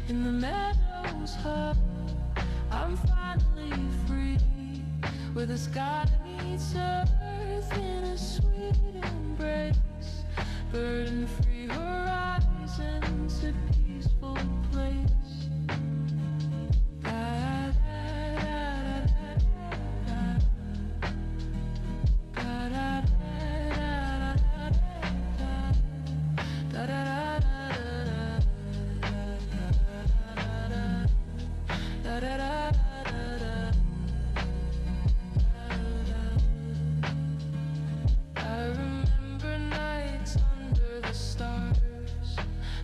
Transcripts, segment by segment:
in the meadows hug. I'm finally free, where the sky meets earth in a sweet embrace. Burden-free horizons, a peaceful place.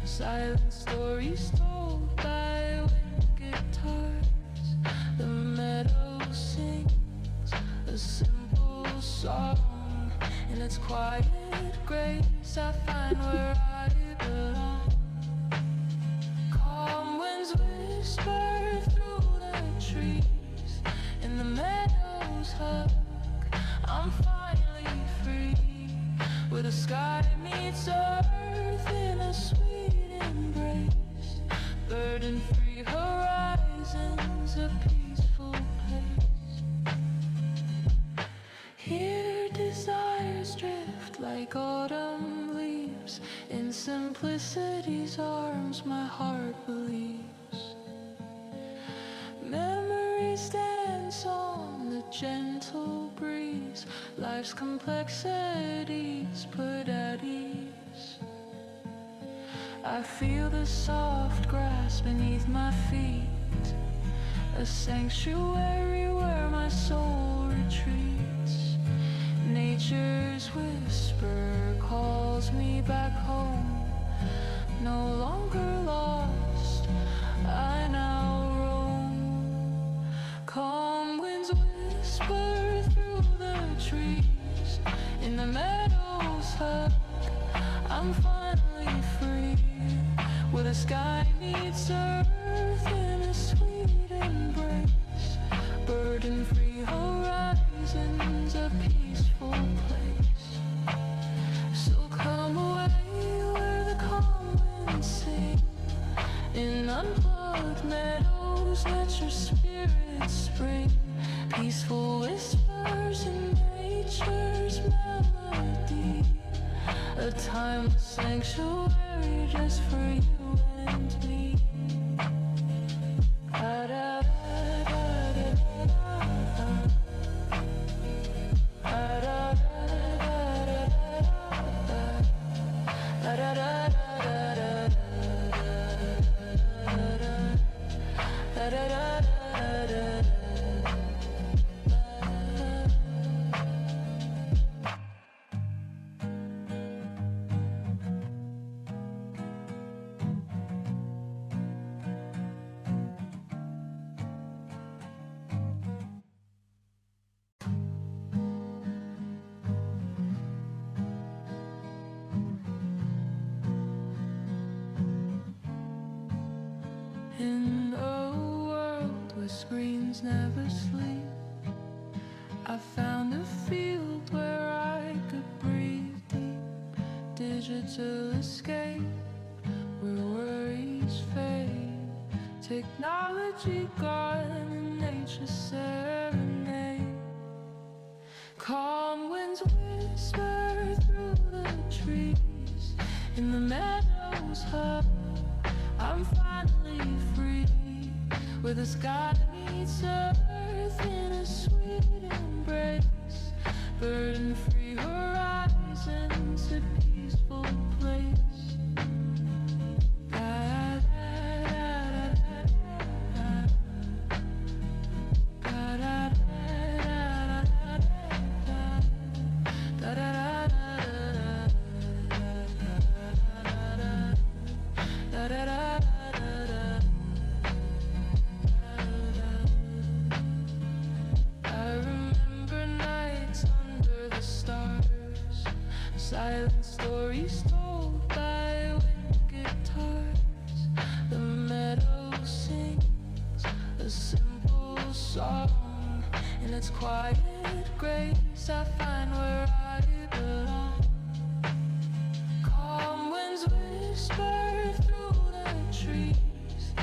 Silent stories told by wind guitars. The meadow sings a simple song. In its quiet grace I find where I belong. Calm winds whisper through the trees. In the meadows hug, I'm finally free, where the sky meets earth in a sweet embrace. Burden-free horizons, a peaceful place. Here desires drift like autumn leaves. In simplicity's arms my heart believes. Memories dance on the gentle breeze. Life's complexities put at ease. I feel the soft grass beneath my feet, a sanctuary where my soul retreats. Nature's whisper calls me back home. No longer lost, I now roam. Calm winds whisper through the trees. In the meadows hug, I'm finally free, where the sky meets earth in a sweet embrace. Burden-free horizons, a peaceful place. So come away where the calm winds sing. In unplugged meadows let your spirit spring. Peaceful whispers in nature's melody. A timeless sanctuary just for you and me. In a world where screens never sleep, I found a field where I could breathe deep. Digital escape, where worries fade. Technology gone and nature serenade. Calm winds whisper through the trees. In the meadows hug, I'm finally free, where the sky meets earth in a sweet embrace. Burden-free horizons, a peaceful place. Silent stories told by wind guitars. The meadow sings a simple song. In its quiet grace I find where I belong. Calm winds whisper through the trees.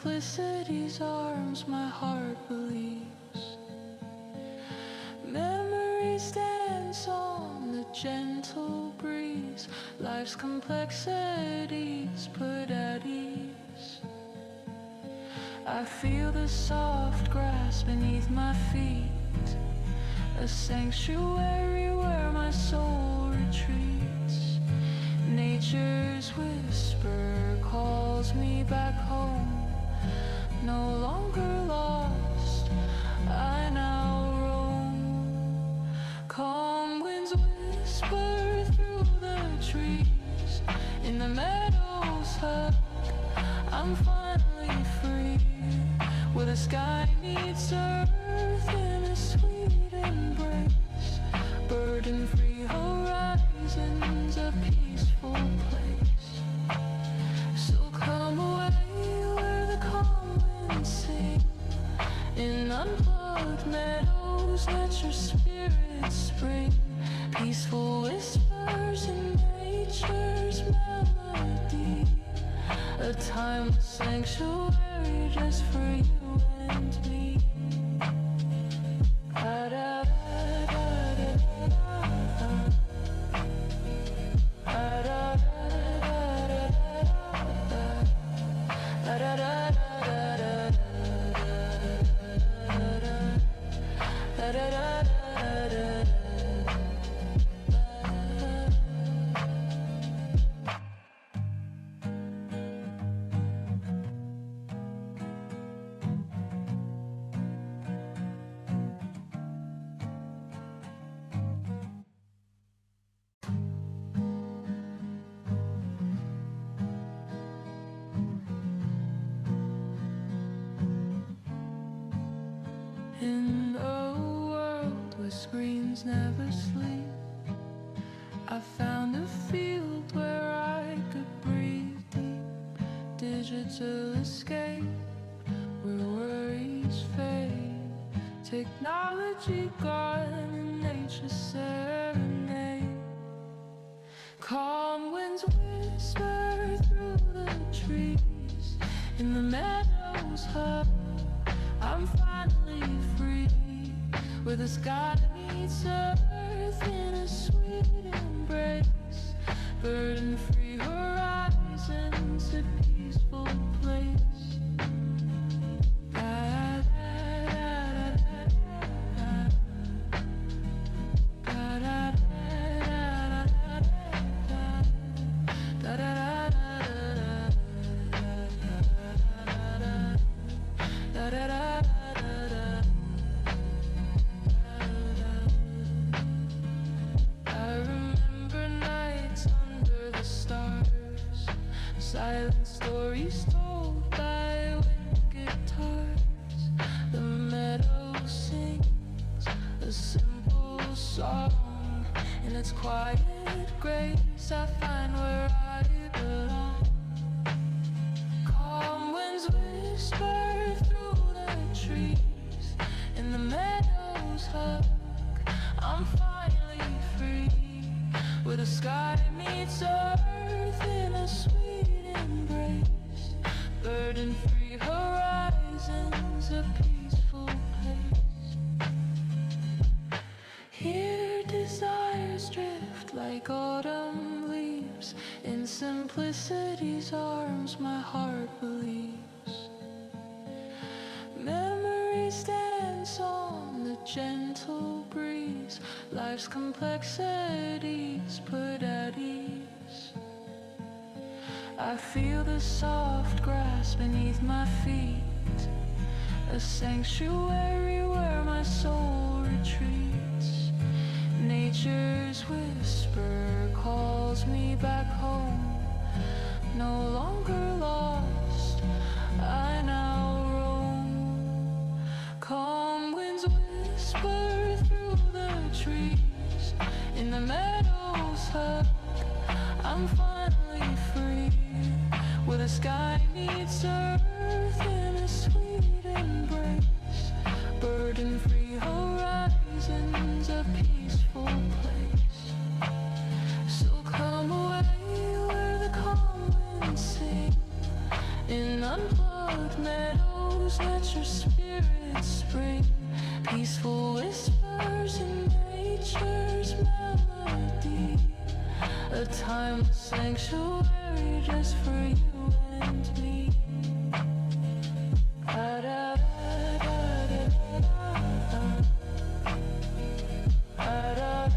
simplicity's arms my heart believes. Memories dance on the gentle breeze, life's complexities put at ease. I feel the soft grass beneath my feet, a sanctuary where my soul retreats. Nature's whisper calls me back home, no longer lost, I now roam. Calm winds whisper through the trees, in the meadows hug, I'm finally free, where the sky meets earth in a sweet embrace. Burden-free horizons, a peaceful place. So come away where the calm winds sing, in unplugged meadows let your spirit spring. Peaceful whispers in nature's melody, a timeless sanctuary just for you and me. In a world where screens never sleep, I found a field where I could breathe deep. Digital escape, where worries fade. Technology gone and nature serenade. Calm winds whisper through the trees, in the meadows hug, I'm finally free, where the sky meets earth in a sweet embrace. Burden-free horizons, a peaceful place. Silent stories told by wind guitars. The meadow sings a simple song. In its quiet grace I find where I belong. Calm winds whisper through the trees, in the meadows hug, I'm finally free, where the sky meets earth in a sweet embrace. Burden-free horizons, a peaceful place. Here desires drift like autumn leaves, in simplicity's arms my heart believes. Memories dance on the gentle breeze, life's complexities put at ease. I feel the soft grass beneath my feet, a sanctuary where my soul retreats. Nature's whisper calls me back home, no longer lost, I now roam. Calm winds whisper through the trees, in the meadows hug, I'm finally free, where the sky meets earth in a sweet embrace. Burden-free horizons, a peaceful place. So come away where the calm winds sing, in unplugged meadows I'm a sanctuary just for you and me. Da, da, da, da, da, da, da, da, da, da.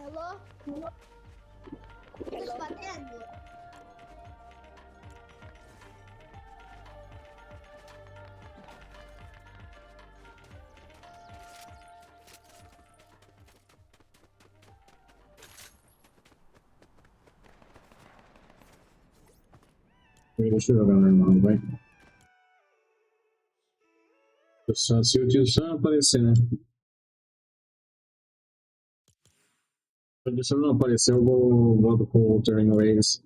Alô? Tá batendo? Deixa eu jogar normal, vai. Se o tio Sam aparecer, né? Se o tio Sam não aparecer, eu volto com o Wuthering Waves.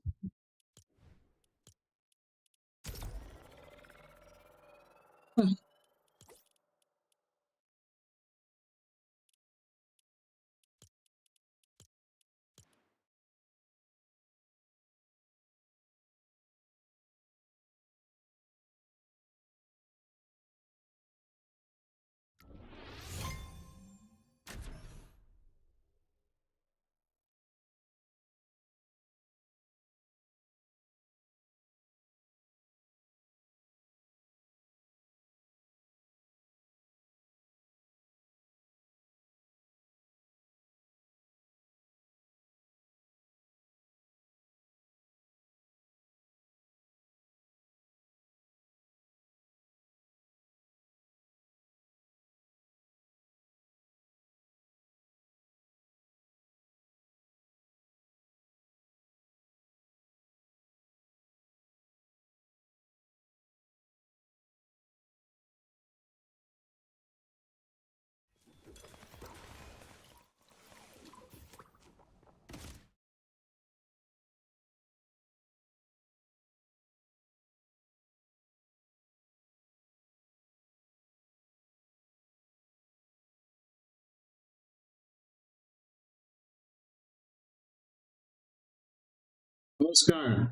Oscar,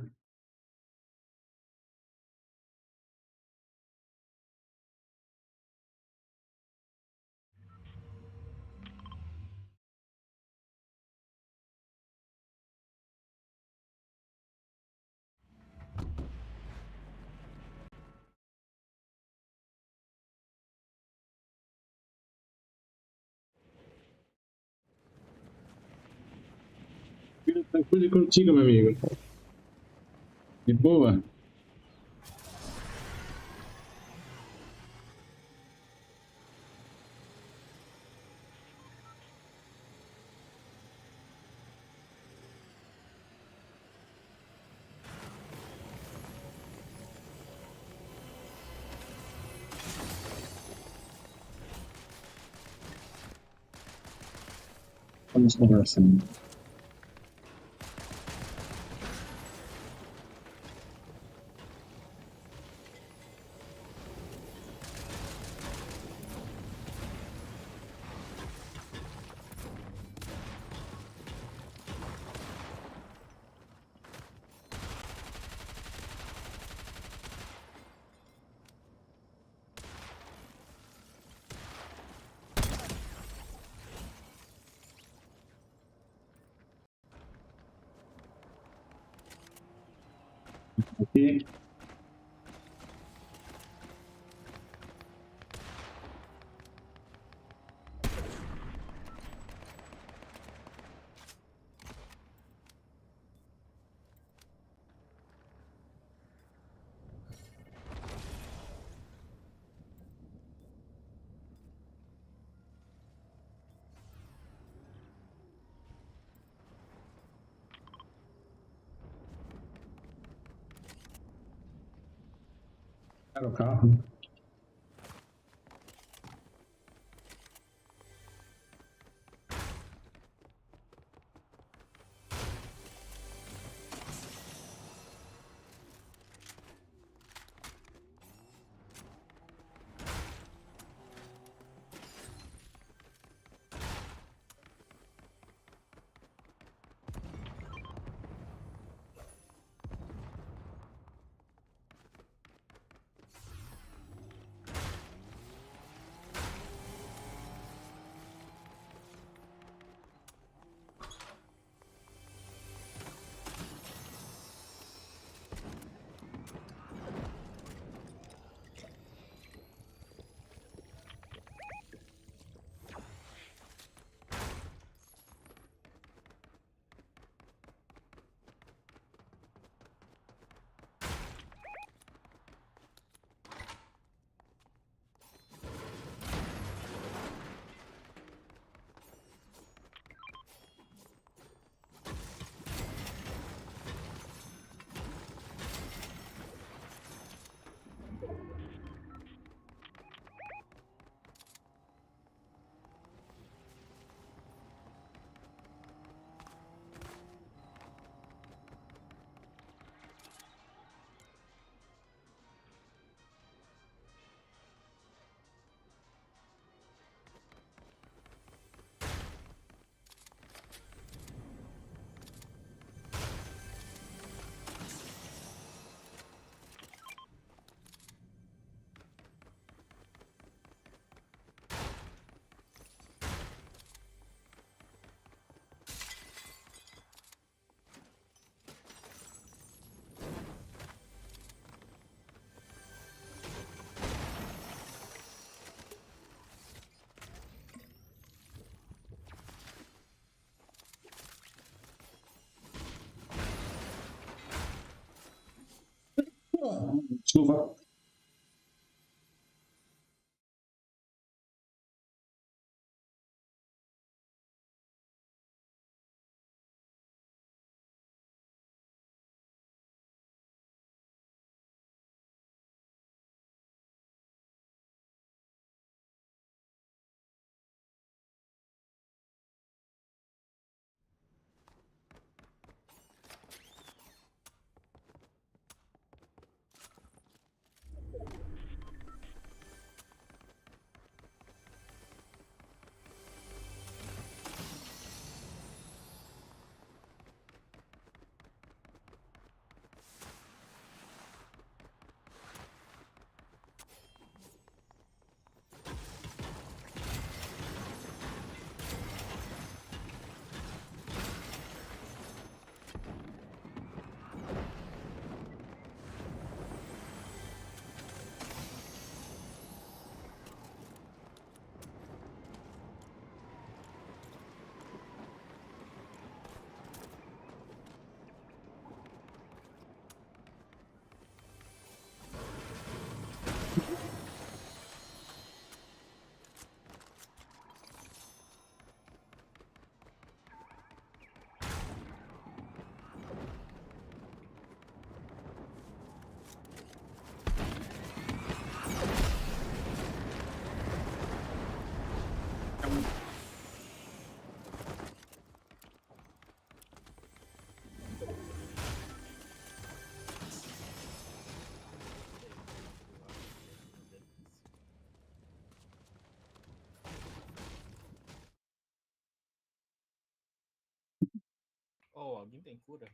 tranquilo contigo, meu amigo. De boa. Vamos conversando. Aqui. Era o carro. Desculpa. Oh, alguém tem cura?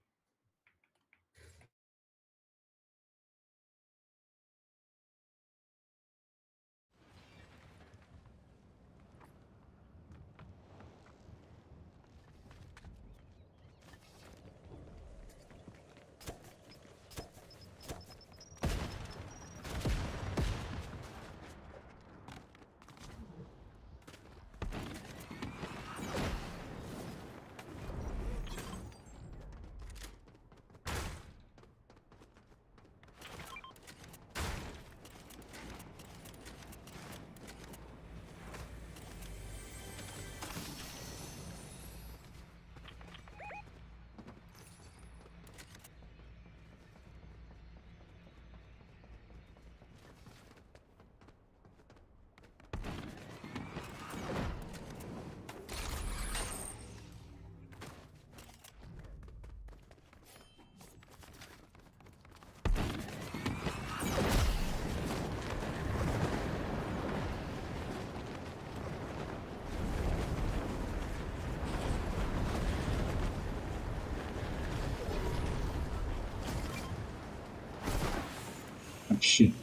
Ixi.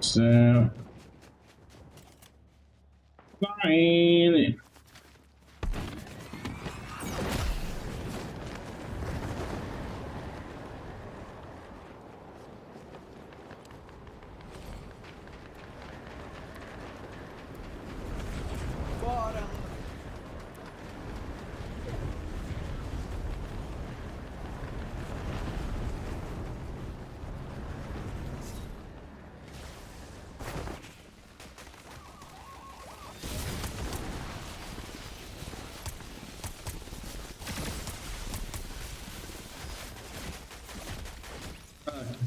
Céu. Vai. Bora!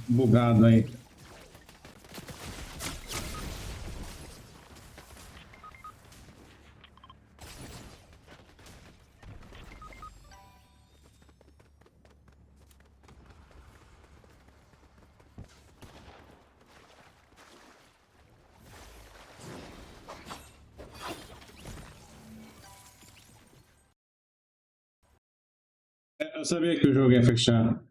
Bugado aí. Eu sabia que o jogo ia fechar.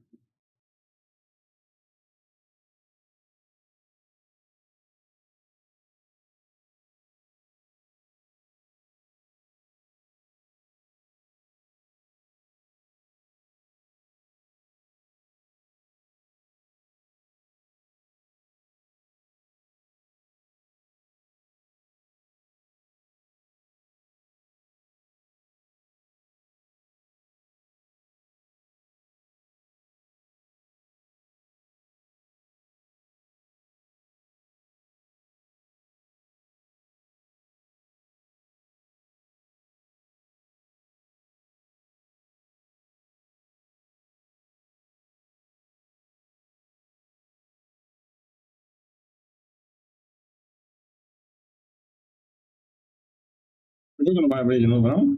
O jogo não vai abrir de novo, não?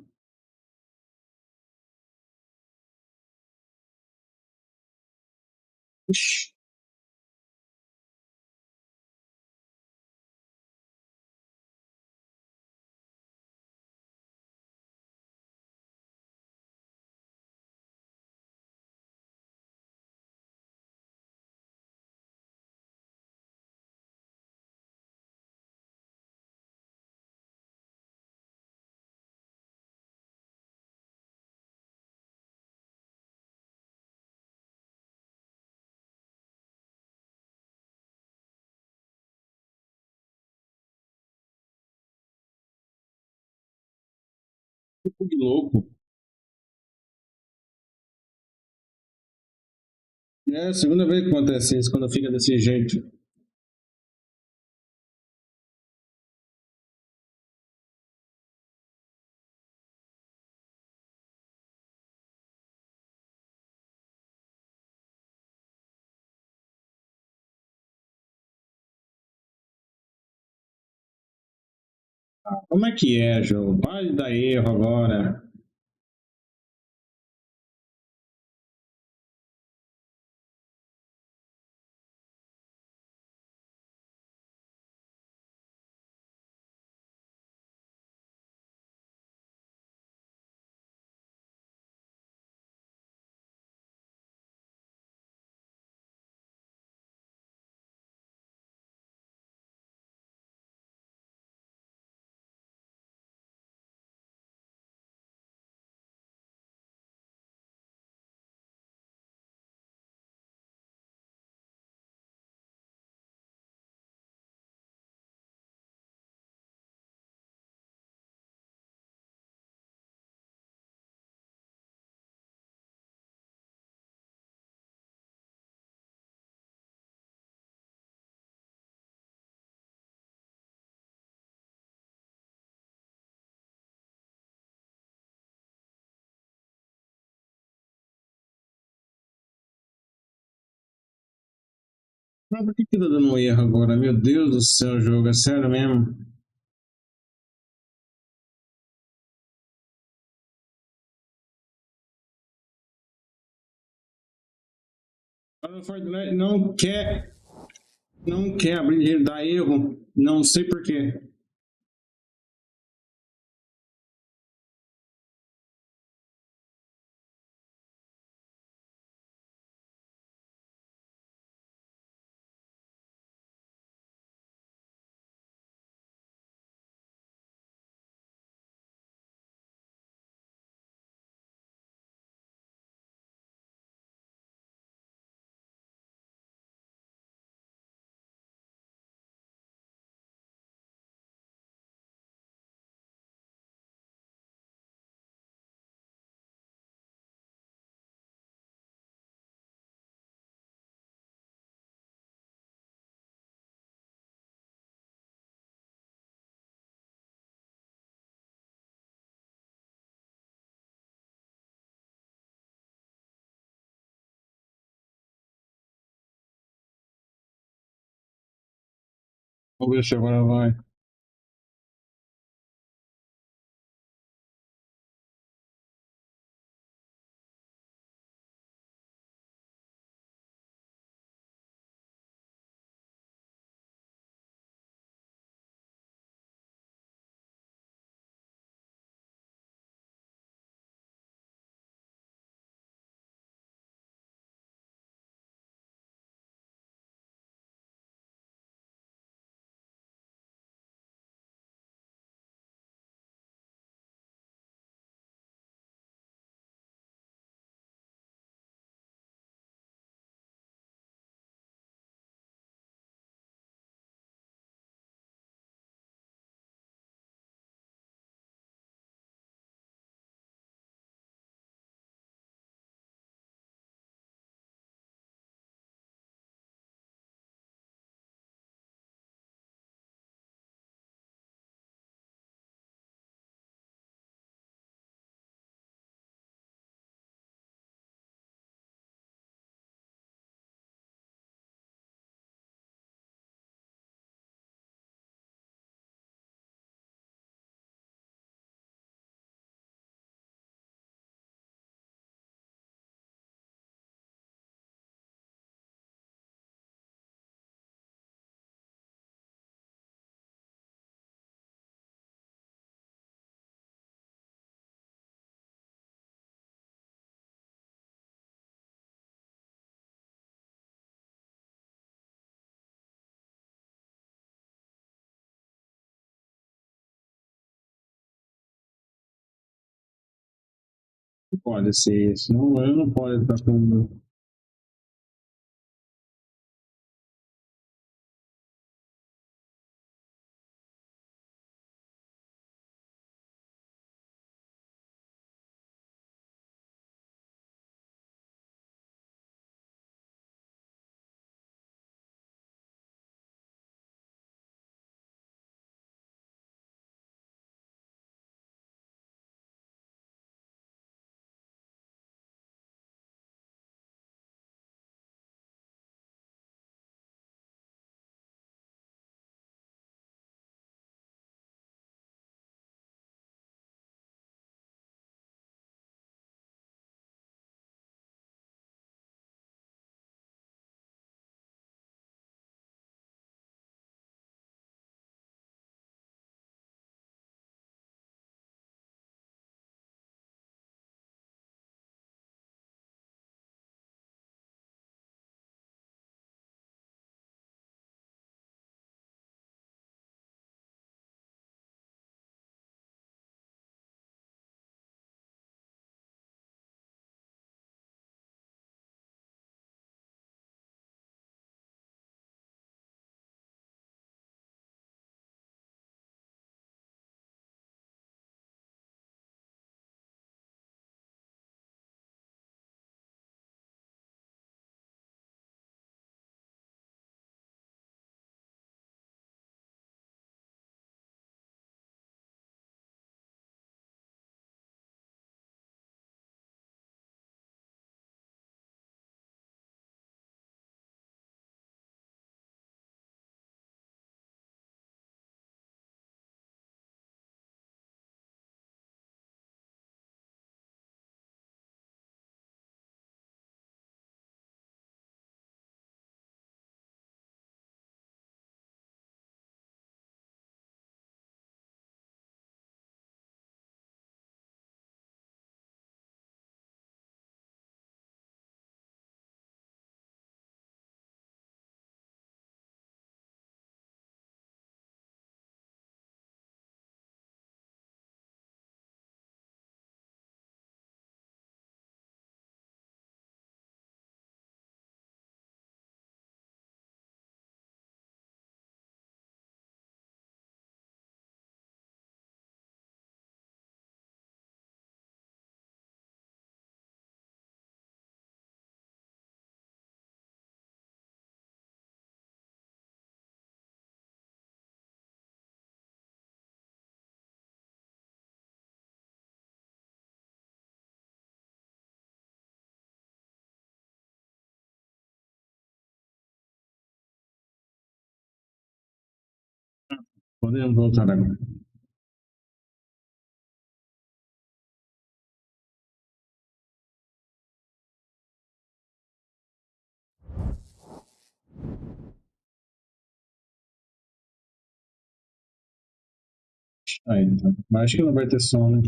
Ixi. Que louco. É a segunda vez que acontece isso, quando fica desse jeito. Como é que é, jogo? Pode dar erro agora. Mas por que tá dando um erro agora? Meu Deus do céu, jogo, é sério mesmo? O Fortnite não quer abrir, ele dá erro, não sei por quê. Vamos ver se agora vai. Não pode ser isso. Não, eu não pode estar com. Podemos voltar agora. Aí, então. Mas acho que não vai ter som, né?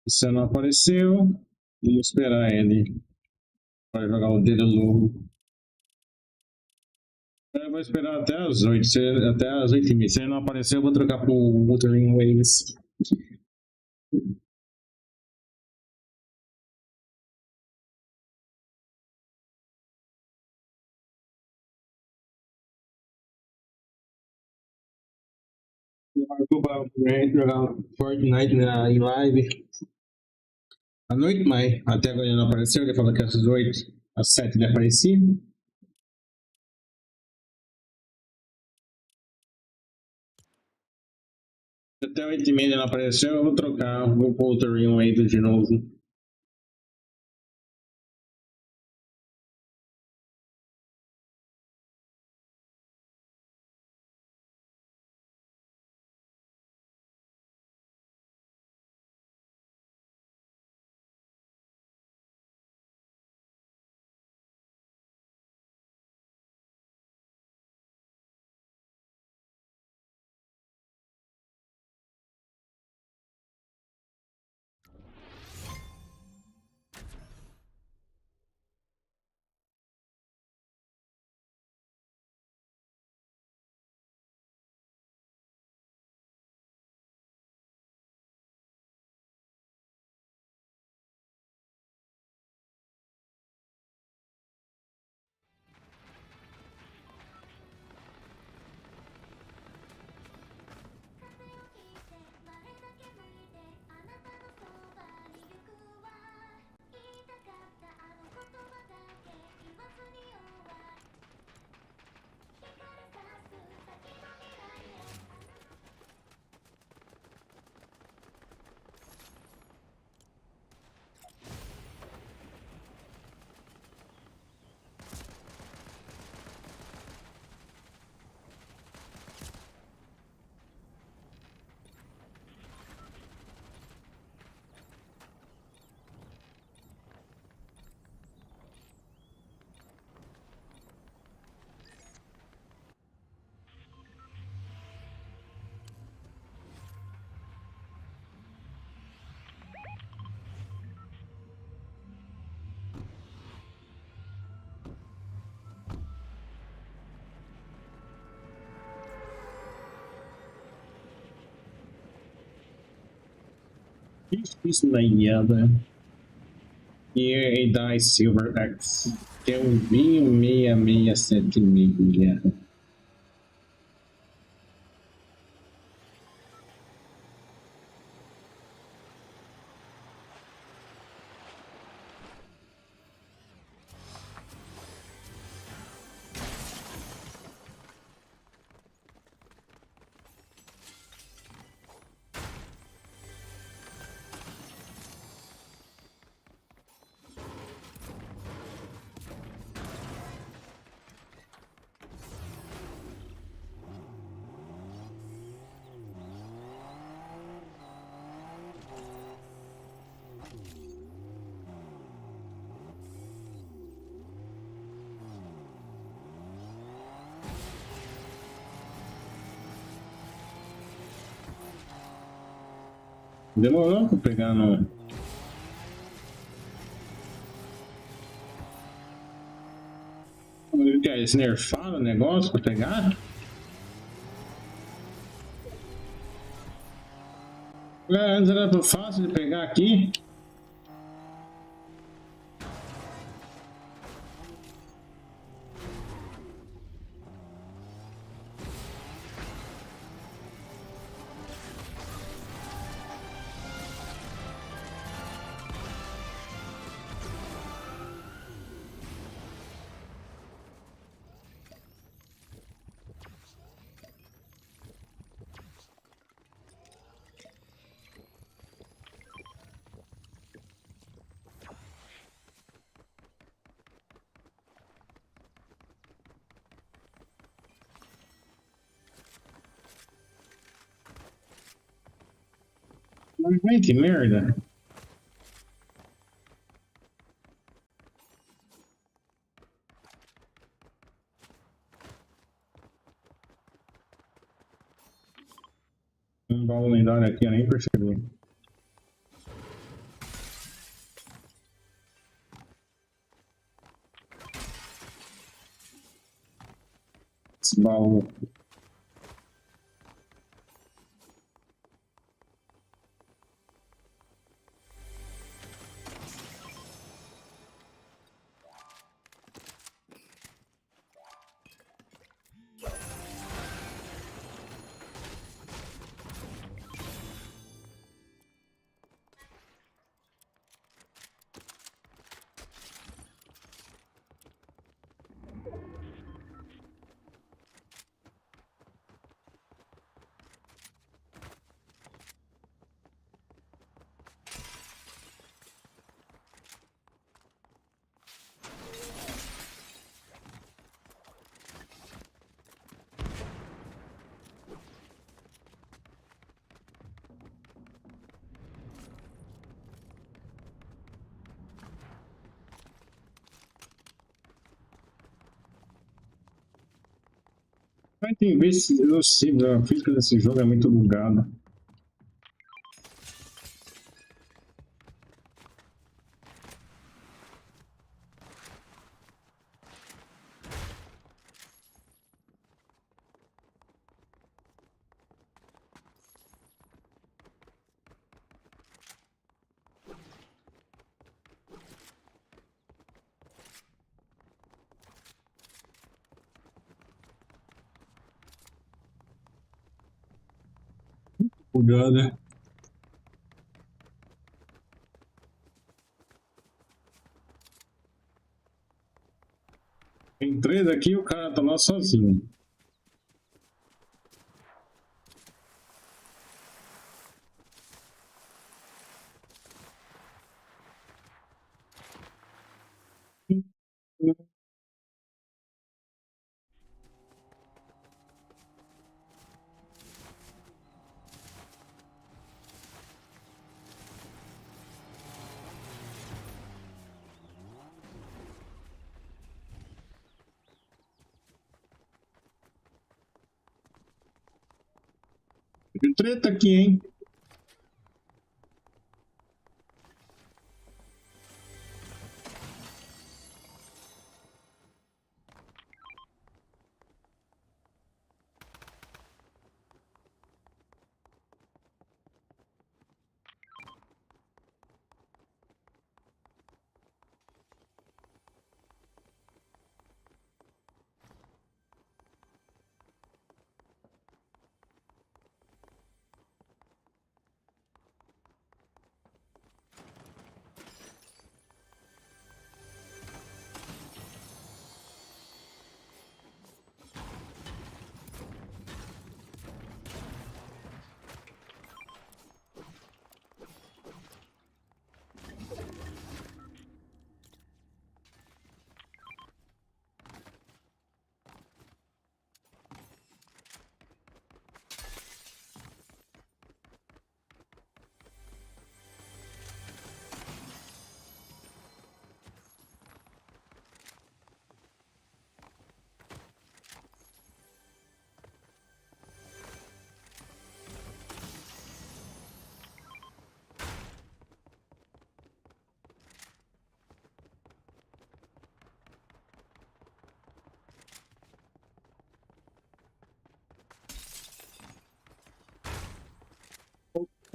Se não apareceu, vamos esperar ele. Vai jogar o dedo novo. Eu vou esperar até as 8, até as 8h30. Se ele não aparecer, eu vou trocar pro Wuthering Waves. Marcou pra jogar Fortnite em live. À noite, mas até agora ele não apareceu. Ele falou que às 8, às 7 ele aparecia. Até 8h30 ele não apareceu, eu vou trocar. Vou pôr o Wuthering Waves de novo. Isso na ilhada. Here a dice silver X. Que é um vinho 667 milha. Demorou pra pegar no. Que é? Eles nerfaram o negócio pra pegar? Antes era fácil de pegar aqui. Ai, que merda. Um baú lendário aqui, eu nem percebi. Esse baú. Vai ter ver se eu sei, a física desse jogo é muito bugada. Bugada. Tem três aqui e o cara tá lá sozinho. Tem treta aqui, hein?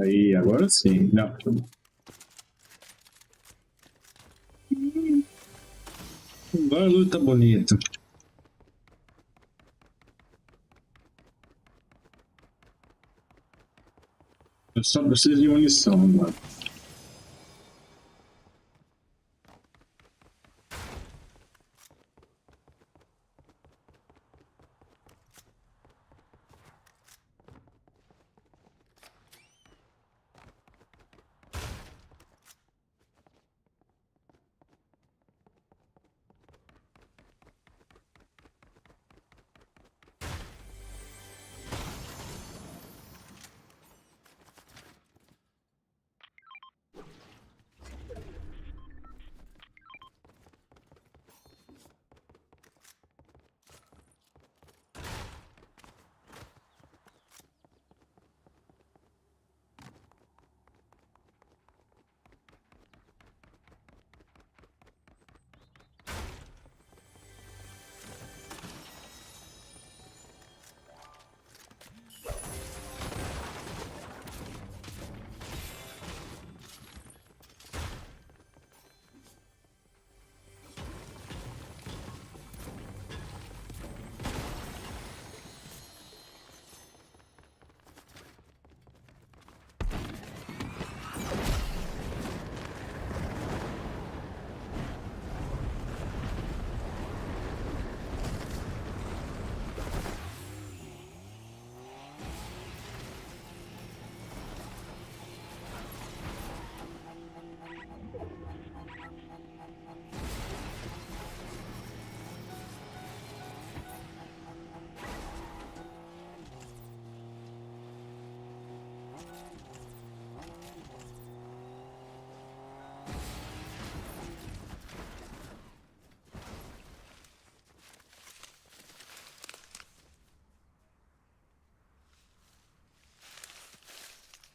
Aí, agora sim. Não. Agora a luta bonita. Eu só preciso de munição agora.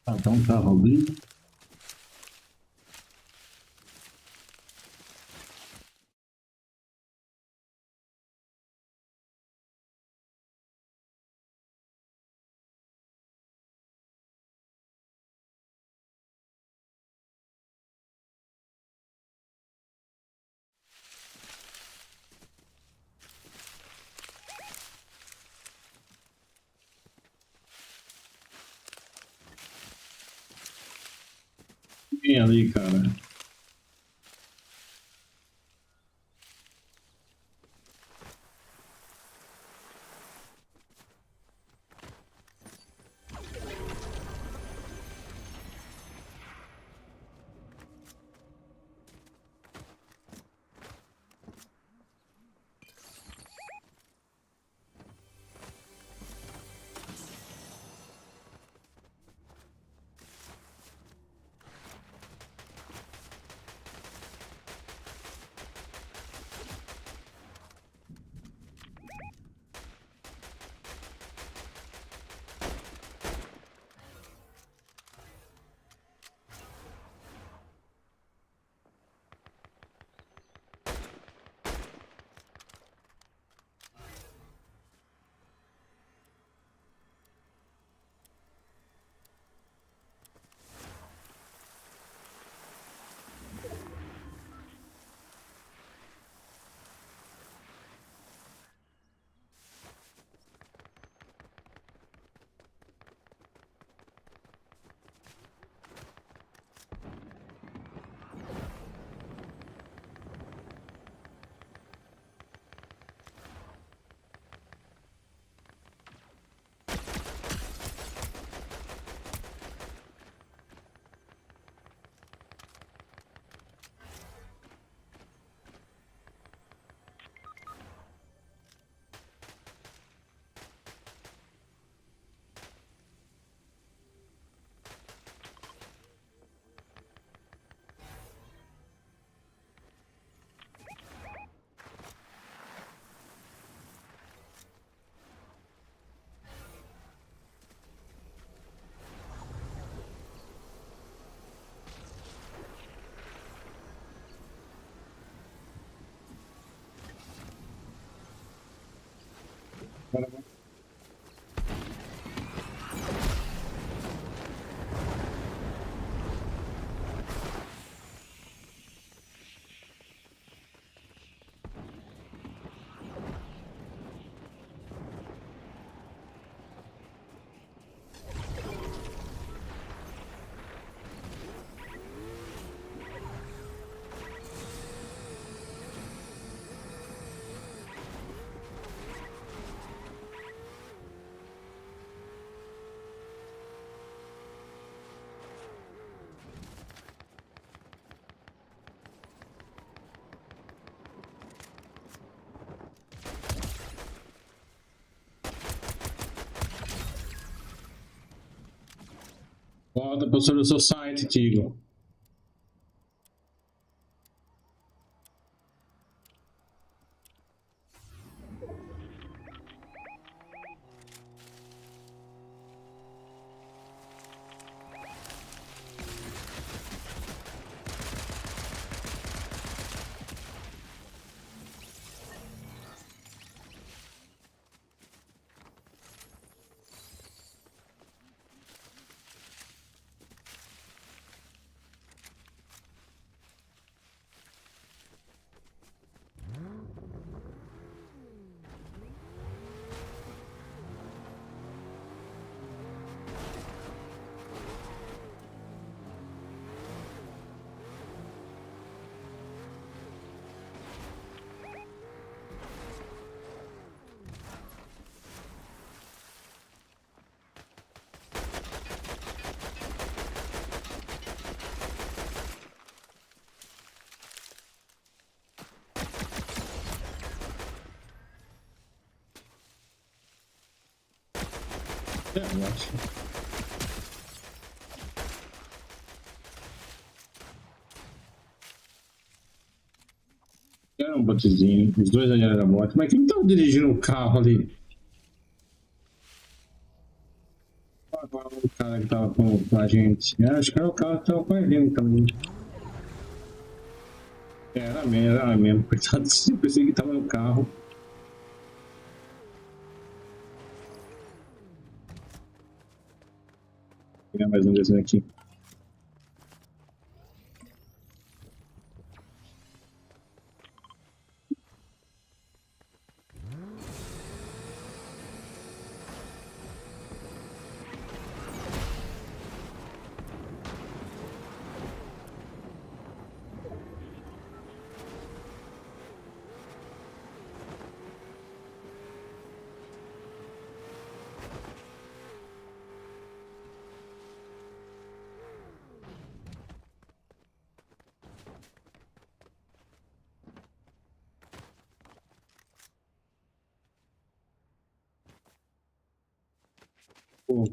Ah, tá um carro ali. Quem é ali, cara? Volta para o seu site, Tigo. Eu acho. Era um botezinho, os dois ali eram bote. Mas quem tá dirigindo o carro ali? O cara que tava com a gente. Acho que era o cara que tava com a gente também. Era mesmo. Coitado, eu pensei que tava no carro. Vou pegar mais um desenho aqui. Pô,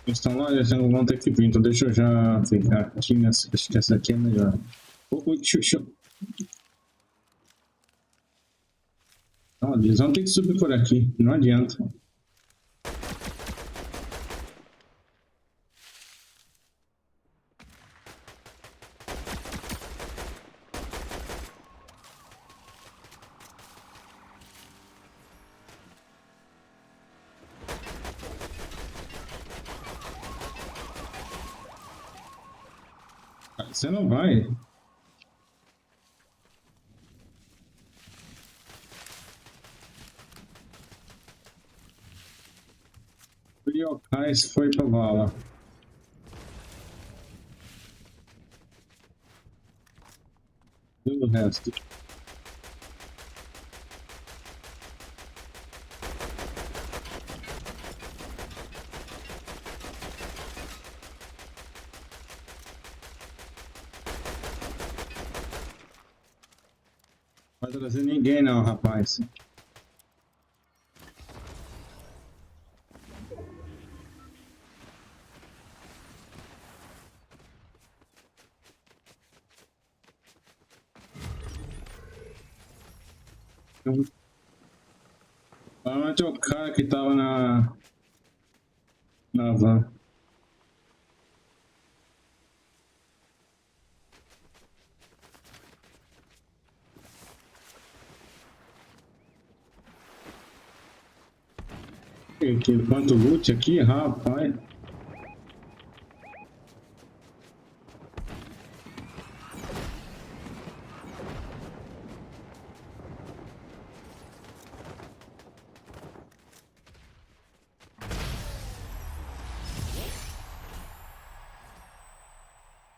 eles estão lá, eles não vão ter que vir, então deixa eu já ficar aqui nessa. Acho que essa aqui é melhor. Xuxa. Não, eles vão ter que subir por aqui, não adianta. Você não vai. O Yokais foi pra vala. E o resto? Não vai trazer ninguém não, rapaz. Provavelmente é o cara que tava na van. Quanto loot aqui, rapaz.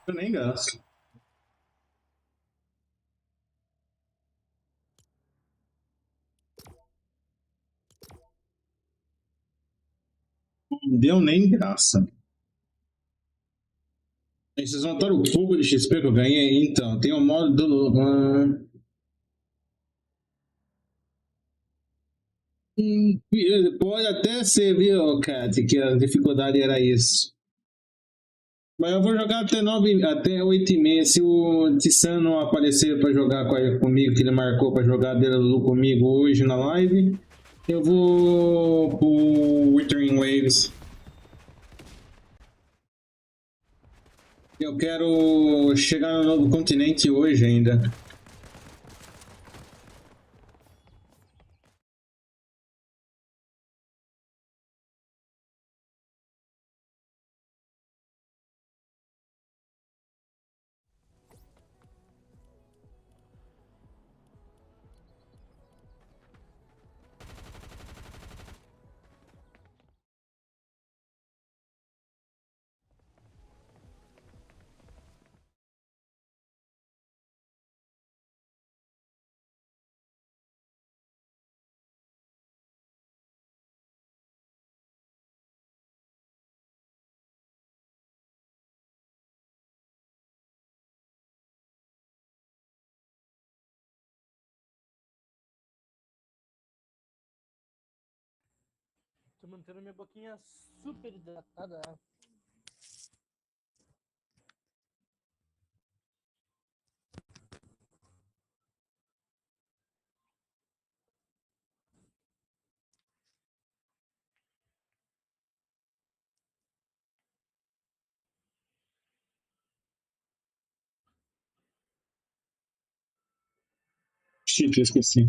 Eu nem gasto. Não deu nem graça. E vocês notaram o cubo de XP que eu ganhei? Então, tem o modo do. Pode até ser, viu, Kat, que a dificuldade era isso. Mas eu vou jogar até 9, até 8h30. Se o Tissan não aparecer para jogar comigo, que ele marcou para jogar dele comigo hoje na live, eu vou pro Wuthering Waves. Eu quero chegar no novo continente hoje ainda. mantendo minha boquinha super hidratada. Shit, eu esqueci.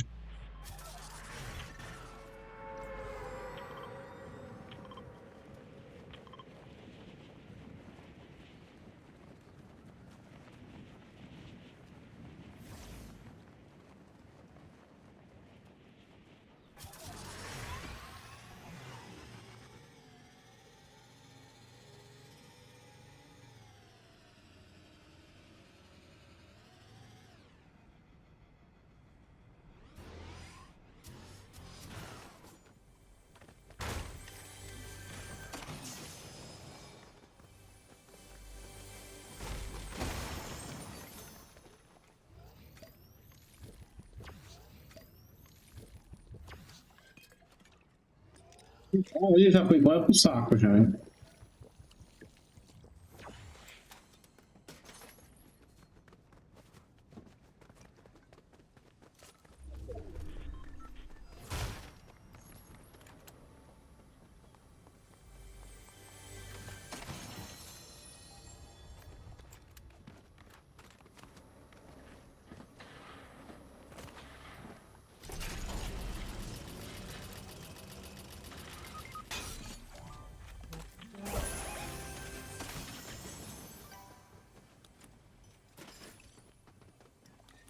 Ele já foi embora pro saco já, hein?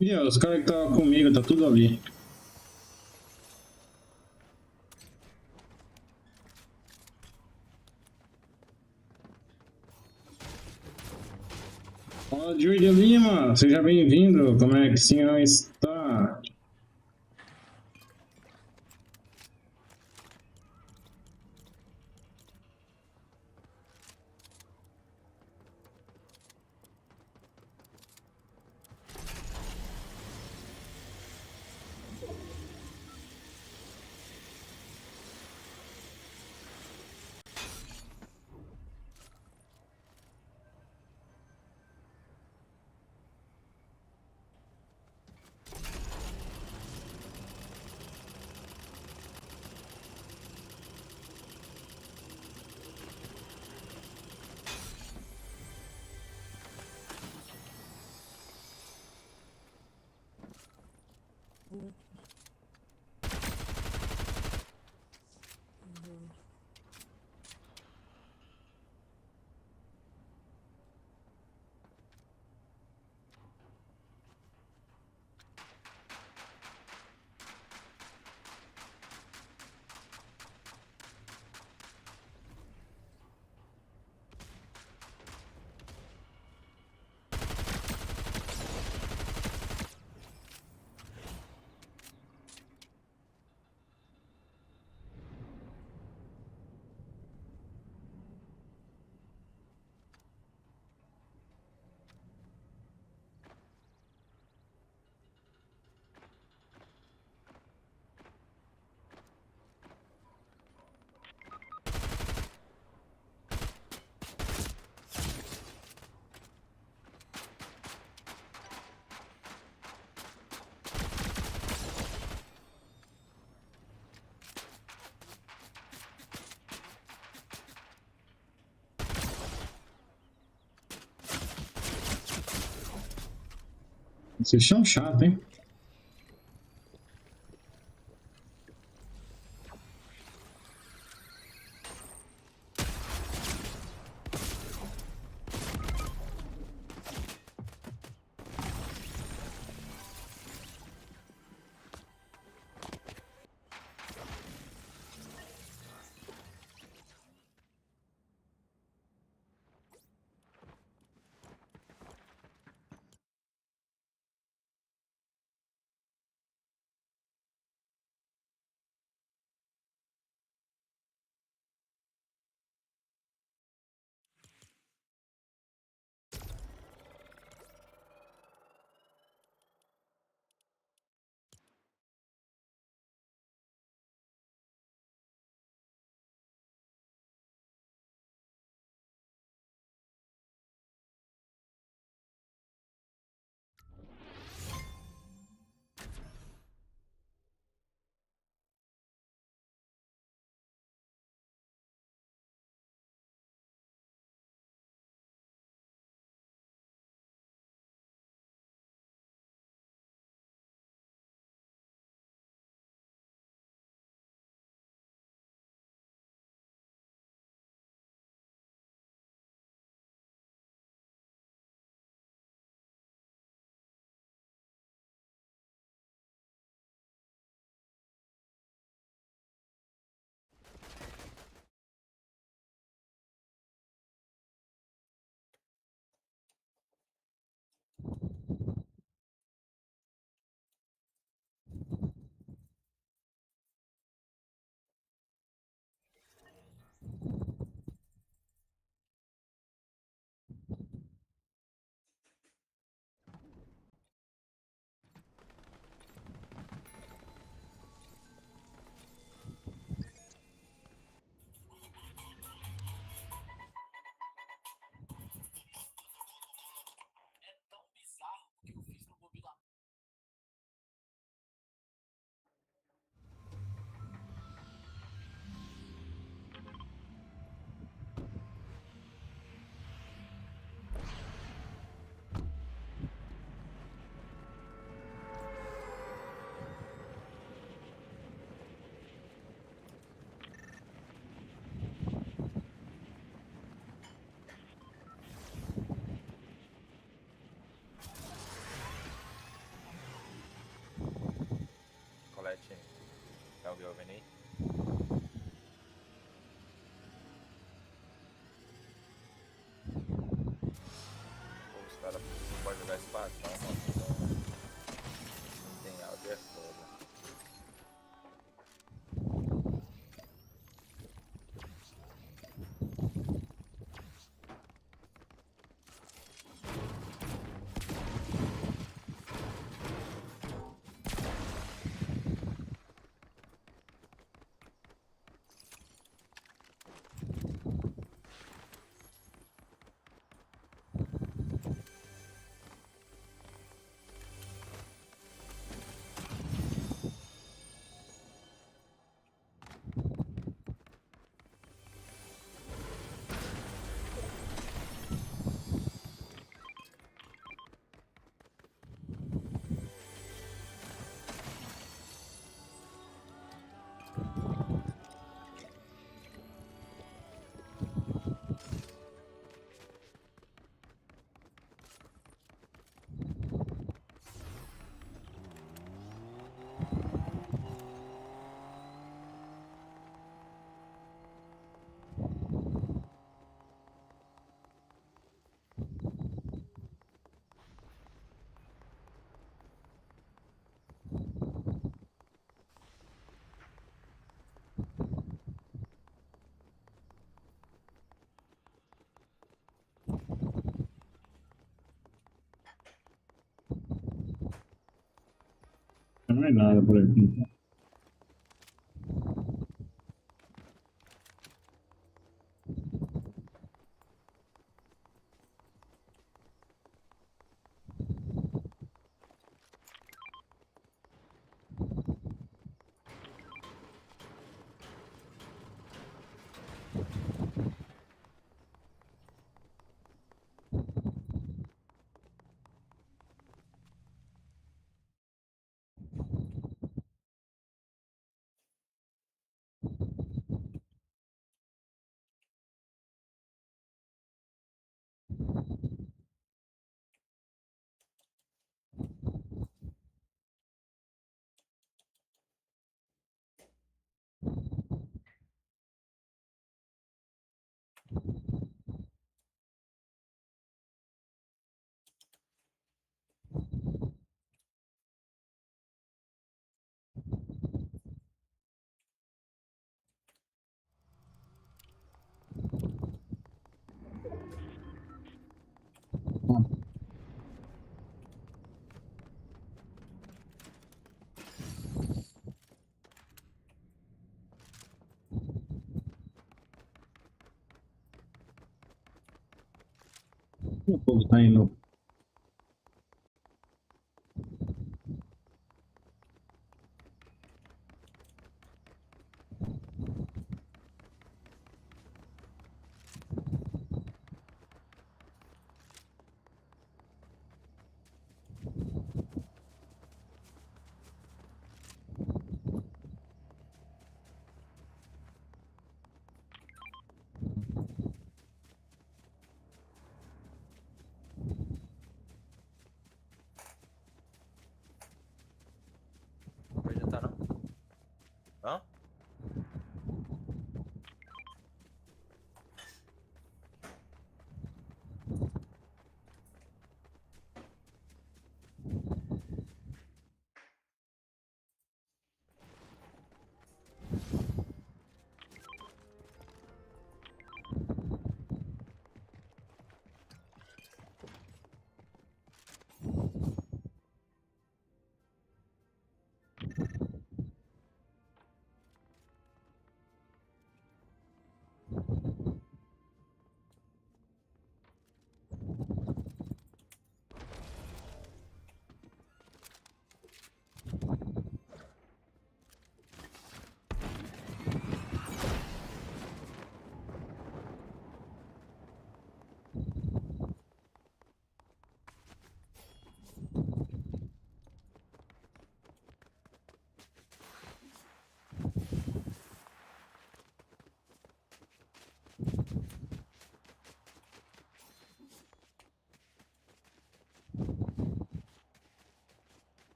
E ó, os caras que estavam comigo, tá tudo ali. Ó, Júlio Lima, seja bem-vindo. Como é que o senhor está? Vocês são chato, hein? Tá alguém ouvindo aí? Pô, os caras não podem jogar espada, não, mano. Não tem áudio, é foda. Não é nada por aqui. O povo tá indo.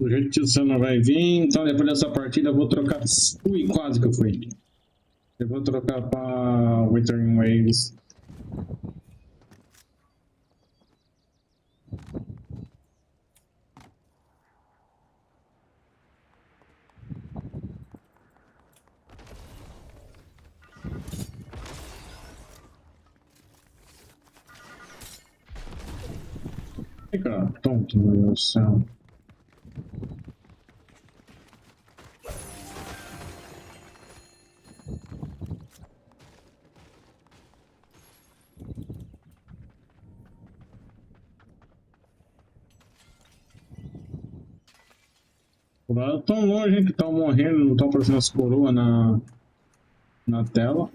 Do jeito que você não vai vir, então depois dessa partida eu vou trocar. Ui, quase que eu fui. Eu vou trocar pra Wuthering Waves. Ai, cara, tonto, meu Deus do céu. Tão longe, hein, que estão morrendo, não estão aparecendo as coroas na tela.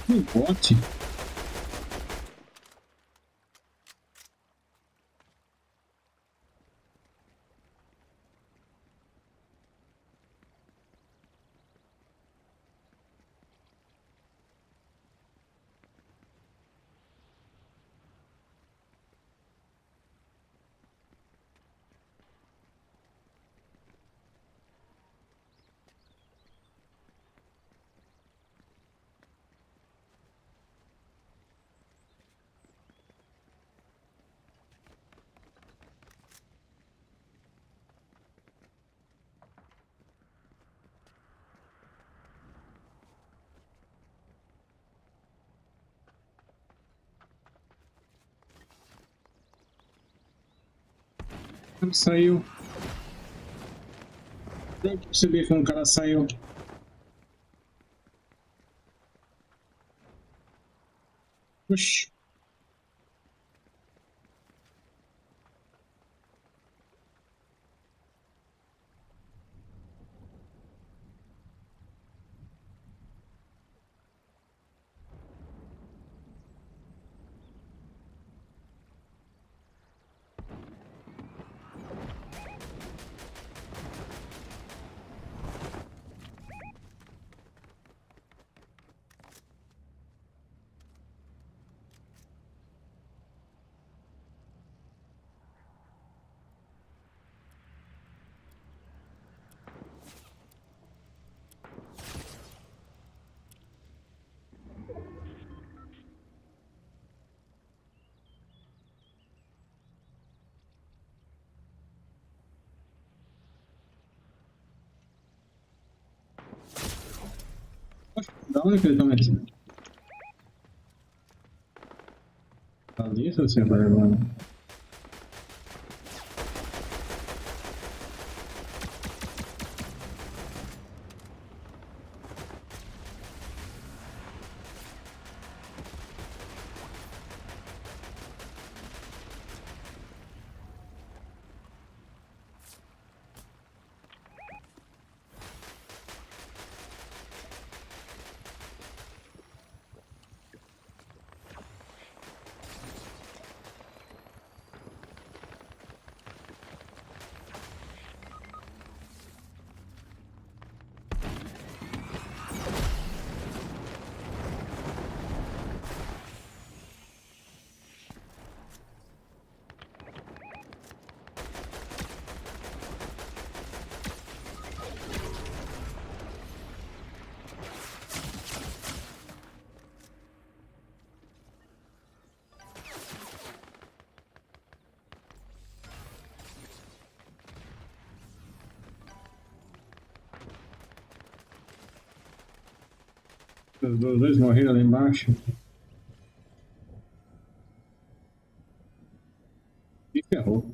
Um bote? Ele saiu. Não percebi como o cara saiu. Oxi. Da onde que eles estão metidos? Ali, se você vai agora. Os dois morreram lá embaixo. E ferrou.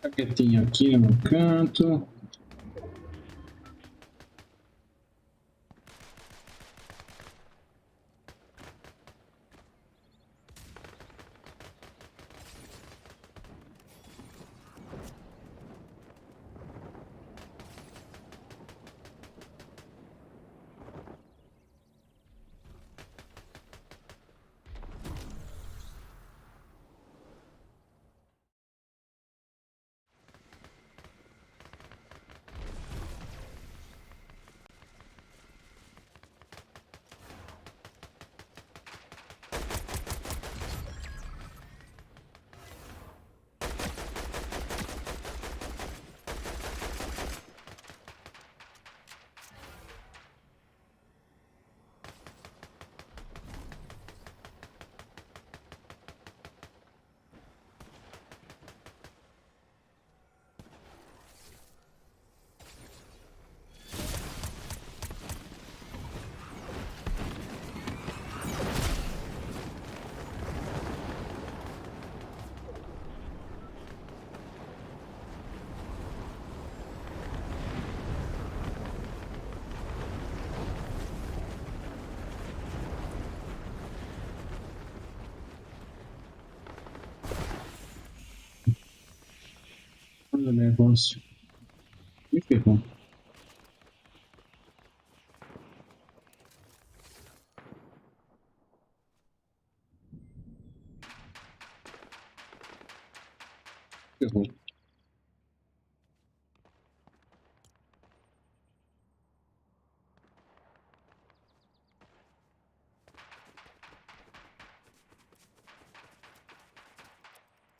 Tá quietinho aqui no canto. Olha o negócio. Me ferrou. Ferrou.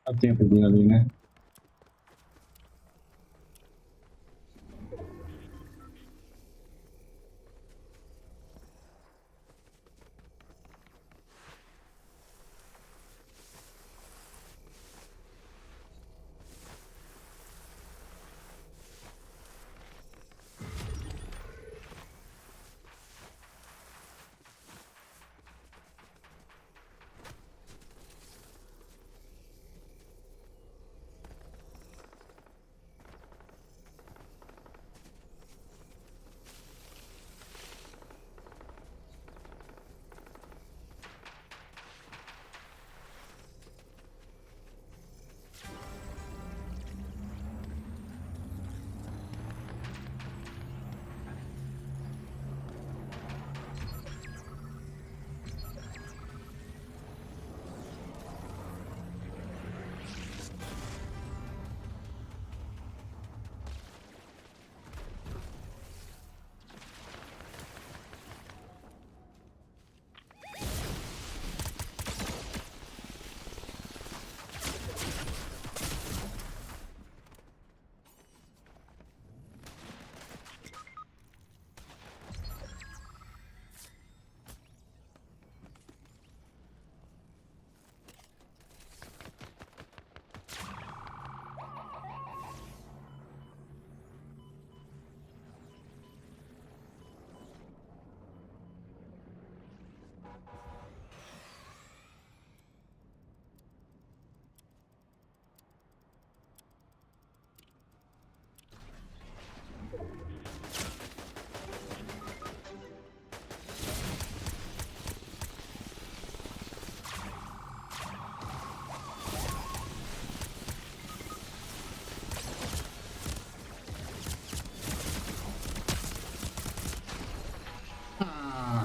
Dá tempo dele ali, né?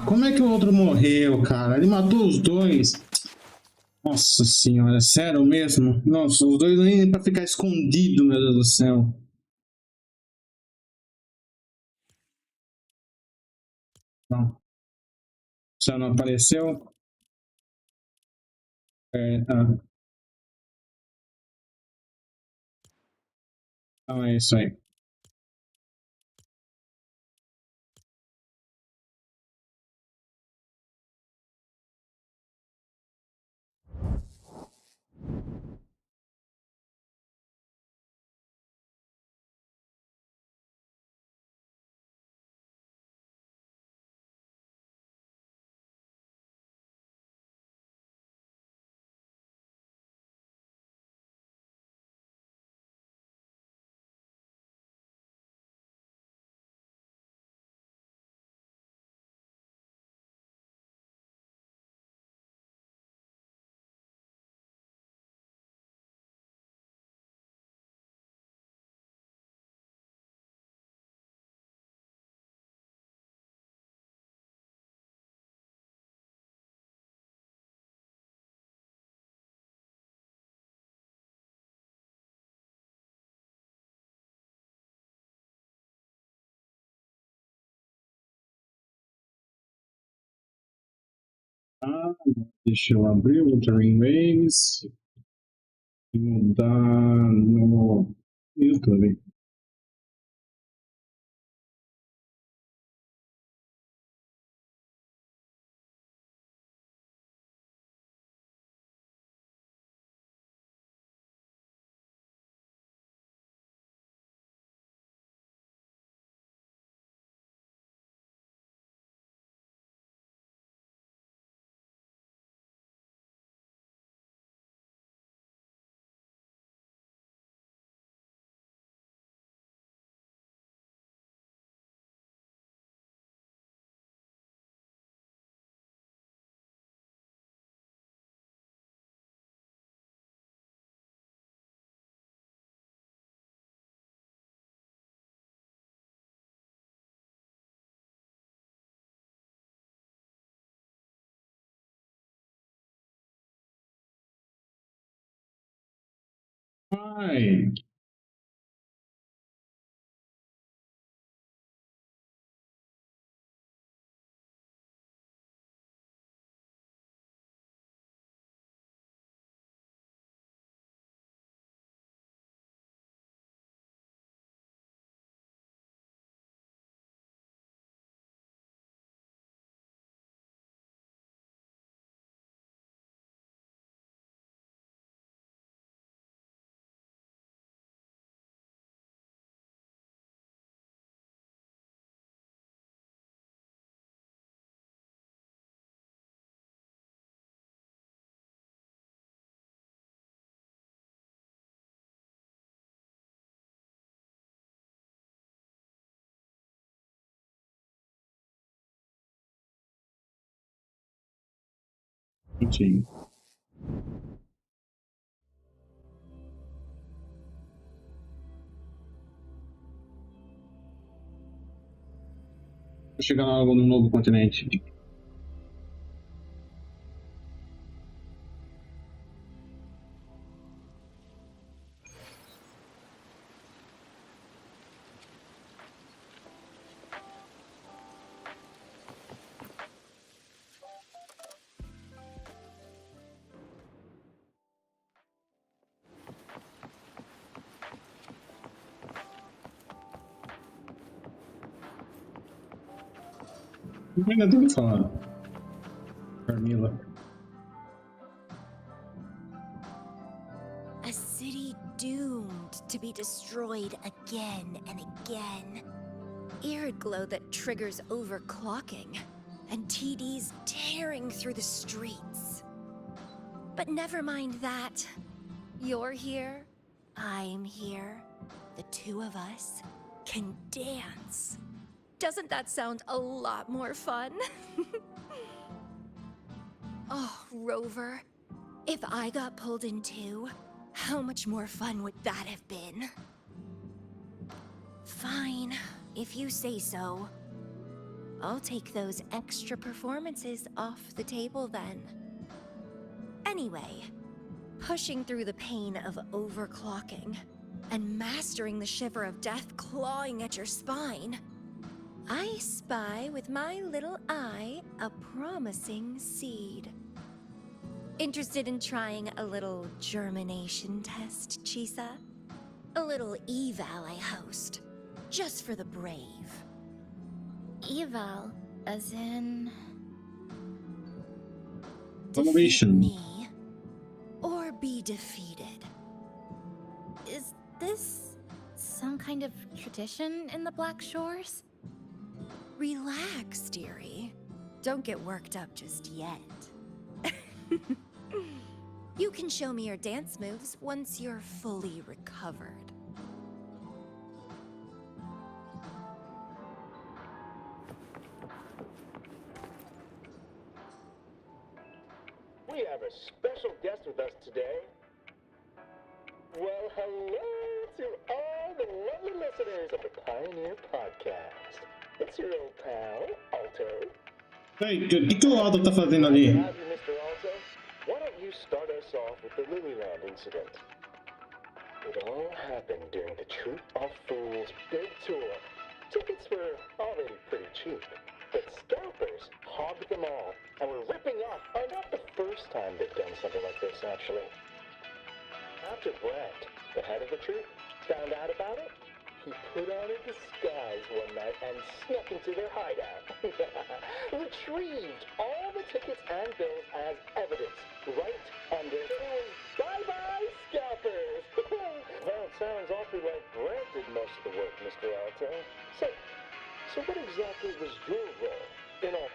Como é que o outro morreu, cara? Ele matou os dois. Nossa senhora, sério mesmo? Nossa, os dois nem pra ficar escondido, meu Deus do céu. Não, já não apareceu? Então é isso aí. Ah, deixa eu abrir o Wuthering Waves e mudar no YouTube. Ai, gente. Vou chegar logo no novo continente. Ainda tem que falar, Carmila. A city doomed to be destroyed again and again. Arid glow that triggers overclocking, and TDs tearing through the streets. But never mind that. You're here, I'm here. The two of us can dance. Doesn't that sound a lot more fun? Oh, Rover, if I got pulled in too, how much more fun would that have been? Fine, if you say so. I'll take those extra performances off the table then. Anyway, pushing through the pain of overclocking and mastering the shiver of death clawing at your spine, I spy with my little eye a promising seed. Interested in trying a little germination test, Chisa? A little eval I host, just for the brave. Eval, as in... defeat Evaluation. me, or be defeated. Is this some kind of tradition in the Black Shores? Relax, dearie. Don't get worked up just yet. You can show me your dance moves once you're fully recovered. We have a special guest with us today. Well, hello to all the lovely listeners of the Pioneer Podcast. It's your old pal, Alto. Ei, o que o Aldo tá fazendo ali? Have you, Mr. Alto? Why don't you start us off with the Lilyland incident? It all happened during the Troop of Fools big tour. Tickets were already pretty cheap, but but scalpers hogged them all and were ripping off. Not the first time they've done something like this, actually. After Brett, the head of the troop, found out about it, he put on a disguise one night and snuck into their hideout. Retrieved all the tickets and bills as evidence right under. It was bye-bye scalpers. Well, it sounds awfully like Brett did most of the work, Mr. Alto. So what exactly was your role in all?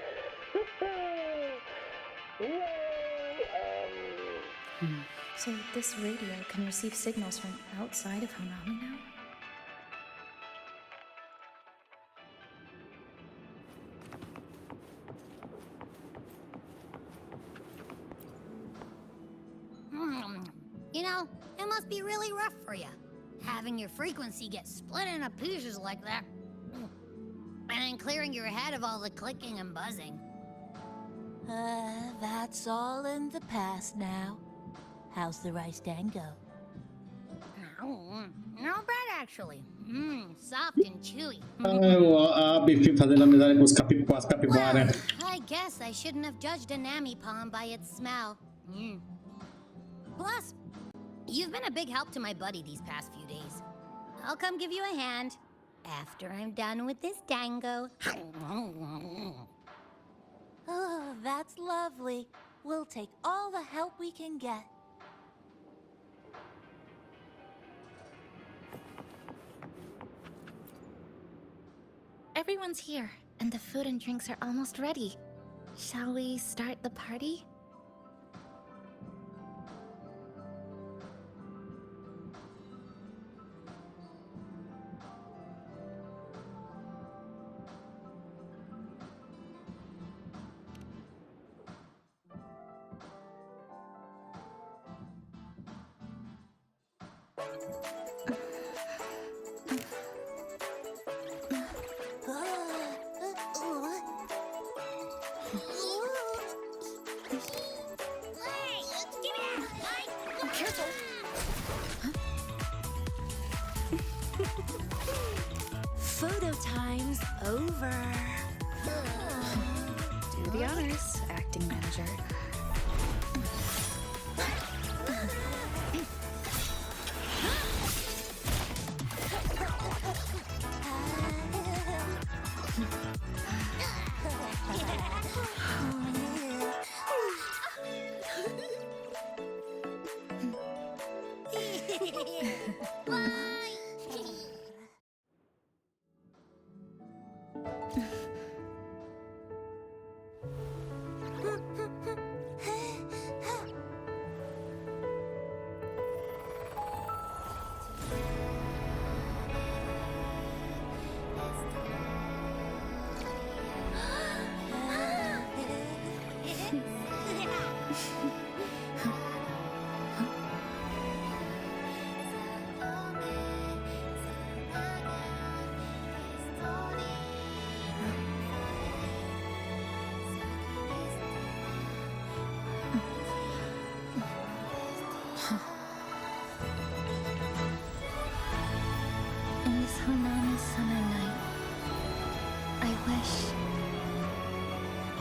So this radio can receive signals from outside of Hanami now? You know, it must be really rough for you, having your frequency get split into pieces like that. And then clearing your head of all the clicking and buzzing. That's all in the past now. How's the rice tango? Not bad, actually. Soft and chewy. A Bifi fazendo amizade com com as Well, capivaras. I guess I shouldn't have judged a Nami palm by its smell. Plus, you've been a big help to my buddy these past few days. I'll come give you a hand after I'm done with this tango. Oh, that's lovely. We'll take all the help we can get. Everyone's here, and the food and drinks are almost ready. Shall we start the party? Photo time's over. Do the honors, acting manager. In this Hanami summer night, I wish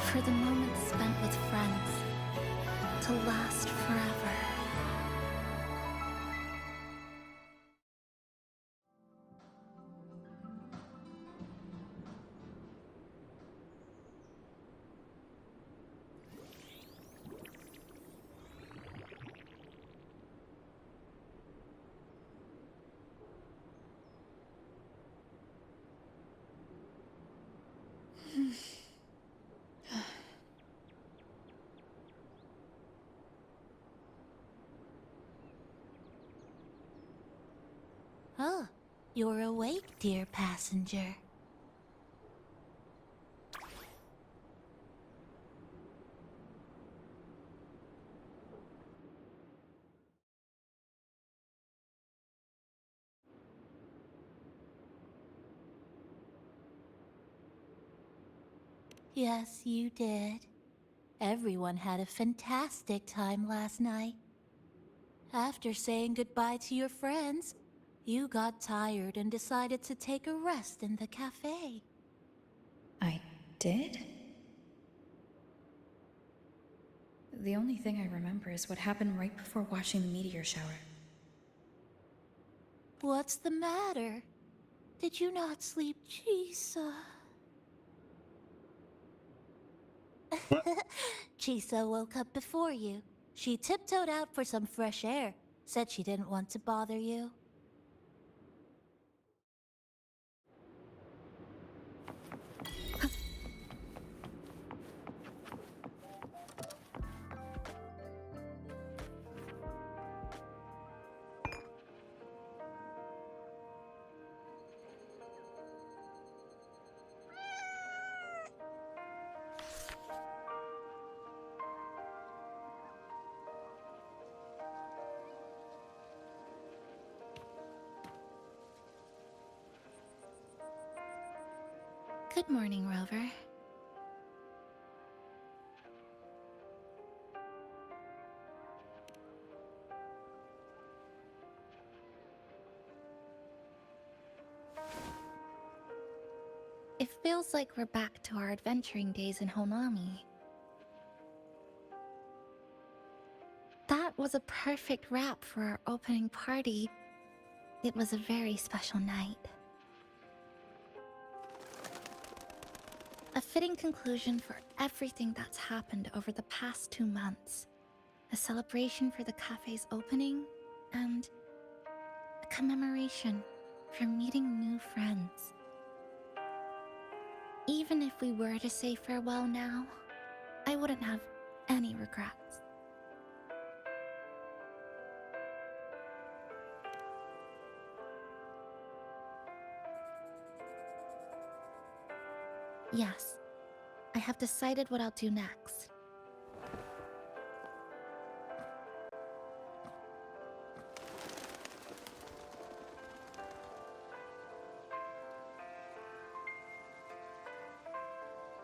for the moments spent with friends to last forever. Oh, you're awake, dear passenger. Yes, you did. Everyone had a fantastic time last night. After saying goodbye to your friends, you got tired and decided to take a rest in the cafe. I did? The only thing I remember is what happened right before watching the meteor shower. What's the matter? Did you not sleep, Chisa? Chisa woke up before you. She tiptoed out for some fresh air. Said she didn't want to bother you. Good morning, Rover. It feels like we're back to our adventuring days in Honami. That was a perfect wrap for our opening party. It was a very special night. A fitting conclusion for everything that's happened over the past 2 months. A celebration for the cafe's opening, and a commemoration for meeting new friends. Even if we were to say farewell now, I wouldn't have any regrets. Yes, I have decided what I'll do next.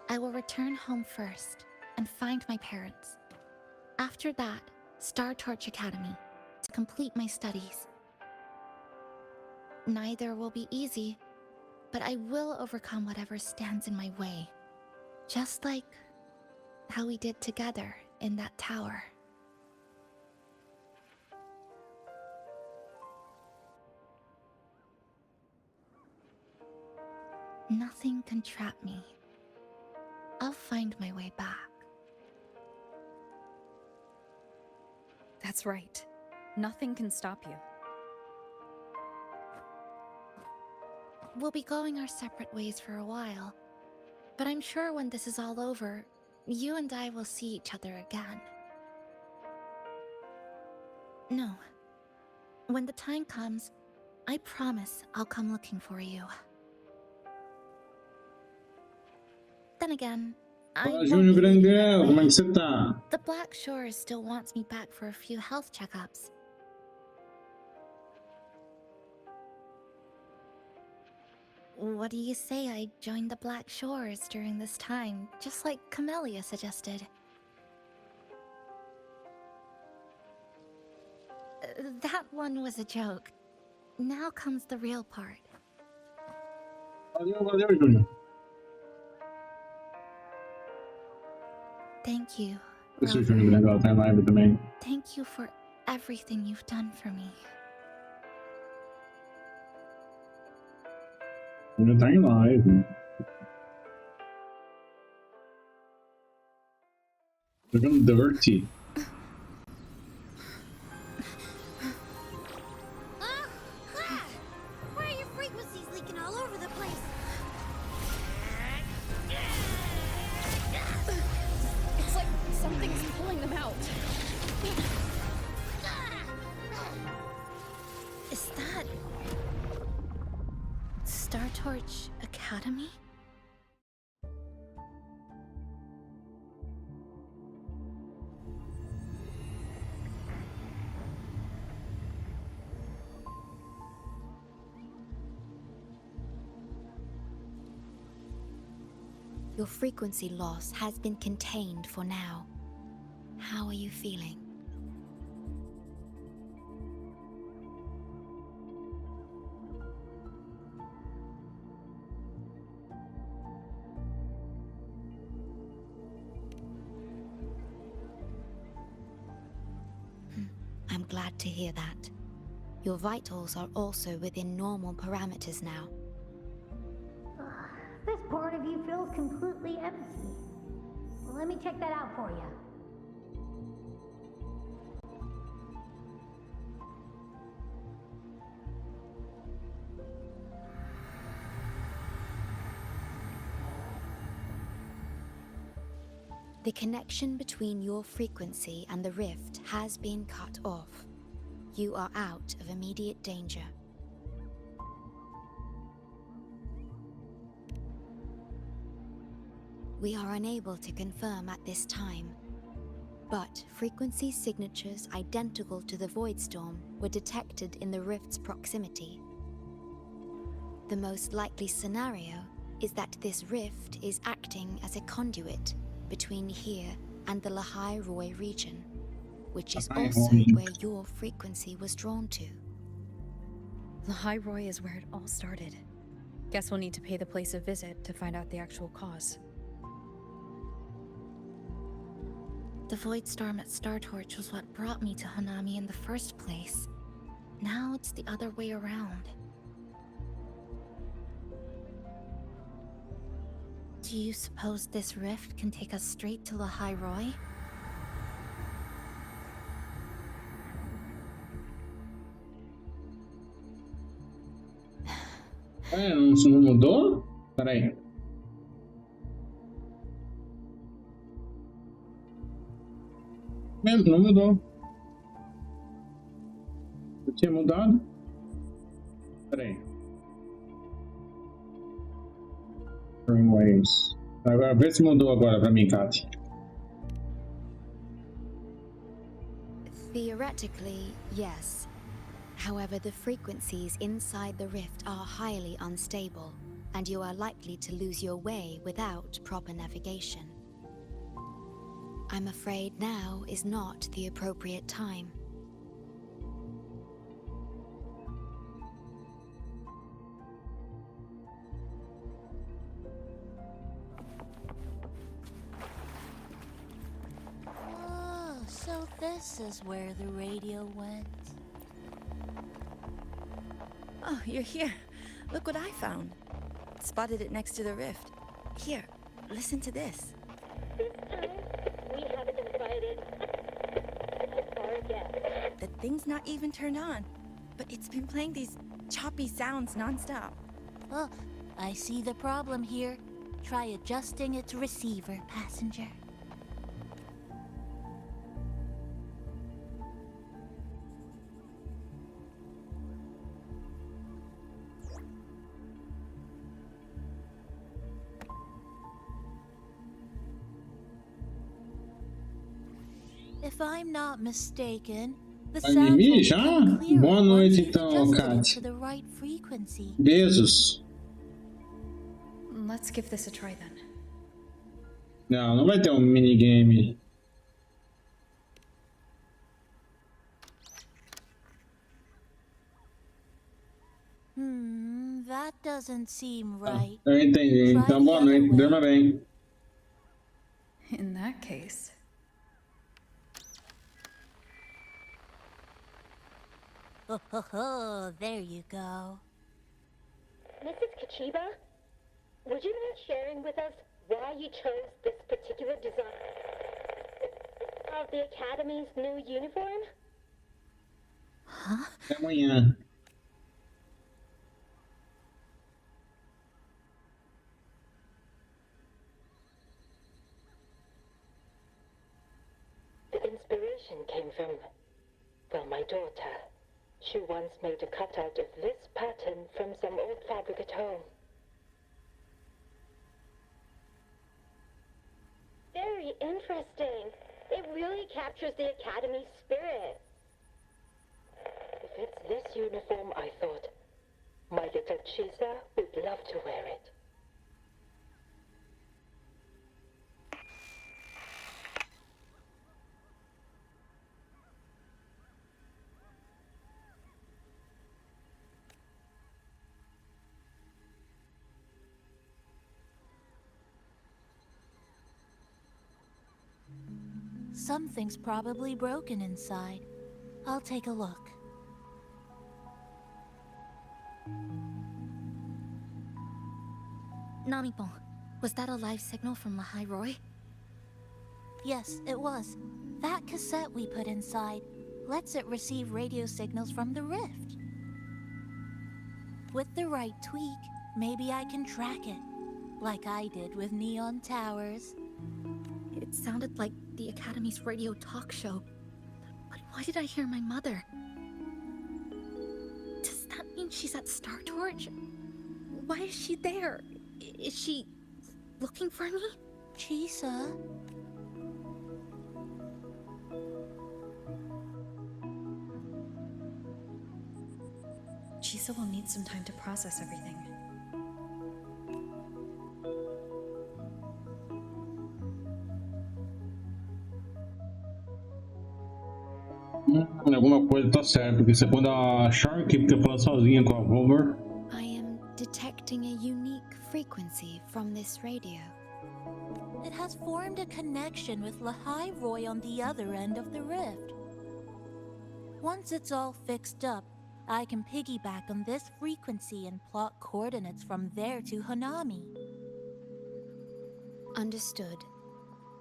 I will return home first and find my parents. After that, Star Torch Academy to complete my studies. Neither will be easy, but I will overcome whatever stands in my way. Just like how we did together in that tower. Nothing can trap me. I'll find my way back. That's right. Nothing can stop you. We'll be going our separate ways for a while, but I'm sure when this is all over, you and I will see each other again. No. When the time comes, I promise I'll come looking for you. Then again, I Fala, won't Júnior be leaving right Grandel, como é away. que você tá? The Black Shores still wants me back for a few health checkups. What do you say I join the Black Shores during this time, just like Camellia suggested? That one was a joke. Now comes the real part. Valeu, Júnior. Thank you, Esse Rover. Júnior Grandel tá em live também. Thank you for everything you've done for me. Júnior tá em live. Jogando Dirty. Why are your frequencies leaking all over the place? It's like something's pulling them out. Is that Star Torch Academy? Your frequency loss has been contained for now. How are you feeling? to hear that. Your vitals are also within normal parameters now. This part of you feels completely empty. Let me check that out for you. The connection between your frequency and the rift has been cut off. You are out of immediate danger. We are unable to confirm at this time, but frequency signatures identical to the void storm were detected in the rift's proximity. The most likely scenario is that this rift is acting as a conduit between here and the Lahai Roy region, which is also where your frequency was drawn to. Lahai Roy is where it all started. Guess we'll need to pay the place a visit to find out the actual cause. The void storm at Startorch was what brought me to Hanami in the first place. Now it's the other way around. Do you suppose this rift can take us straight to Lahai Roy? Não mudou? Peraí. Mesmo, não mudou. Eu tinha mudado? Peraí. Waves. Agora, vê se mudou agora pra mim, Kat. Theoretically, yes. However, the frequencies inside the rift are highly unstable, and you are likely to lose your way without proper navigation. I'm afraid now is not the appropriate time. Oh, so this is where the radio went. Oh, you're here. Look what I found. Spotted it next to the rift. Here, listen to this. This time, we haven't invited our guests. The thing's not even turned on, but it's been playing these choppy sounds nonstop. Oh, I see the problem here. Try adjusting its receiver, passenger. If I'm not mistaken, the Vai sound mimir will já? become clearer Boa once noite, you've então, adjusted it Kat. to the right frequency. Beijos. Let's give this a try then. Não, não vai ter um minigame. That doesn't seem right. Eu entendi. Então, boa noite. Durma bem. In that case... Oh, there you go. Mrs. Kachiba, would you mind sharing with us why you chose this particular design of the Academy's new uniform? Huh? Até amanhã. The inspiration came from, well, my daughter. She once made a cutout of this pattern from some old fabric at home. Very interesting. It really captures the Academy's spirit. If it's this uniform, I thought, my little Chisa would love to wear it. Something's probably broken inside. I'll take a look. Namipon, was that a live signal from Lahai Roy? Yes, it was. That cassette we put inside lets it receive radio signals from the rift. With the right tweak, maybe I can track it, like I did with Neon Towers. It sounded like the Academy's radio talk show. But why did I hear my mother? Does that mean she's at Star Torch? Why is she there? Is she looking for me? Chisa? Chisa will need some time to process everything. Alguma coisa tá certo, porque você quando a Shark fica falando sozinha com a Hover. I am detecting a unique frequency from this radio. It has formed a connection with Lahai Roy on the other end of the rift. Once it's all fixed up, I can piggyback on this frequency and plot coordinates from there to Hanami. Understood.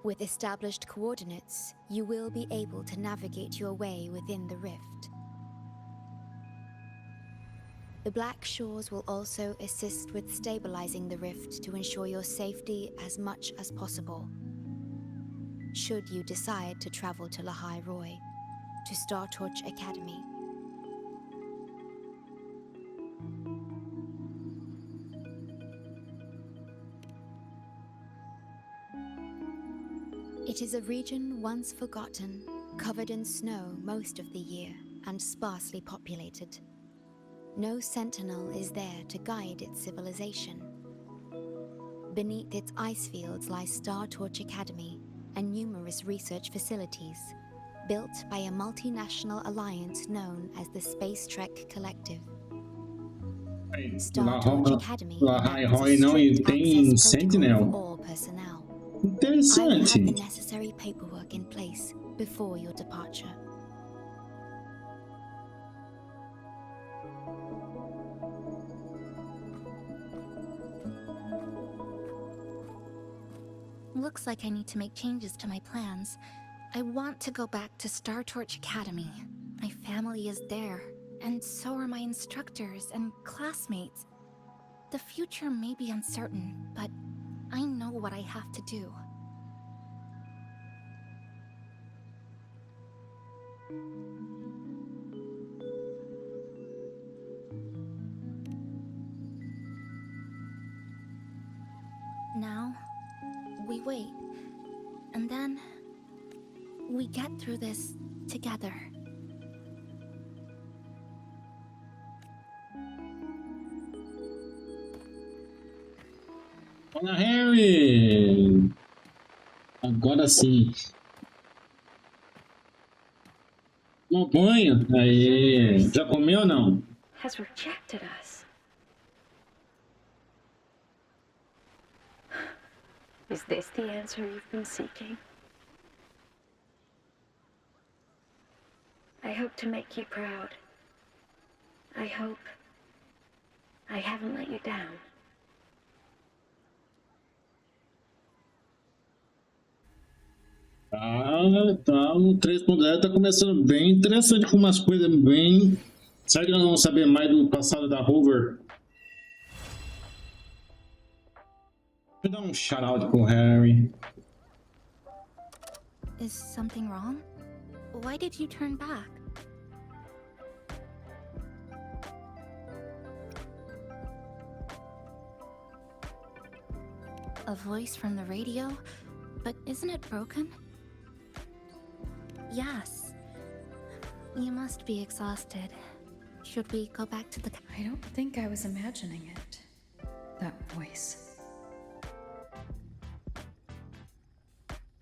With established coordinates, you will be able to navigate your way within the rift. The Black Shores will also assist with stabilizing the rift to ensure your safety as much as possible. Should you decide to travel to Lahai Roy, to Star Torch Academy. It is a region once forgotten, covered in snow most of the year, and sparsely populated. No sentinel is there to guide its civilization. Beneath its ice fields lies Star Torch Academy and numerous research facilities, built by a multinational alliance known as the Space Trek Collective. Star Torch Academy Lahai Roy não tem sentinel. all personnel. I will have Interessante. the necessary paperwork in place before your departure. Looks like I need to make changes to my plans. I want to go back to Star Torch Academy. My family is there, and so are my instructors and classmates. The future may be uncertain, but I know what I have to do. Now, we wait, and then we get through this together. Olha, Harry! Agora sim. Não banho? Aí. Já comeu ou não? Has rejected us. Is this the answer you've been seeking? I hope to make you proud. I hope I haven't let you down. Tá, o 3.0 tá começando bem interessante com umas coisas bem. Será que nós vamos saber mais do passado da Hover? Deixa eu dar um shout-out pro Harry. Is something wrong? Why did you turn back? A voice from the radio? But isn't it broken? Yes. You must be exhausted. Should we go back to the... I don't think I was imagining it. That voice.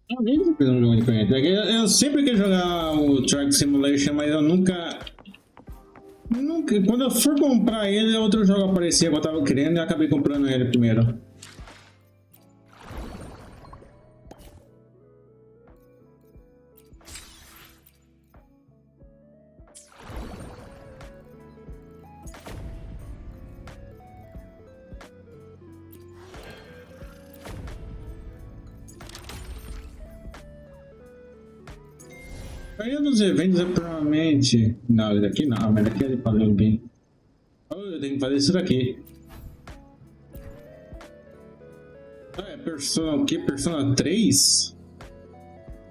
Eu nem tô fazendo um jogo diferente. É que eu sempre quis jogar o Track Simulation, mas eu nunca. Quando eu for comprar ele, outro jogo aparecia que eu tava querendo e eu acabei comprando ele primeiro. maioria dos eventos é provavelmente. Não, esse daqui não, mas daqui é de fazer o bem. Oh, eu tenho que fazer isso daqui. Ah, é Persona o quê? Persona 3?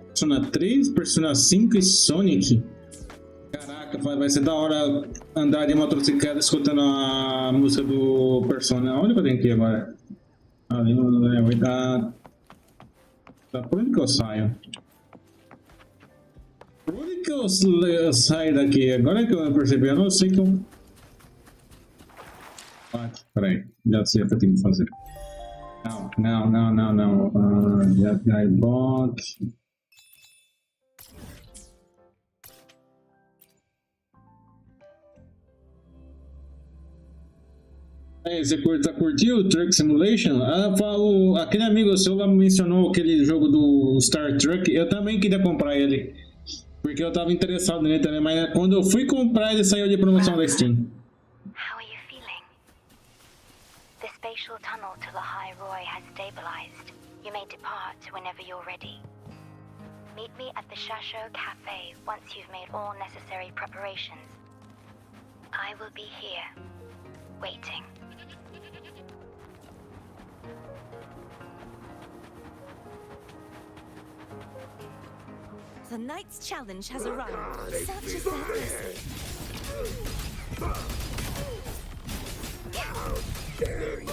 Persona 3, Persona 5 e Sonic. Caraca, vai ser da hora andar de motocicleta escutando a música do Persona. Onde que eu tenho que ir agora? Ali vai dar. Tá por onde que eu saio? Por onde que eu saio daqui? Agora que eu percebi, eu não sei que eu. Ah, peraí, já sei o que eu tenho que fazer. Não. Já bot. Você curtiu o Truck Simulation? Aquele amigo seu lá mencionou aquele jogo do Star Trek. Eu também queria comprar ele. Porque eu tava interessado nele também, mas quando eu fui comprar ele saiu de promoção da Steam. How are you feeling? The spatial tunnel to the High Roy has stabilized. You may depart whenever you're ready. Meet me at the Shasho Cafe once you've made all necessary preparations. I will be here, waiting. The night's challenge has arrived. Such is their blessing. How dare you!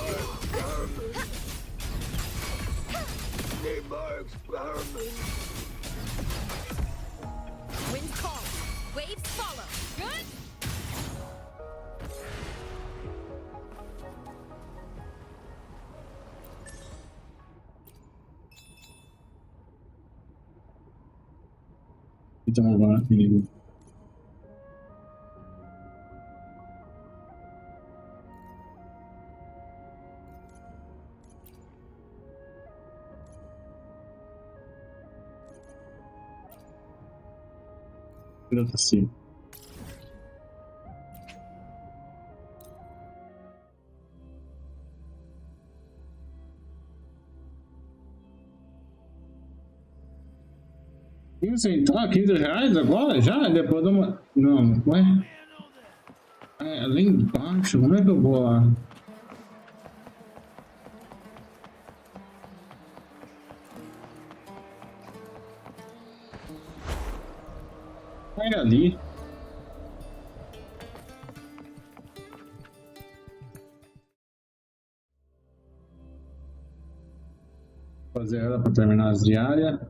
Wind calls, waves follow. Good? Então agora comigo. Assim. R$15 agora? Já? Depois de uma. Não, ué? É, ali embaixo, como é que eu vou lá? Vai ali. Fazer ela para terminar as diárias.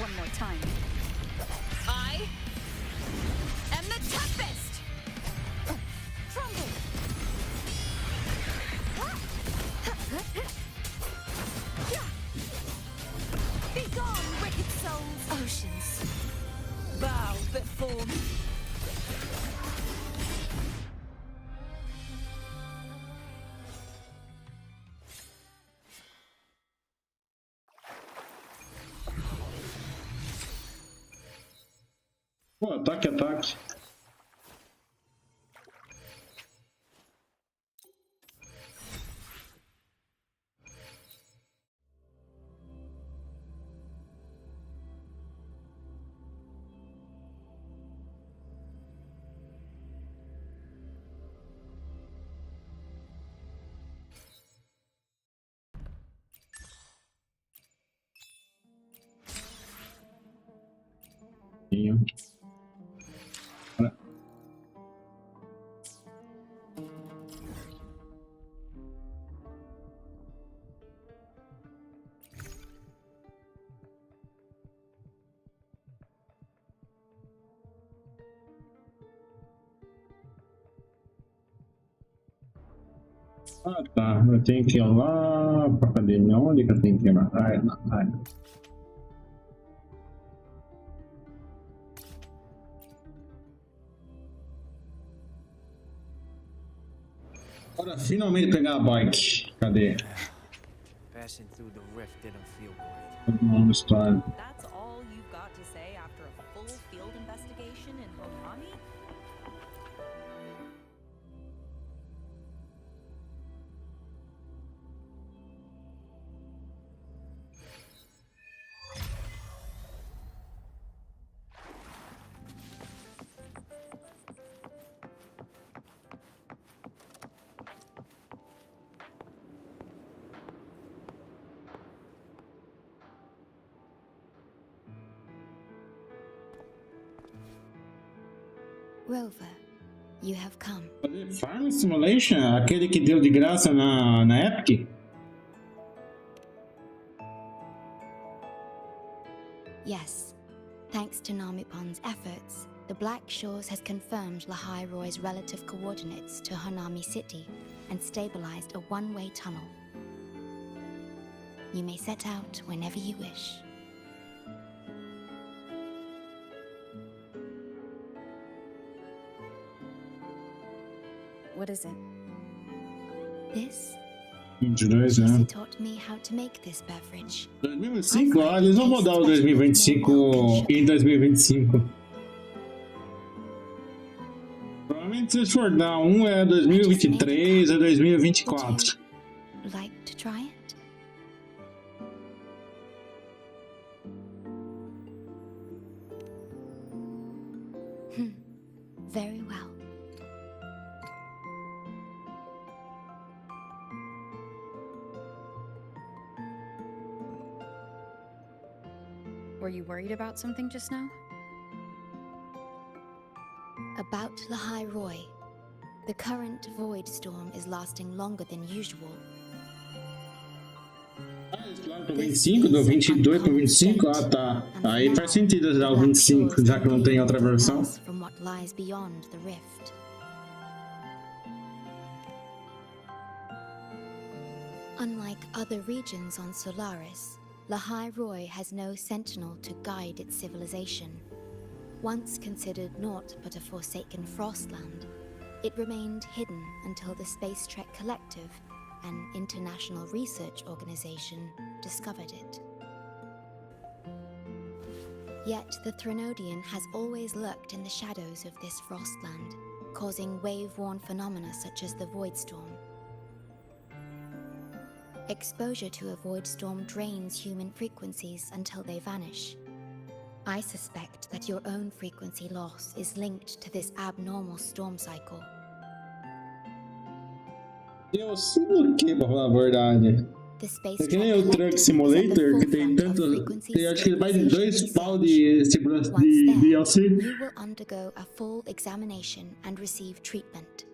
One more time. I am the toughest! Trumble! Be gone, wicked souls! Oceans, bow before me. Pô, ataque. Ah, tá. Eu tenho que ir lá pra academia. Onde que eu tenho que ir? Ai. Bora finalmente pegar a bike. Cadê? Passing through the rift didn't feel great. Todo mundo história. That's all you've got to say after a full field investigation in Honami? Rover, you have come. Farm Simulation? Aquele que deu de graça na Epic? Yes. Thanks to Namipon's efforts, the Black Shores has confirmed Lahai Roy's relative coordinates to Honami City and stabilized a one-way tunnel. You may set out whenever you wish. What is it? This? 22, né? She taught me how to make this beverage. 2025? Ah, eles vão mudar o 2025 em 2025. Provavelmente se for dar um é 2023 ou 2024. Like to try it? Very well. Were you worried about something just now? About Lahai Roy. The current void storm is lasting longer than usual. Do 25, do 22 pro 25? Ah, tá. Aí faz sentido dar o 25, já que não tem outra versão. From what lies beyond the rift. Unlike other regions on Solaris, Lahai Roy has no sentinel to guide its civilization. Once considered naught but a forsaken frostland, it remained hidden until the Space Trek Collective, an international research organization, discovered it. Yet the Threnodian has always lurked in the shadows of this frostland, causing wave-worn phenomena such as the Void Storm. Exposure to a void storm drains human frequencies until they vanish. I suspect that your own frequency loss is linked to this abnormal storm cycle. Eu sei o que, pra falar a verdade. É que nem o Truck Simulator, que tem tanto. Eu acho que ele vai de 2 pau de DLC. You will undergo a full examination and receive treatment.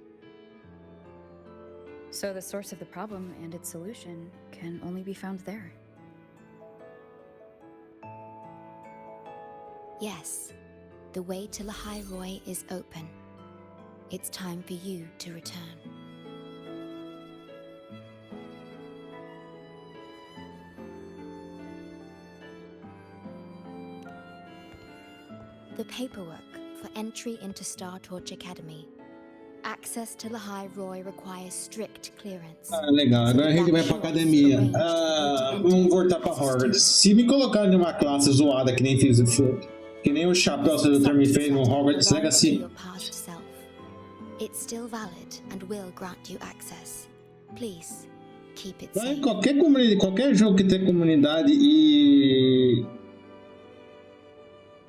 So the source of the problem and its solution can only be found there. Yes, the way to Lahai Roy is open. It's time for you to return. The paperwork for entry into Star Torch Academy. Access to Lahai Roy requires strict clearance. Ah, legal. Agora a gente vai pra academia. Vamos voltar pra Hogwarts. Se me colocar numa classe zoada que nem fiz, que nem o chapéu sedutor me fez no Hogwarts Legacy. It's still valid and will grant you access. Please, keep it Vai, safe. qualquer jogo que tem comunidade e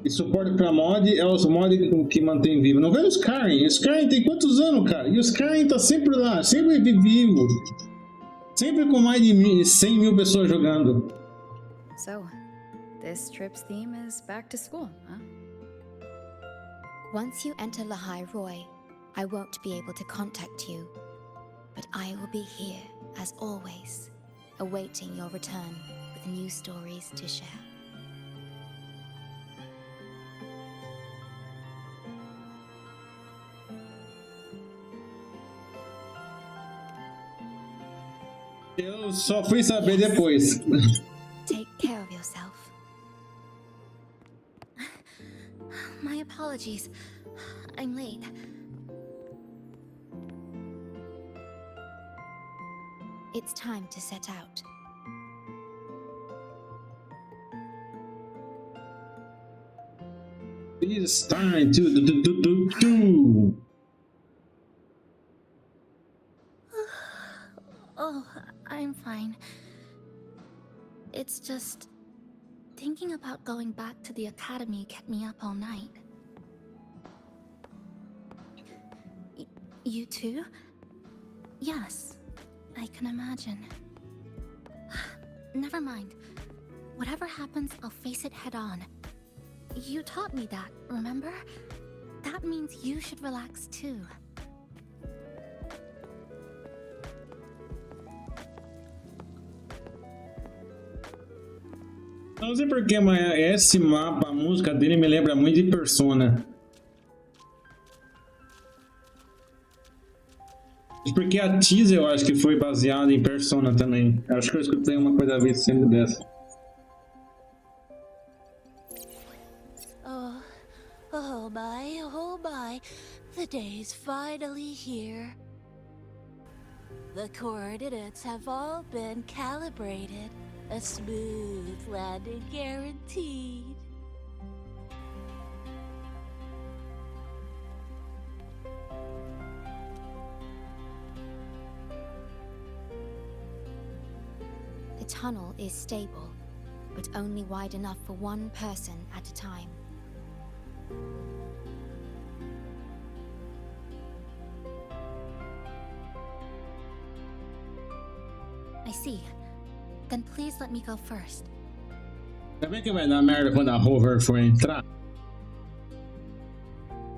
suporte pra mod é os mods que mantém vivo. Não vê os Skyrim. O Skyrim tem quantos anos, cara? E o Skyrim tá sempre lá, sempre vivo. Sempre com mais de 100 mil pessoas jogando. So, this trip's theme is back to school, huh? Once you enter Lahai Roy, I won't be able to contact you. But I will be here, as always, awaiting your return with new stories to share. Eu só fui saber depois. Take care of yourself. My apologies. I'm late. It's time to set out. It's time to do. Oh, I'm fine. It's just thinking about going back to the academy kept me up all night. You too? Yes, I can imagine. Never mind. Whatever happens, I'll face it head on. You taught me that, remember? That means you should relax too. Não sei porquê, mas esse mapa, a música dele me lembra muito de Persona. Porque a teaser eu acho que foi baseada em Persona também. Acho que eu escutei uma coisa a ver sendo dessa. Oh my, the day's finally here. The coordinates have all been calibrated. A smooth landing guaranteed. The tunnel is stable, but only wide enough for one person at a time. I see. Then please let me go first. Ainda bem que vai dar merda quando a Rover for entrar.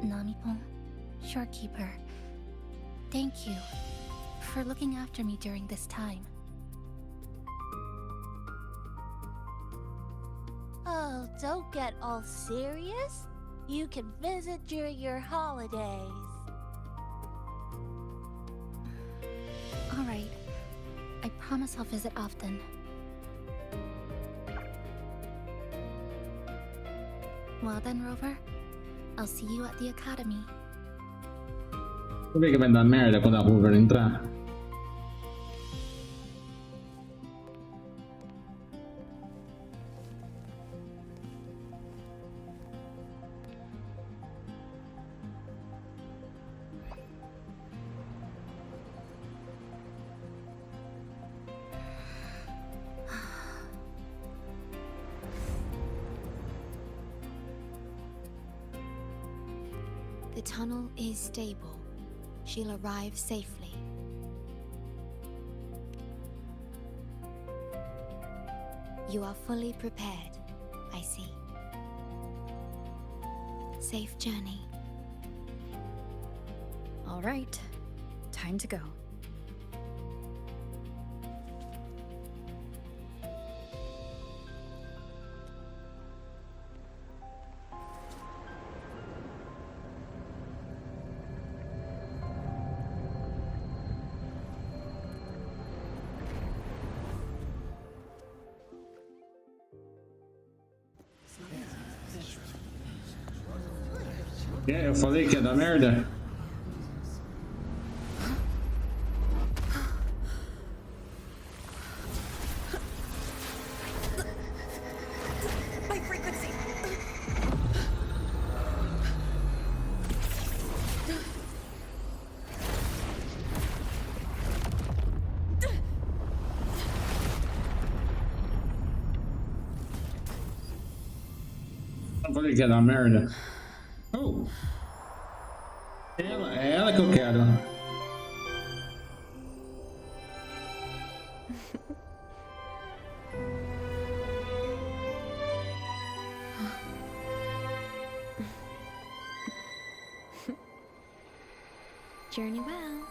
Namipon, Shorekeeper, thank you for looking after me during this time. Oh, don't get all serious. You can visit during your holidays. All right. I promise I'll visit often. Well then, Rover, I'll see you at the academy. Ainda bem que vai dar merda quando a Rover entrar. The tunnel is stable. She'll arrive safely. You are fully prepared, I see. Safe journey. All right, time to go. É, eu falei que ia dar merda. My frequency! Eu falei que ia dar merda. Oh! É ela que eu quero. Journey well.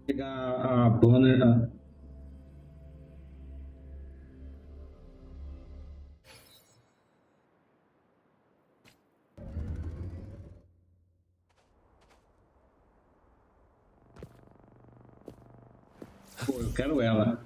Pegar a banner. Pô, eu quero ela.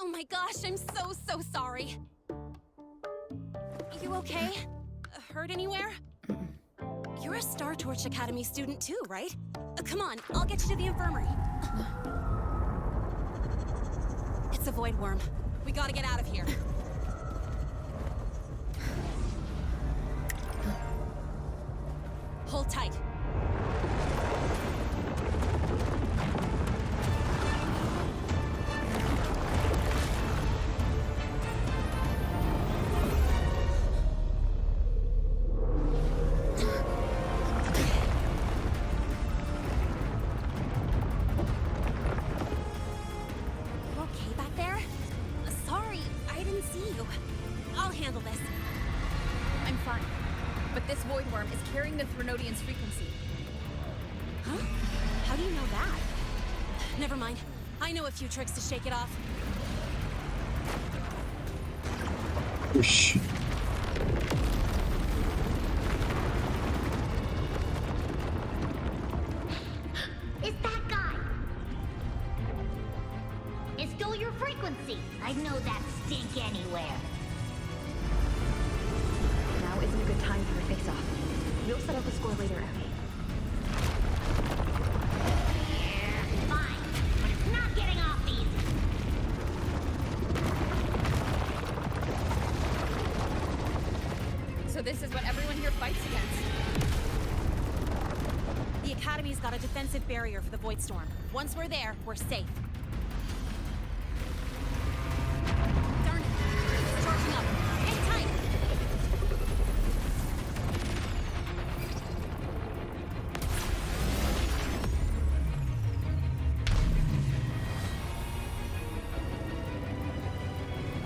Oh my gosh, I'm so sorry. You okay? Hurt anywhere? You're a Star Torch Academy student too, right? Come on, I'll get you to the infirmary. It's a void worm. We gotta get out of here. Hold tight. Never mind. I know a few tricks to shake it off. Push. It's that guy. It's still your frequency. I'd know that stink anywhere. Now isn't a good time for a face-off. We'll settle the score later, okay? So this is what everyone here fights against. The Academy's got a defensive barrier for the Void Storm. Once we're there, we're safe. Darn it. It's charging up. Hang tight.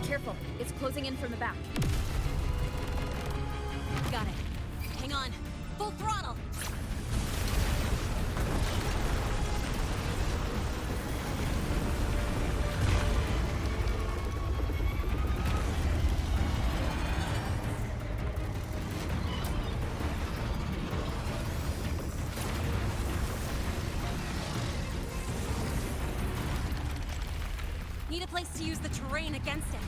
Careful. It's closing in from the back. Got it. Hang on. Full throttle. Need a place to use the terrain against it.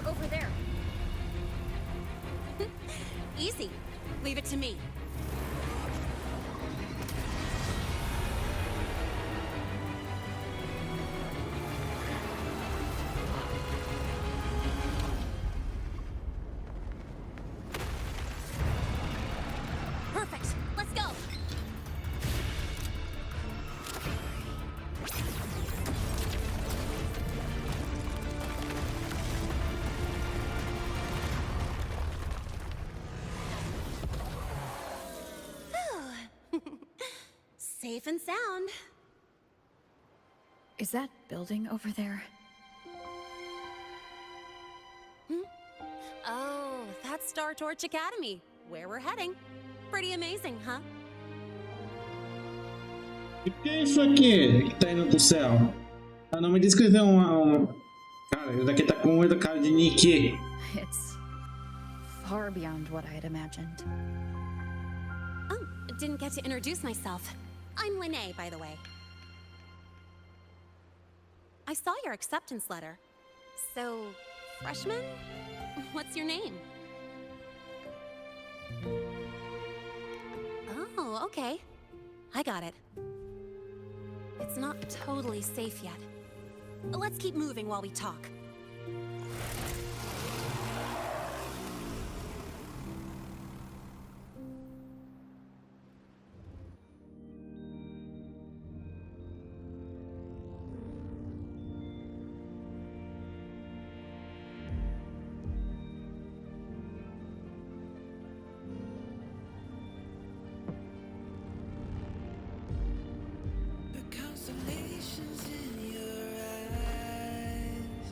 Over there. Easy. Leave it to me. Perfect. Let's go. Safe and sound. Is that building over there? Oh, that's Star Torch Academy, where we're heading. Pretty amazing, huh? O que é isso aqui que tá indo pro céu? Ah, não me diz que é uma... Cara, isso daqui tá com muita cara de Nick. It's far beyond what I had imagined. Oh, didn't get to introduce myself. I'm Lene, by the way. I saw your acceptance letter. So, freshman? What's your name? Oh, okay. I got it. It's not totally safe yet. Let's keep moving while we talk. Constellations in your eyes.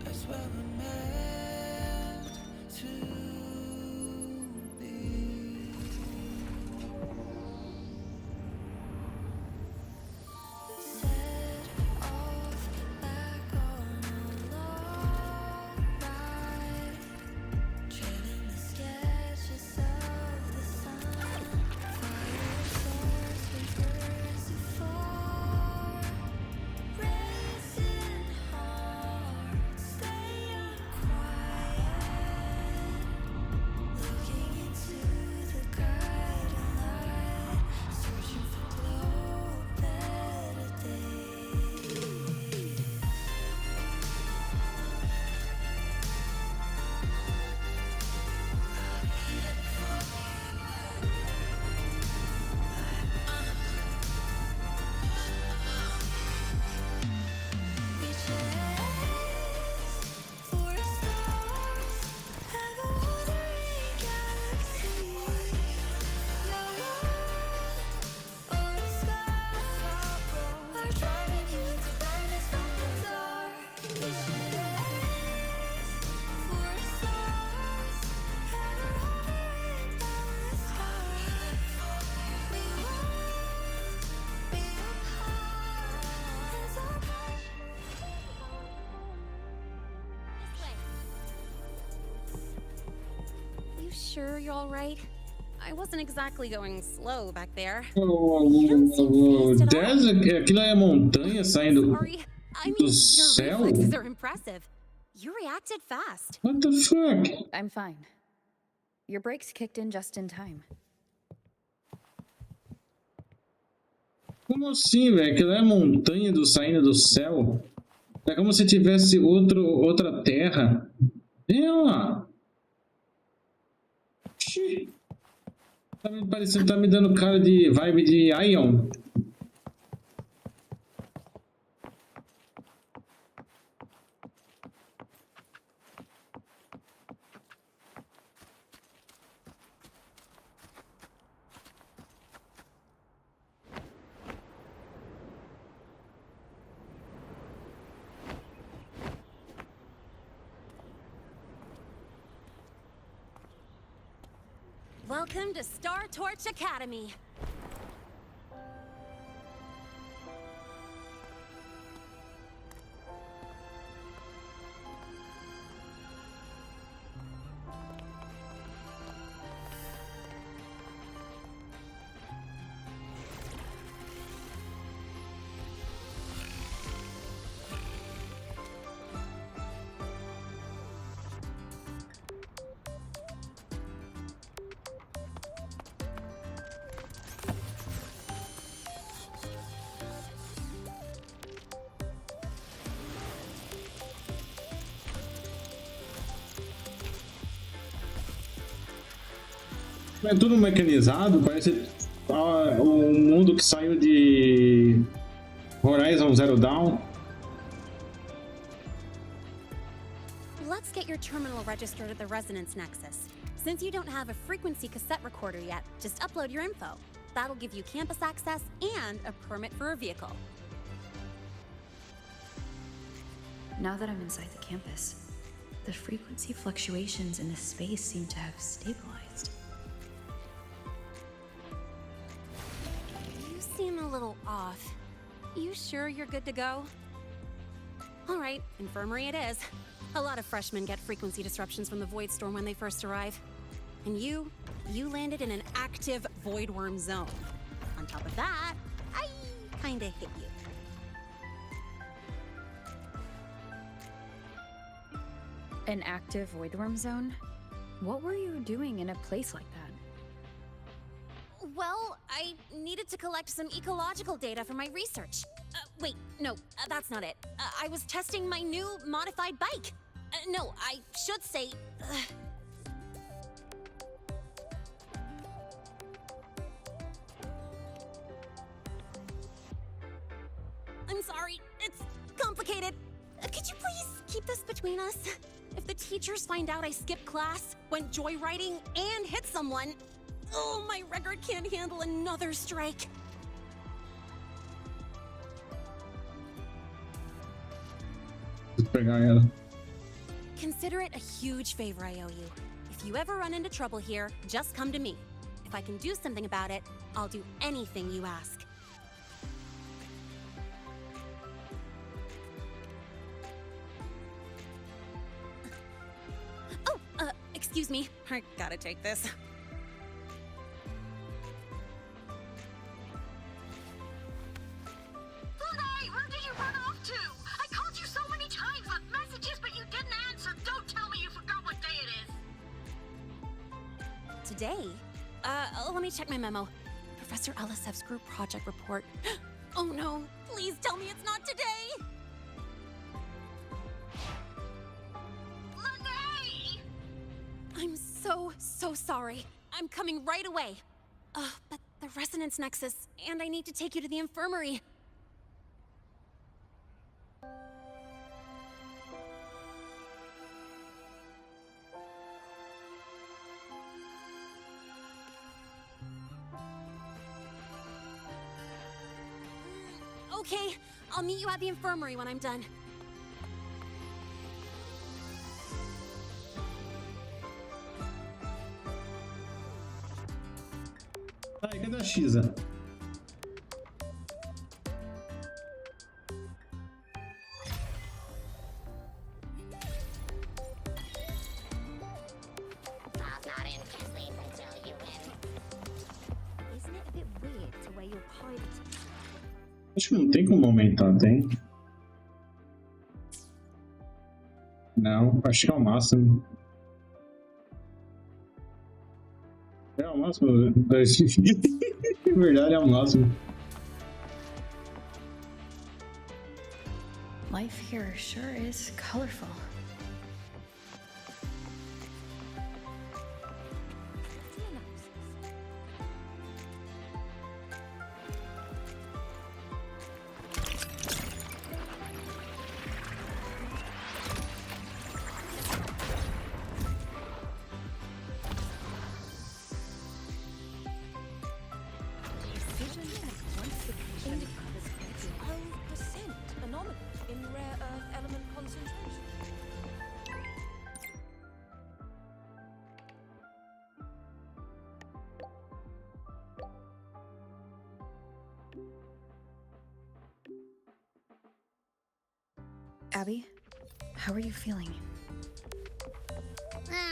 That's where we're meant to be. Set off back on a long ride, trailing the sketches of the sun. Fire source reverse far, racing hard, staying quiet, looking into the guiding light, searching for glow, better days. We chase for stars and a wandering galaxy. No one or the sky are driving you to brightness from the dark. We chase for stars and a wandering galaxy. We won't be apart as our passion. You sure you're all right? I wasn't exactly going slow back there. Desce, aquilo é a montanha saindo Sorry. I mean, do your céu? reflexes are impressive. You reacted fast. What the fuck? I'm fine. Your brakes kicked in just in time. Como assim, velho? Aquilo é a montanha saindo do céu? É como se tivesse outra terra. É, ó. Xiii. Tá me parecendo, tá me dando cara de vibe de Ion. Welcome to Star Torch Academy. É tudo mecanizado, parece o mundo que saiu de Horizon Zero Dawn. Let's get your terminal registered at the Resonance Nexus. Since you don't have a frequency cassette recorder yet, just upload your info. That'll give you campus access and a permit for a vehicle. Now that I'm inside the campus, the frequency fluctuations in the space seem to have stabilized. You seem a little off. You sure you're good to go? All right, infirmary it is. A lot of freshmen get frequency disruptions from the Void Storm when they first arrive. And you landed in an active Void Worm zone. On top of that, I kinda hit you. An active voidworm zone? What were you doing in a place like that? Well, I needed to collect some ecological data for my research. Wait, no, that's not it. I was testing my new modified bike. No, I should say... I'm sorry, it's complicated. Could you please keep this between us? If the teachers find out I skipped class, went joyriding, and hit someone, oh, my record can't handle another strike. Vou pegar ela. Consider it a huge favor I owe you. If you ever run into trouble here, just come to me. If I can do something about it, I'll do anything you ask. Oh, excuse me. I gotta take this. Hey, where did you run off to? I called you so many times, left messages, but you didn't answer. Don't tell me you forgot what day it is. Today? Let me check my memo. Professor Elisev's group project report. Oh no, please tell me it's not today! Lene! I'm so sorry. I'm coming right away. But the resonance nexus, and I need to take you to the infirmary. Okay, I'll meet you at the infirmary when I'm done. Ai, cadê a Xisa? I'm not interested until you win. Isn't it a bit weird to wear your pirate? Acho que não tem como aumentar, tem? Não, acho que é o máximo. É o máximo. Na verdade, é o máximo. Life here sure is colorful. Abby, how are you feeling?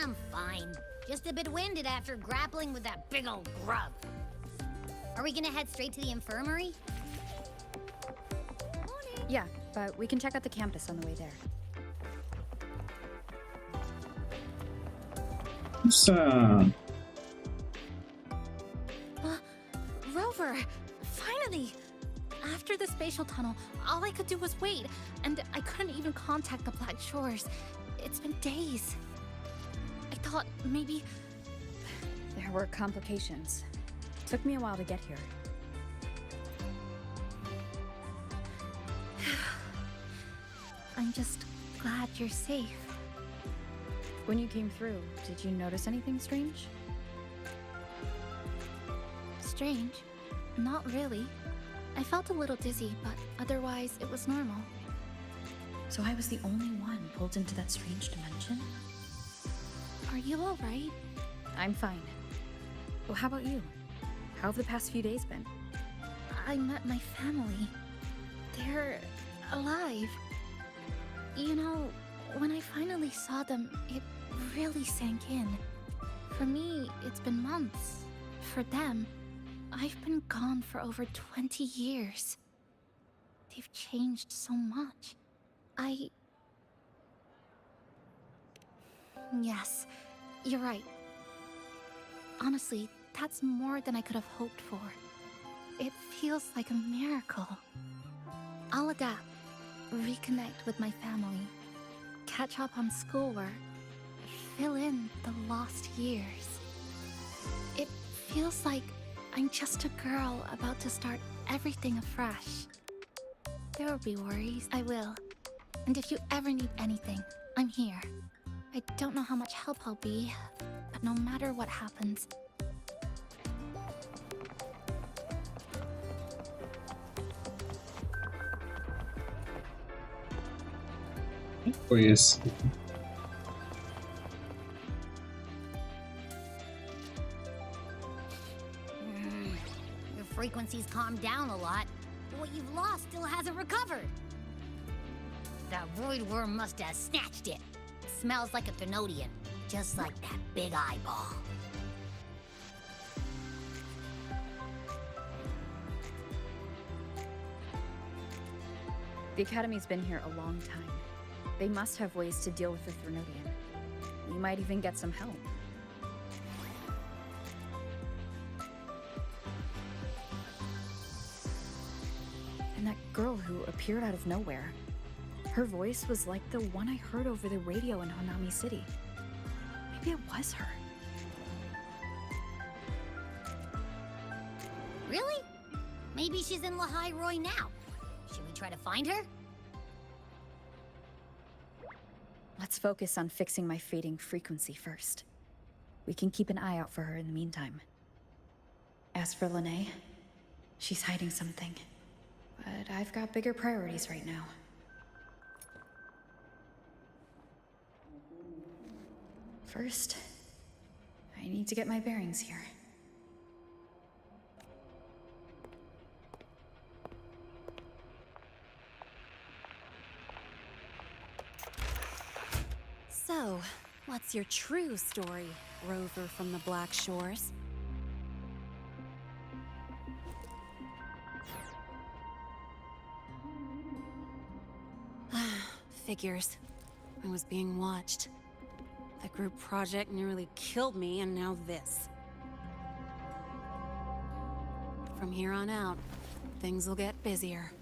I'm fine. Just a bit winded after grappling with that big old grub. Are we gonna head straight to the infirmary? Yeah, but we can check out the campus on the way there. Nossa! Rover! Finally! After the spatial tunnel, all I could do was wait, and I couldn't even contact the Black Shores. It's been days. I thought maybe... There were complications. Took me a while to get here. I'm just glad you're safe. When you came through, did you notice anything strange? Strange? Not really. I felt a little dizzy, but otherwise it was normal. So I was the only one pulled into that strange dimension? Are you alright? I'm fine. Well, how about you? How have the past few days been? I met my family. They're alive. You know, when I finally saw them, it really sank in. For me, it's been months. For them, I've been gone for over 20 years. They've changed so much. Yes, you're right. Honestly, that's more than I could have hoped for. It feels like a miracle. I'll adapt, reconnect with my family, catch up on schoolwork, fill in the lost years. It feels like I'm just a girl about to start everything afresh. There will be worries, I will. And if you ever need anything, I'm here. I don't know how much help I'll be, but no matter what happens, Conheço. Your frequency's calmed down a lot, but what you've lost still hasn't recovered. That void worm must have snatched it. Smells like a Thenodian, just like that big eyeball. The Academy's been here a long time. They must have ways to deal with the Thenodian. We might even get some help. And that girl who appeared out of nowhere. Her voice was like the one I heard over the radio in Honami City. Maybe it was her. Really? Maybe she's in Lahai Roy now. Should we try to find her? Let's focus on fixing my fading frequency first. We can keep an eye out for her in the meantime. As for Lene, she's hiding something. But I've got bigger priorities right now. First, I need to get my bearings here. So, what's your true story, rover from the Black Shores? Figures. I was being watched. The group project nearly killed me, and now this. From here on out, things will get busier.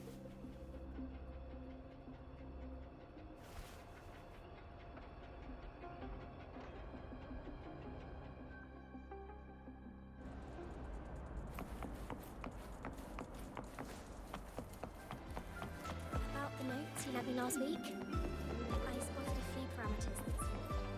About the notes you lent me last week, I spotted a few parameters that seem off.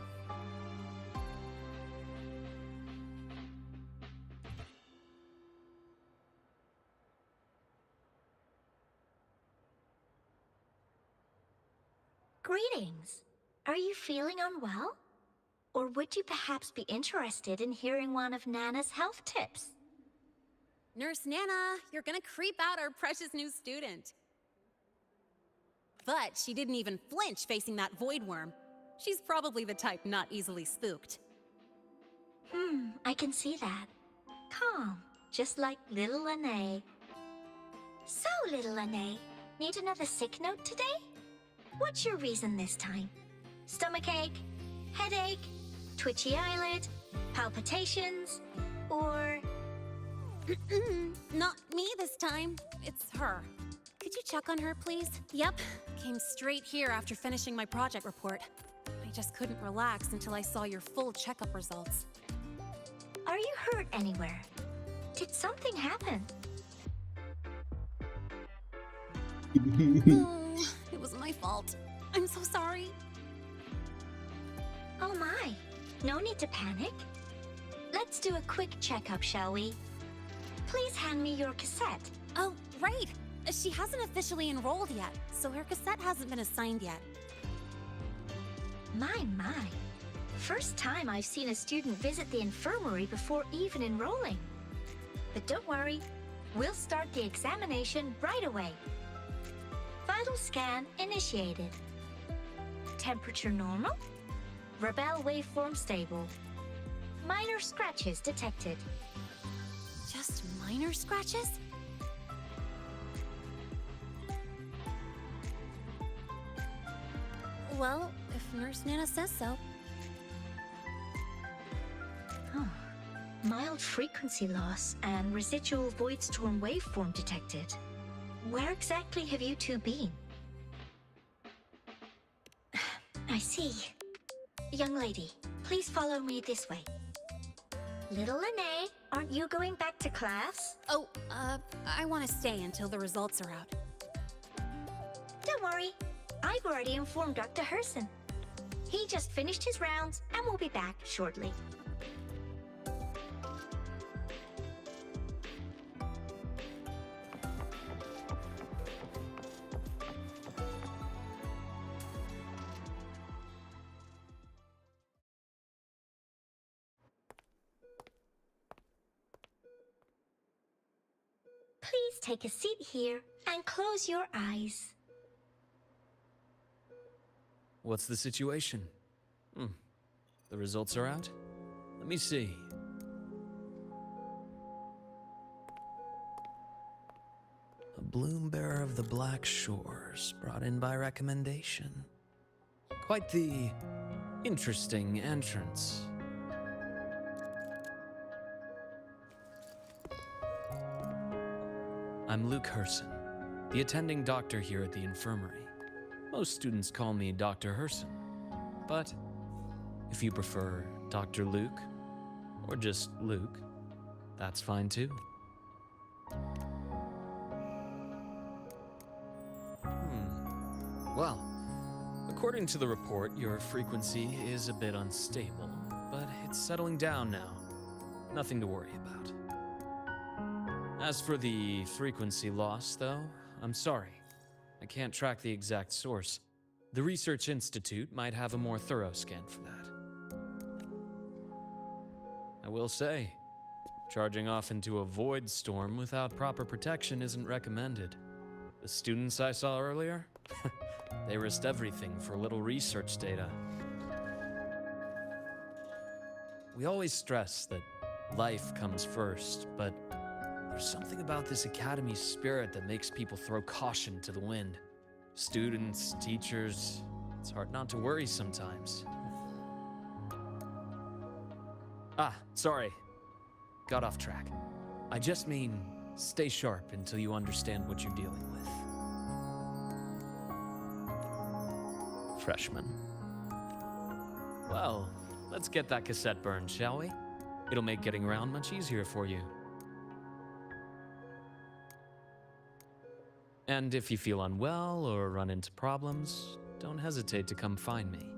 Greetings. Are you feeling unwell? Or would you perhaps be interested in hearing one of Nana's health tips? Nurse Nana, you're gonna creep out our precious new student. But she didn't even flinch facing that void worm. She's probably the type not easily spooked. I can see that. Calm, just like little Lene. So, little Lene, need another sick note today? What's your reason this time? Stomachache? Headache? Twitchy eyelid? Palpitations? Or... Not me this time. It's her. Could you check on her, please? Yep. Came straight here after finishing my project report. I just couldn't relax until I saw your full checkup results. Are you hurt anywhere? Did something happen? Oh, it was my fault. I'm so sorry. Oh my, no need to panic. Let's do a quick checkup, shall we? Please hand me your cassette. Oh, right. She hasn't officially enrolled yet, so her cassette hasn't been assigned yet. My. First time I've seen a student visit the infirmary before even enrolling. But don't worry, we'll start the examination right away. Vital scan initiated. Temperature normal. Rebel waveform stable. Minor scratches detected. Just minor scratches? Well, if Nurse Nana says so. Oh, Mild frequency loss and residual void storm waveform detected. Where exactly have you two been? I see. Young lady, please follow me this way. Little Lene, aren't you going back to class? Oh, I want to stay until the results are out. Don't worry. I've already informed Dr. Herson. He just finished his rounds and will be back shortly. Please take a seat here and close your eyes. What's the situation? The results are out? Let me see. A bloom bearer of the Black Shores, brought in by recommendation. Quite the interesting entrance. I'm Luke Herson, the attending doctor here at the infirmary. Most students call me Dr. Herson, but if you prefer Dr. Luke, or just Luke, that's fine too. Well, according to the report, your frequency is a bit unstable, but it's settling down now. Nothing to worry about. As for the frequency loss, though, I'm sorry. I can't track the exact source. The Research Institute might have a more thorough scan for that. I will say, charging off into a void storm without proper protection isn't recommended. The students I saw earlier, they risked everything for a little research data. We always stress that life comes first, but there's something about this academy's spirit that makes people throw caution to the wind. Students, teachers, it's hard not to worry sometimes. Sorry. Got off track. I just mean, stay sharp until you understand what you're dealing with. Freshman. Well, let's get that cassette burned, shall we? It'll make getting around much easier for you. And if you feel unwell or run into problems, don't hesitate to come find me.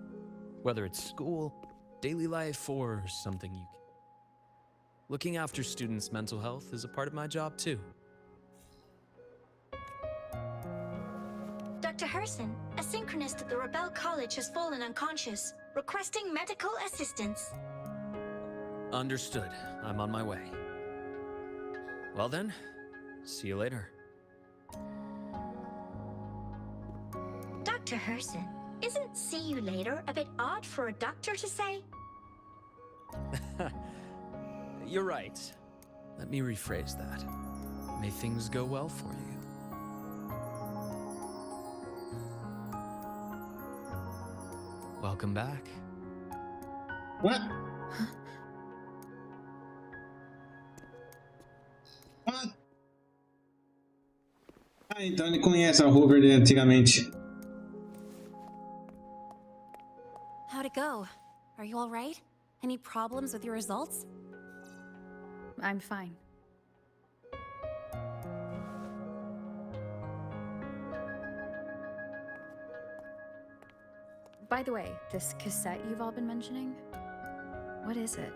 Whether it's school, daily life, or something you can. Looking after students' mental health is a part of my job too. Dr. Herson, a synchronist at the Rebel College has fallen unconscious, requesting medical assistance. Understood. I'm on my way. Well then, see you later. Dr. Herson, isn't see you later a bit odd for a doctor to say? You're right. Let me rephrase that. May things go well for you. Welcome back. What? What? Ah, então ele conhece a Rover de antigamente. How'd it go? Are you all right? Any problems with your results? I'm fine. By the way, this cassette you've all been mentioning, what is it?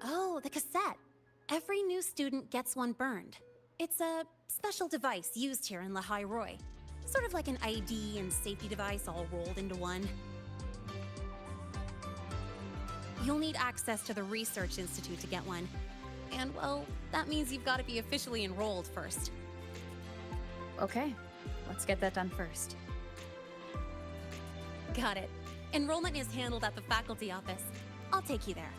Oh, the cassette. Every new student gets one burned. It's a special device used here in Lehigh Roy. Sort of like an ID and safety device all rolled into one. You'll need access to the Research Institute to get one. And, well, that means you've got to be officially enrolled first. Okay, let's get that done first. Got it. Enrollment is handled at the faculty office. I'll take you there.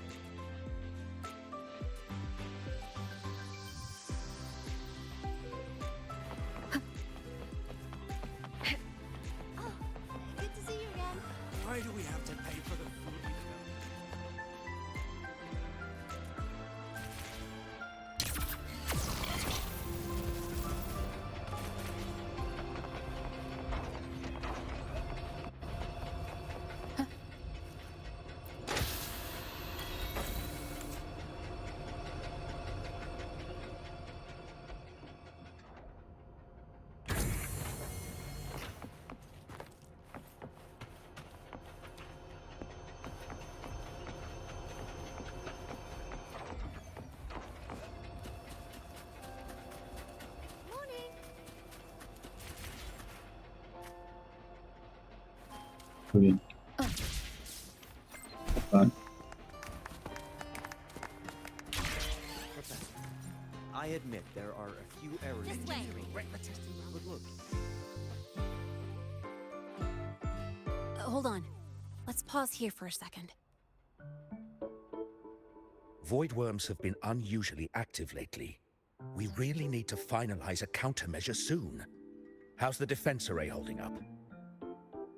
Oh, good to see you again. Why do we have to pay for the food we ver. Tá. Professor, I admit there are a few errors in engineering. Right, let's just look. Hold on. Let's pause here for a second. Void worms have been unusually active lately. We really need to finalize a countermeasure soon. How's the defense array holding up?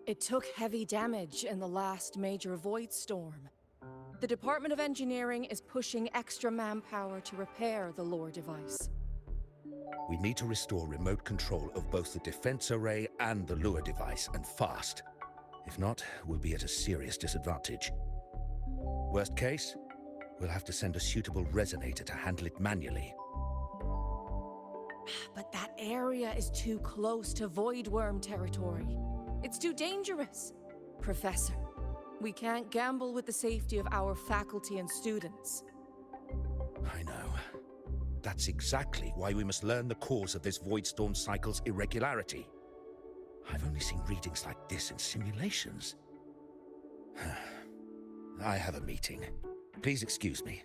It took heavy damage in the last major void storm. The Department of Engineering is pushing extra manpower to repair the lore device. We need to restore remote control of both the defense array and the lure device, and fast. If not, we'll be at a serious disadvantage. Worst case, we'll have to send a suitable resonator to handle it manually. But that area is too close to void worm territory. It's too dangerous. Professor, we can't gamble with the safety of our faculty and students. I know. That's exactly why we must learn the cause of this void storm cycle's irregularity. I've only seen readings like this in simulations. I have a meeting. Please excuse me.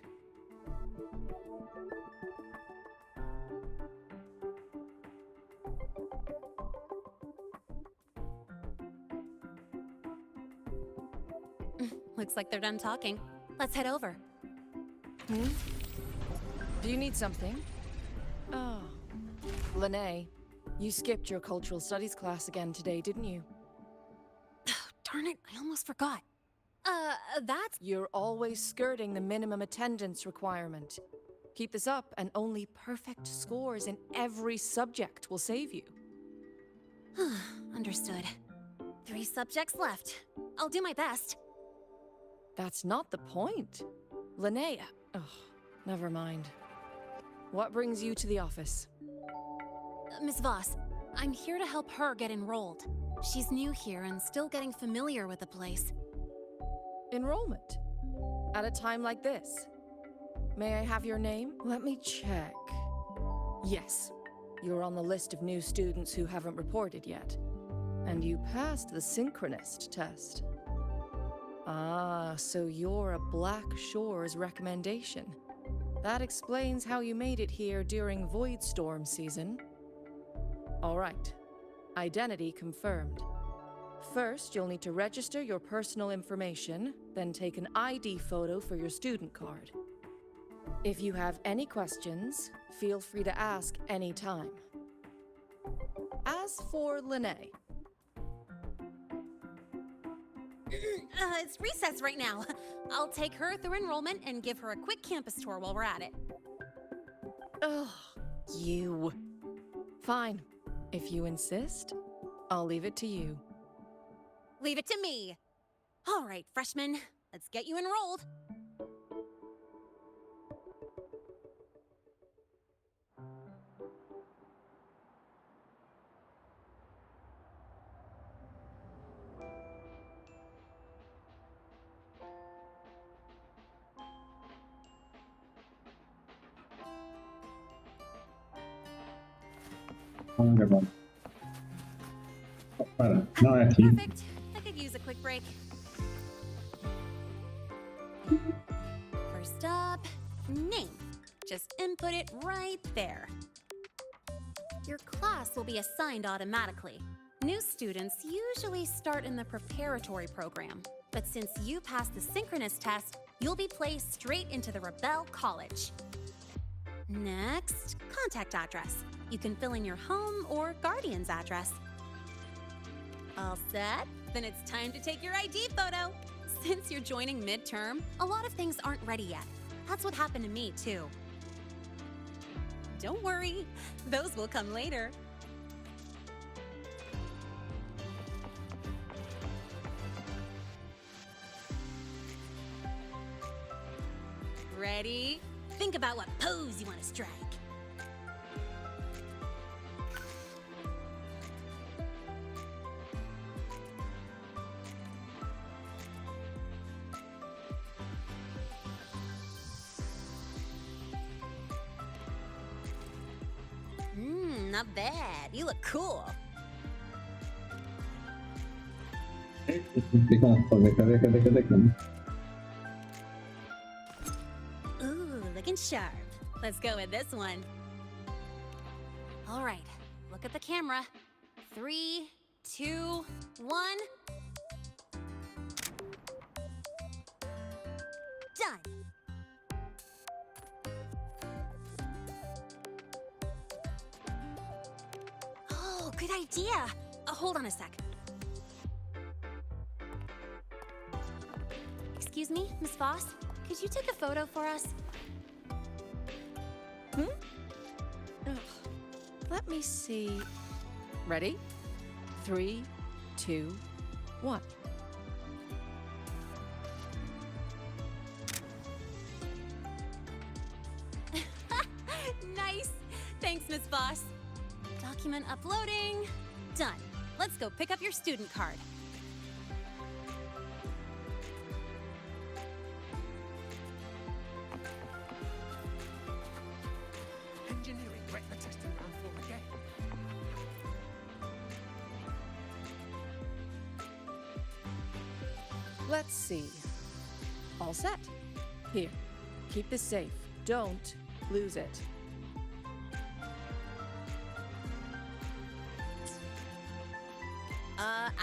Looks like they're done talking. Let's head over. Do you need something? Oh. Lene, you skipped your cultural studies class again today, didn't you? Darn it, I almost forgot. That's... You're always skirting the minimum attendance requirement. Keep this up, and only perfect scores in every subject will save you. Understood. 3 subjects left. I'll do my best. That's not the point. Linnea. Oh, never mind. What brings you to the office? Miss Voss, I'm here to help her get enrolled. She's new here and still getting familiar with the place. Enrollment? At a time like this? May I have your name? Let me check. Yes, you're on the list of new students who haven't reported yet. And you passed the synchronist test. Ah, so you're a Black Shores recommendation. That explains how you made it here during Void Storm season. All right. Identity confirmed. First, you'll need to register your personal information, then take an ID photo for your student card. If you have any questions, feel free to ask any time. As for Lene. It's recess right now. I'll take her through enrollment and give her a quick campus tour while we're at it. Ugh, you. Fine. If you insist, I'll leave it to you. Leave it to me. All right, freshmen, let's get you enrolled. Vamos gravar. Para, não é aqui. Perfect. I could use a quick break. First up, name. Just input it right there. Your class will be assigned automatically. New students usually start in the preparatory program, but since you passed the synchronous test, you'll be placed straight into the Rebel College. Next, contact address. You can fill in your home or guardian's address. All set? Then it's time to take your ID photo. Since you're joining midterm, a lot of things aren't ready yet. That's what happened to me, too. Don't worry, those will come later. Ready? Think about what pose you want to strike. Not bad. You look cool. Cadê? Ooh, looking sharp. Let's go with this one. All right, look at the camera. 3, 2, 1. Done. Oh, good idea. Hold on a sec. Excuse me, Miss Voss? Could you take a photo for us? Let me see. Ready? 3, 2, 1. Nice. Thanks, Miss Voss. Document uploading. Done. Let's go pick up your student card. Engineering retina testing round 4 again. Let's see. All set. Here, keep this safe. Don't lose it.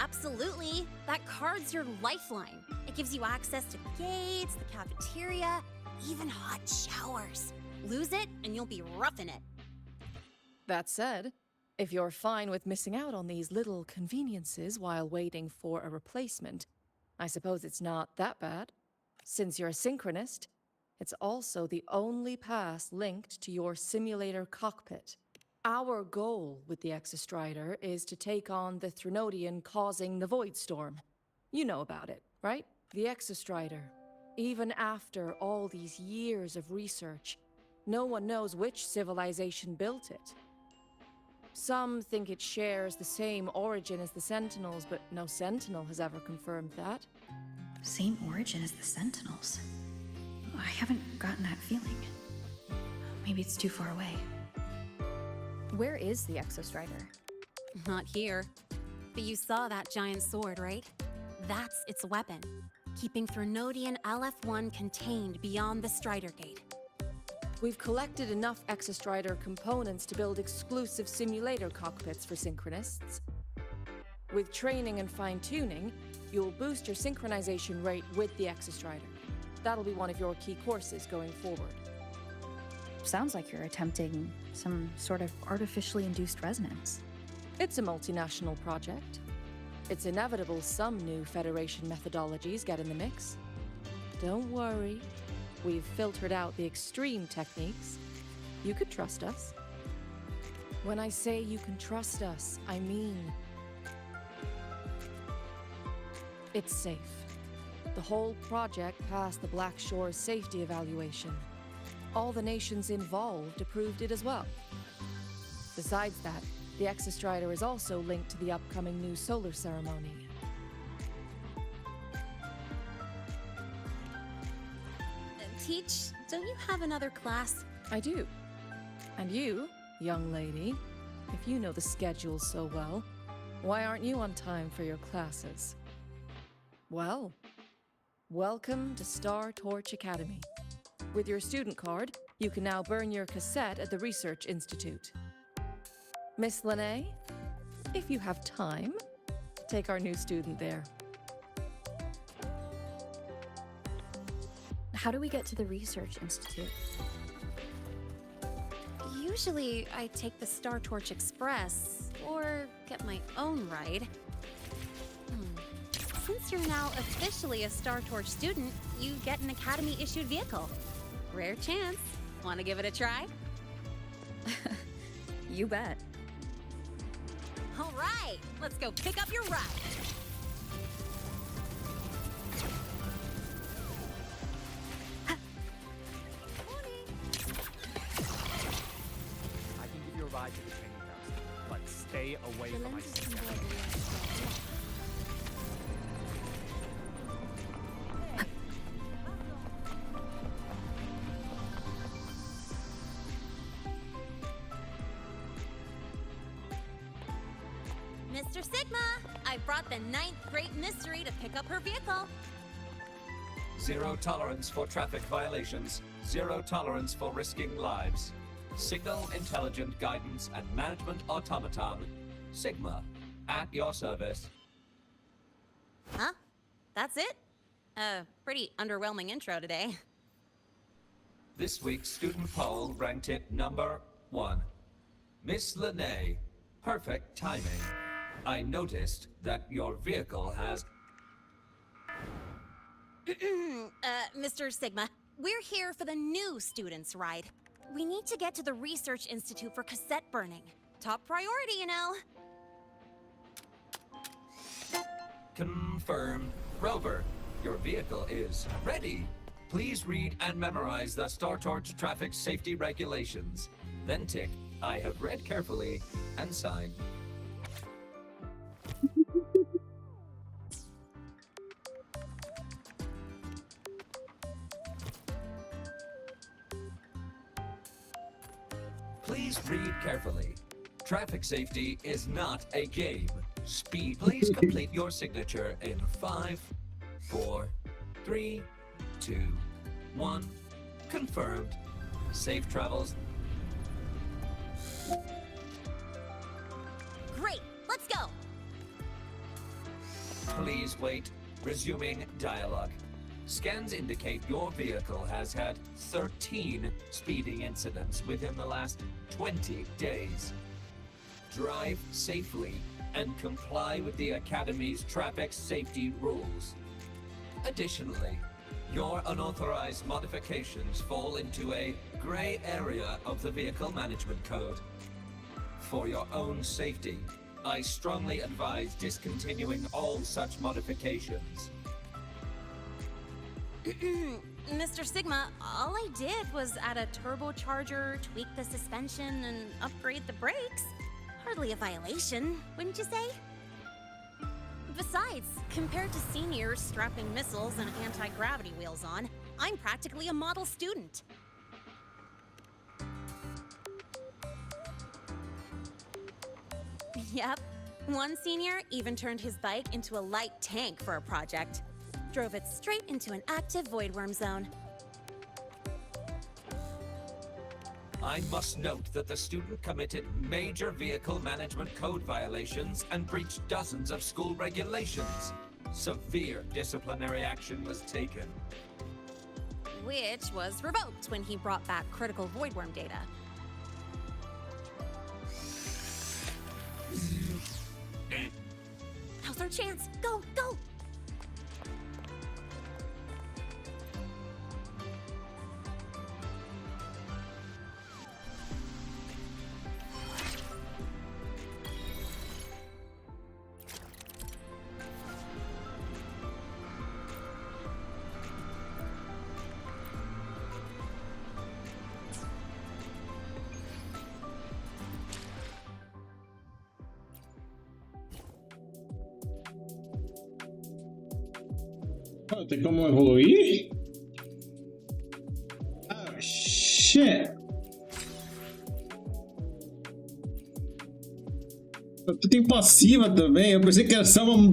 Absolutely. That card's your lifeline. It gives you access to gates, the cafeteria, even hot showers. Lose it, and you'll be roughing it. That said, if you're fine with missing out on these little conveniences while waiting for a replacement, I suppose it's not that bad. Since you're a synchronist, it's also the only pass linked to your simulator cockpit. Our goal with the Exostrider is to take on the Threnodian causing the Void Storm. You know about it, right? The Exostrider. Even after all these years of research, no one knows which civilization built it. Some think it shares the same origin as the Sentinels, but no Sentinel has ever confirmed that. Same origin as the Sentinels? I haven't gotten that feeling. Maybe it's too far away. Where is the Exostrider? Not here. But you saw that giant sword, right? That's its weapon, keeping Threnodian LF1 contained beyond the Strider Gate. We've collected enough Exostrider components to build exclusive simulator cockpits for synchronists. With training and fine-tuning, you'll boost your synchronization rate with the Exostrider. That'll be one of your key courses going forward. Sounds like you're attempting some sort of artificially induced resonance. It's a multinational project. It's inevitable some new Federation methodologies get in the mix. Don't worry. We've filtered out the extreme techniques. You could trust us. When I say you can trust us, I mean it's safe. The whole project passed the Black Shore's safety evaluation. All the nations involved approved it as well. Besides that, the Exostrider is also linked to the upcoming new solar ceremony. Teach, don't you have another class? I do. And you, young lady, if you know the schedule so well, why aren't you on time for your classes? Well, welcome to Star Torch Academy. With your student card, you can now burn your cassette at the Research Institute. Miss Lene, if you have time, take our new student there. How do we get to the Research Institute? Usually, I take the Star Torch Express, or get my own ride. Since you're now officially a Star Torch student, you get an Academy-issued vehicle. Rare chance. Want to give it a try? You bet. All right, let's go pick up your ride. I can give you a ride to the training house, but stay away from my sister. Mr. Sigma, I brought the 9th grade mystery to pick up her vehicle. Zero tolerance for traffic violations. Zero tolerance for risking lives. Signal intelligent guidance and management automaton. Sigma, at your service. Huh? That's it? Pretty underwhelming intro today. This week's student poll ranked it number 1. Miss Lene, perfect timing. I noticed that your vehicle has... Mr. Sigma, we're here for the new students' ride. We need to get to the Research Institute for cassette burning. Top priority, you know. Confirmed. Rover, your vehicle is ready. Please read and memorize the StarTorch traffic safety regulations. Then tick, I have read carefully, and sign. Please read carefully. Traffic safety is not a game. Speed. Please complete your signature in 5, 4, 3, 2, 1. Confirmed. Safe travels. Great, let's go. Please wait. Resuming dialogue. Scans indicate your vehicle has had 13 speeding incidents within the last 20 days. Drive safely and comply with the Academy's traffic safety rules. Additionally, your unauthorized modifications fall into a gray area of the Vehicle Management Code. For your own safety, I strongly advise discontinuing all such modifications. Mr. Sigma, all I did was add a turbocharger, tweak the suspension, and upgrade the brakes. Hardly a violation, wouldn't you say? Besides, compared to seniors strapping missiles and anti-gravity wheels on, I'm practically a model student. Yep. One senior even turned his bike into a light tank for a project. Drove it straight into an active voidworm zone. I must note that the student committed major vehicle management code violations and breached dozens of school regulations. Severe disciplinary action was taken. Which was revoked when he brought back critical voidworm data. Now's our chance. Go, go! Oh, tem como evoluir? Oh, shit! Tu tem passiva também? Eu pensei que era só uma...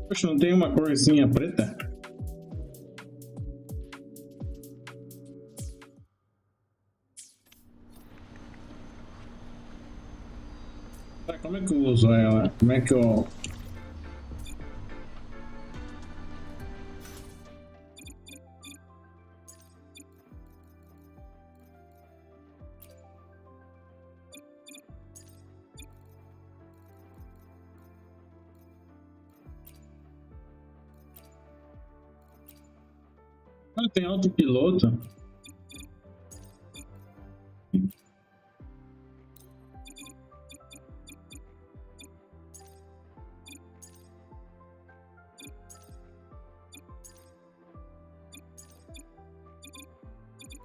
Poxa, não tem uma corzinha preta? Tá, como é que eu uso ela? Como é que eu... Ah, tem autopiloto.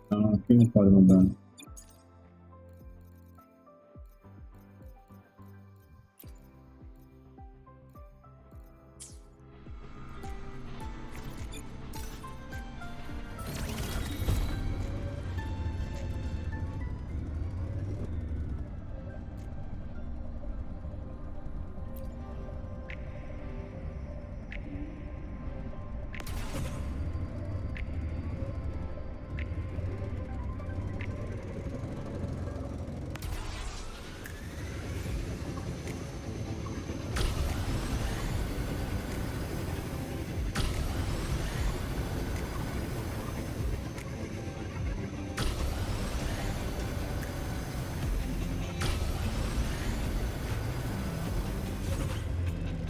Não, aqui não pode mudar.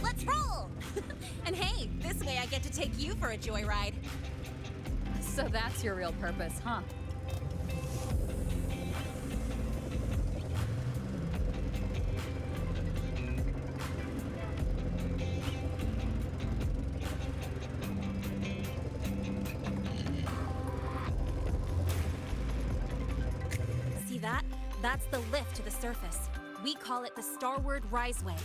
Let's roll! And hey, this way I get to take you for a joyride. So that's your real purpose, huh? See that? That's the lift to the surface. We call it the Starward Riseway.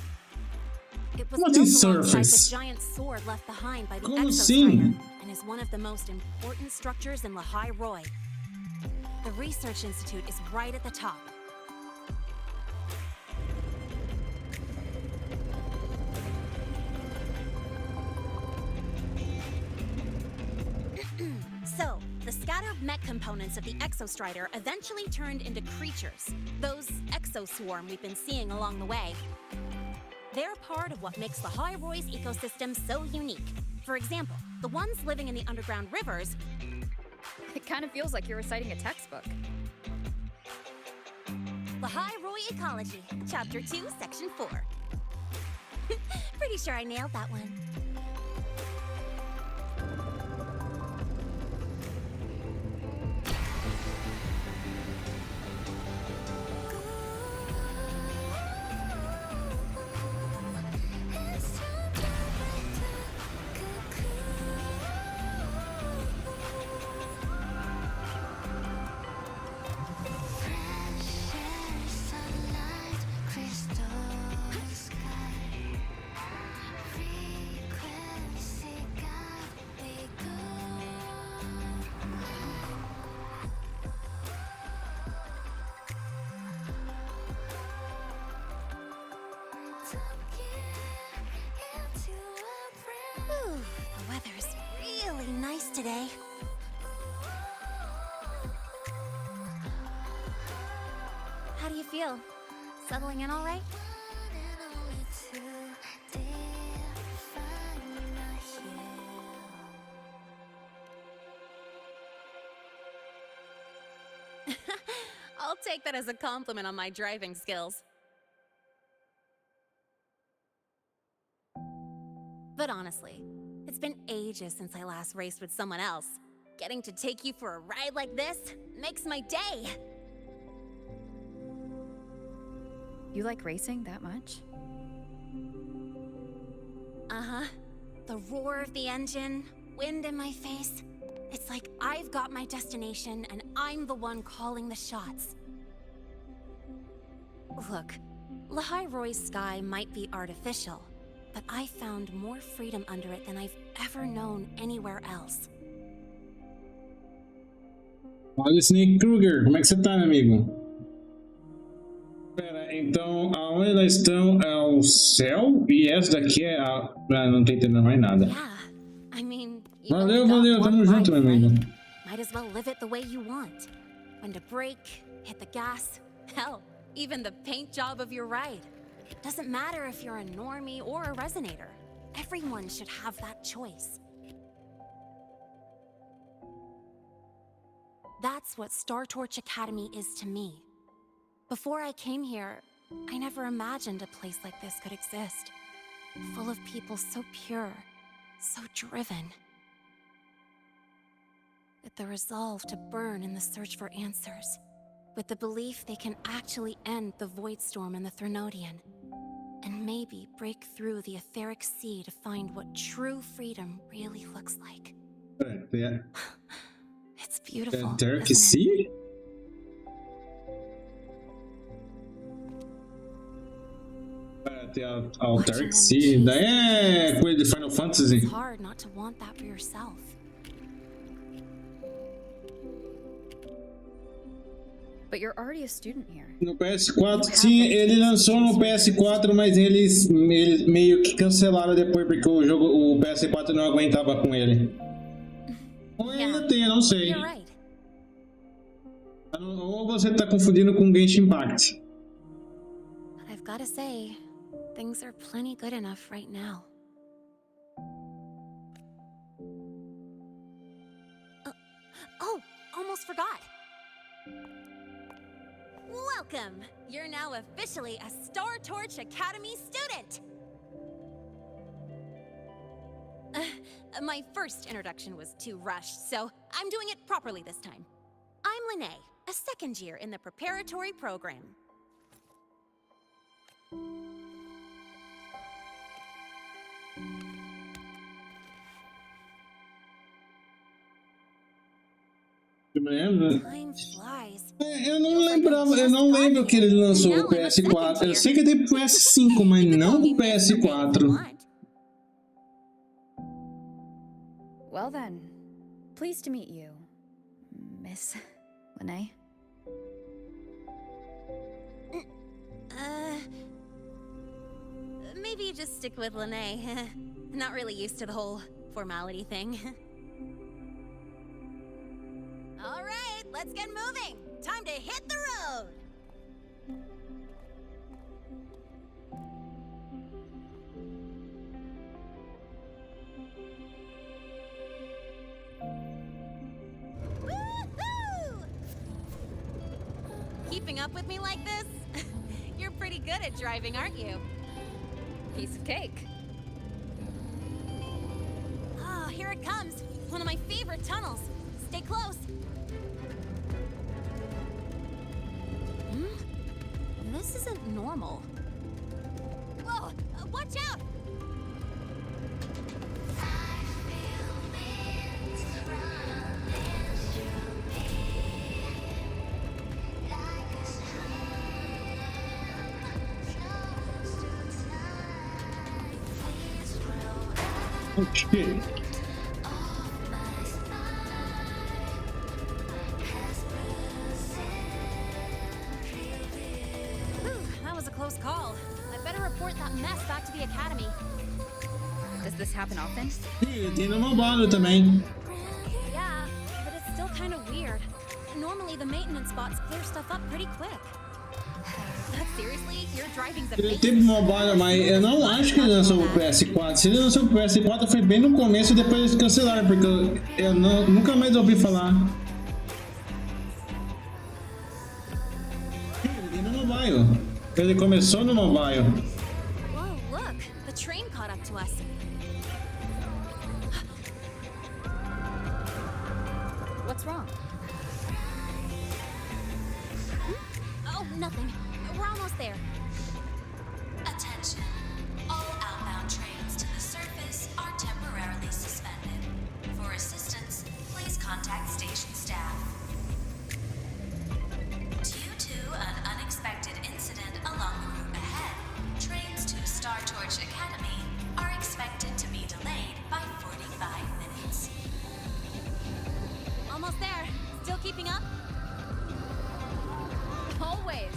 It was What built is alongside surface? the giant sword left behind by the Como Exostrider, assim? and is one of the most important structures in Lehigh Roy. The Research Institute is right at the top. So, the scattered mech components of the Exostrider eventually turned into creatures, those exoswarm we've been seeing along the way. They're part of what makes the High Roy's ecosystem so unique. For example, the ones living in the underground rivers. It kind of feels like you're reciting a textbook. The High Roy Ecology, Chapter 2, Section 4. Pretty sure I nailed that one. Ooh, the weather's really nice today. How do you feel? Settling in all right? I'll take that as a compliment on my driving skills. But honestly, it's been ages since I last raced with someone else. Getting to take you for a ride like this makes my day. You like racing that much? Uh-huh. The roar of the engine, wind in my face. It's like I've got my destination and I'm the one calling the shots. Look, Lehigh Roy's sky might be artificial, but I found more freedom under it than I've ever known anywhere else. Olha o Snake Kruger, como é que você tá, meu amigo? Pera, então aonde elas estão é o céu e essa daqui é a. Ah, não tô entendendo mais nada. I mean, Valeu, valeu, tamo junto, meu amigo. might as well live it the way you want. When to brake, hit the gas, hell, even the paint job of your ride. Doesn't matter if you're a normie or a resonator. Everyone should have that choice. That's what Star Torch Academy is to me. Before I came here, I never imagined a place like this could exist. Full of people so pure, so driven. with the resolve to burn in the search for answers, with the belief they can actually end the Void Storm and the Threnodian, and maybe break through the etheric sea to find what true freedom really looks like. Yeah. It's beautiful. Etheric isn't it? Sea? Tem a Etheric Sea. Daí é coisa de Final Fantasy. It's hard not to want that for yourself. But you're already a student here. No PS4, sim, ele lançou no PS4, mas eles meio que cancelaram depois porque o PS4 não aguentava com ele. Ou ainda tem, eu não sei. You're right. Ou você tá confundindo com Genshin Impact. But I've gotta say, things are plenty good enough right now. Oh, almost forgot. Welcome! You're now officially a Star Torch Academy student! My first introduction was too rushed, so I'm doing it properly this time. I'm Lene, a second year in the preparatory program. Time flies. Eu não lembro que ele lançou o PS4. Eu sei que tem pro PS5, mas não o PS4. Well then, pleased to meet you, Miss Lene. Maybe just stick with Lene. Not really used to the whole formality thing. All right, let's get moving. Time to hit the road. Woohoo! Keeping up with me like this? You're pretty good at driving, aren't you? Piece of cake. Oh, here it comes. One of my favorite tunnels. Stay close. This isn't normal. Whoa! Watch out! Oh shit. Close call. I better report that mess back to the academy. Does this happen often? Tem no mobile também. Yeah, but it's still kind of weird. Normally the maintenance bots clear stuff up pretty quick. But seriously, your driving's Ele amazing. teve mobile, mas eu não acho que ele lançou o PS4. Se ele lançou o PS4 foi bem no começo e depois eles cancelaram, porque eu nunca mais ouvi falar. Ele no mobile. Ele começou no mobile. Whoa, look! The train caught up to us. What's wrong? Oh, nothing. We're almost there. Attention. All outbound trains to the surface are temporarily suspended. For assistance, please contact station staff. Due to an unexpected incident along the route ahead, trains to Star Torch Academy are expected to be delayed by 45 minutes. Almost there. Still keeping up? Always.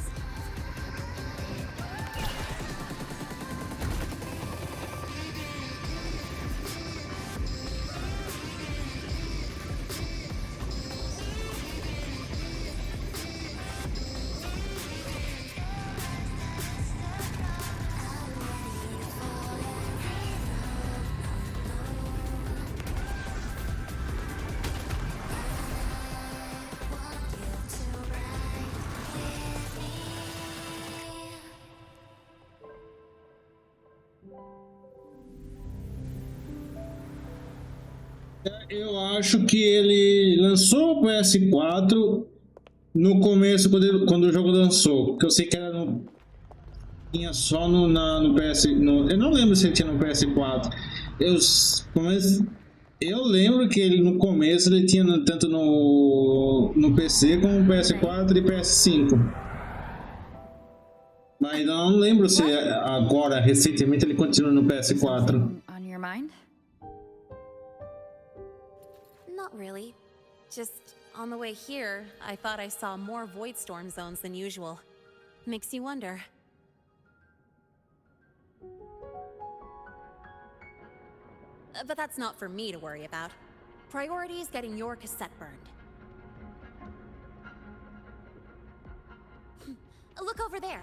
Eu acho que ele lançou o PS4 no começo, quando o jogo lançou. Porque eu sei que era tinha só no PS. Eu não lembro se ele tinha no PS4. Eu lembro que ele no começo ele tinha tanto no PC como no PS4 e PS5. Mas eu não lembro se agora, recentemente, ele continua no PS4. On your mind? Not really. Just on the way here, I thought I saw more void storm zones than usual. Makes you wonder. But that's not for me to worry about. Priority is getting your cassette burned. Look over there.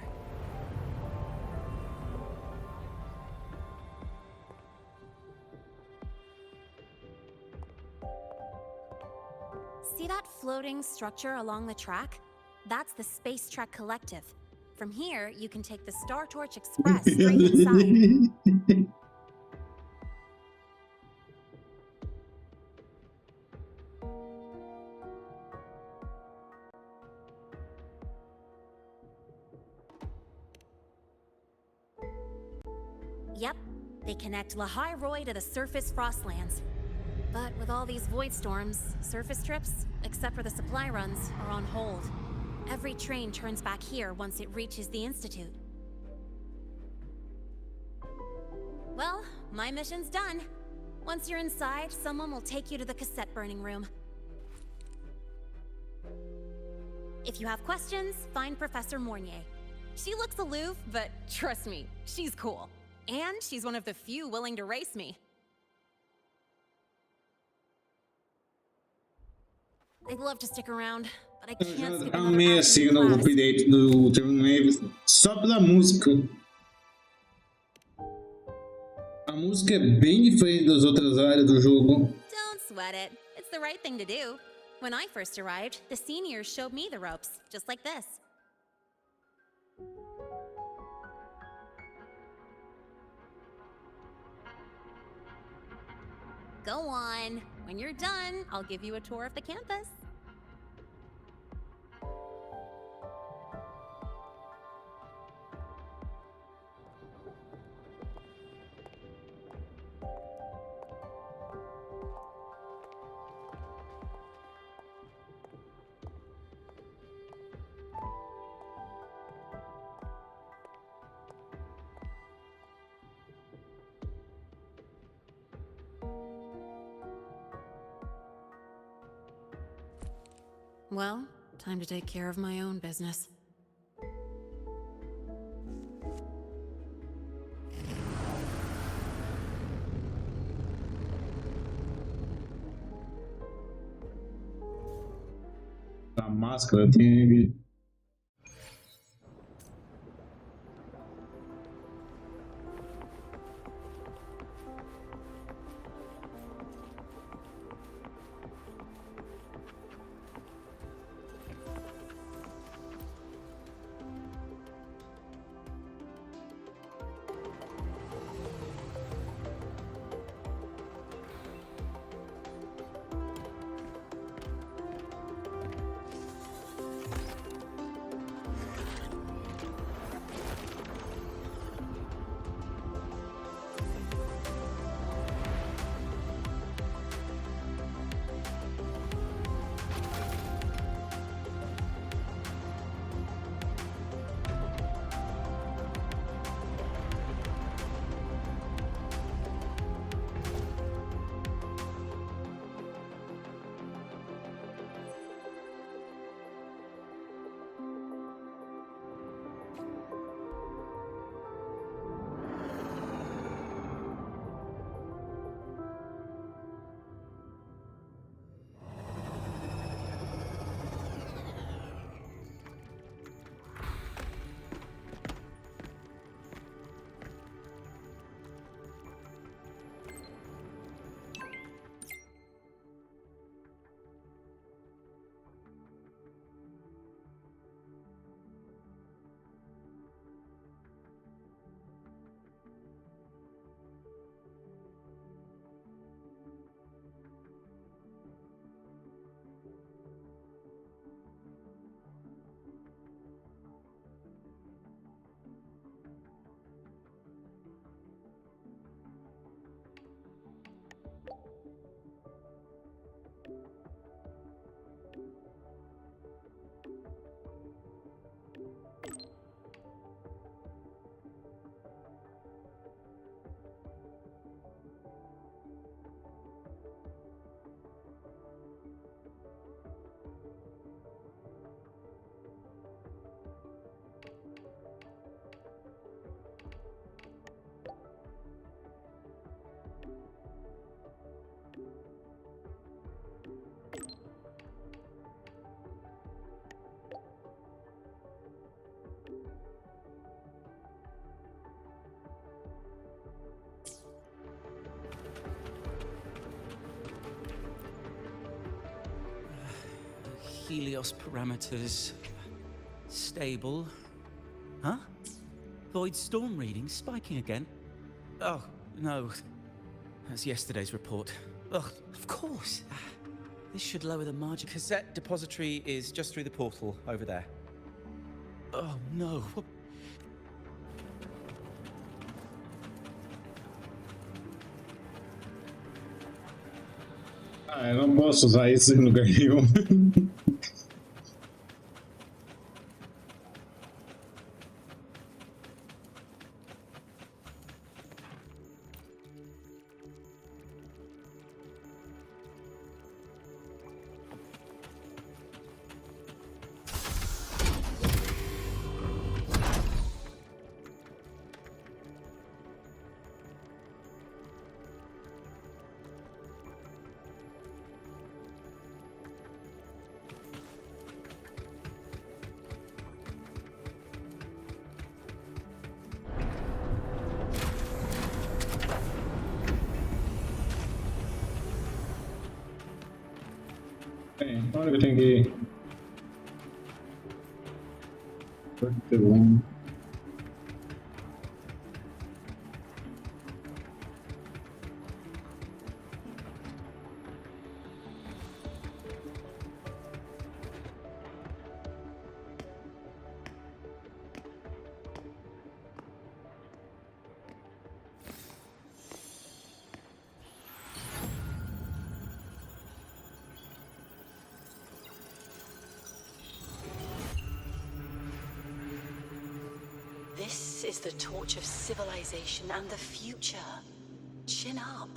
See that floating structure along the track? That's the Space Trek Collective. From here, you can take the Star Torch Express straight inside. Yep, they connect Lahai Roy to the surface Frostlands. But with all these void storms, surface trips, except for the supply runs, are on hold. Every train turns back here once it reaches the Institute. Well, my mission's done. Once you're inside, someone will take you to the cassette burning room. If you have questions, find Professor Mornier. She looks aloof, but trust me, she's cool. And she's one of the few willing to race me. I'd love to stick around, but I can't skip another Amei assim o novo update do Terminator só pela música. A música é bem diferente das outras áreas do jogo. Don't sweat it. It's the right thing to do. When I first arrived, the seniors showed me the ropes, just like this. Go on. When you're done, I'll give you a tour of the campus. Well, time to take care of my own business. A máscara tem. Helios parameters stable. Huh? Void storm readings spiking again? Oh, no. That's yesterday's report. Ugh, of course. This should lower the margin. Cassette depository is just through the portal over there. Oh, no. Ah, eu não posso usar isso em lugar nenhum. Bem, onde eu tenho que ir? Wuthering. This is the torch of civilization and the future. Chin up.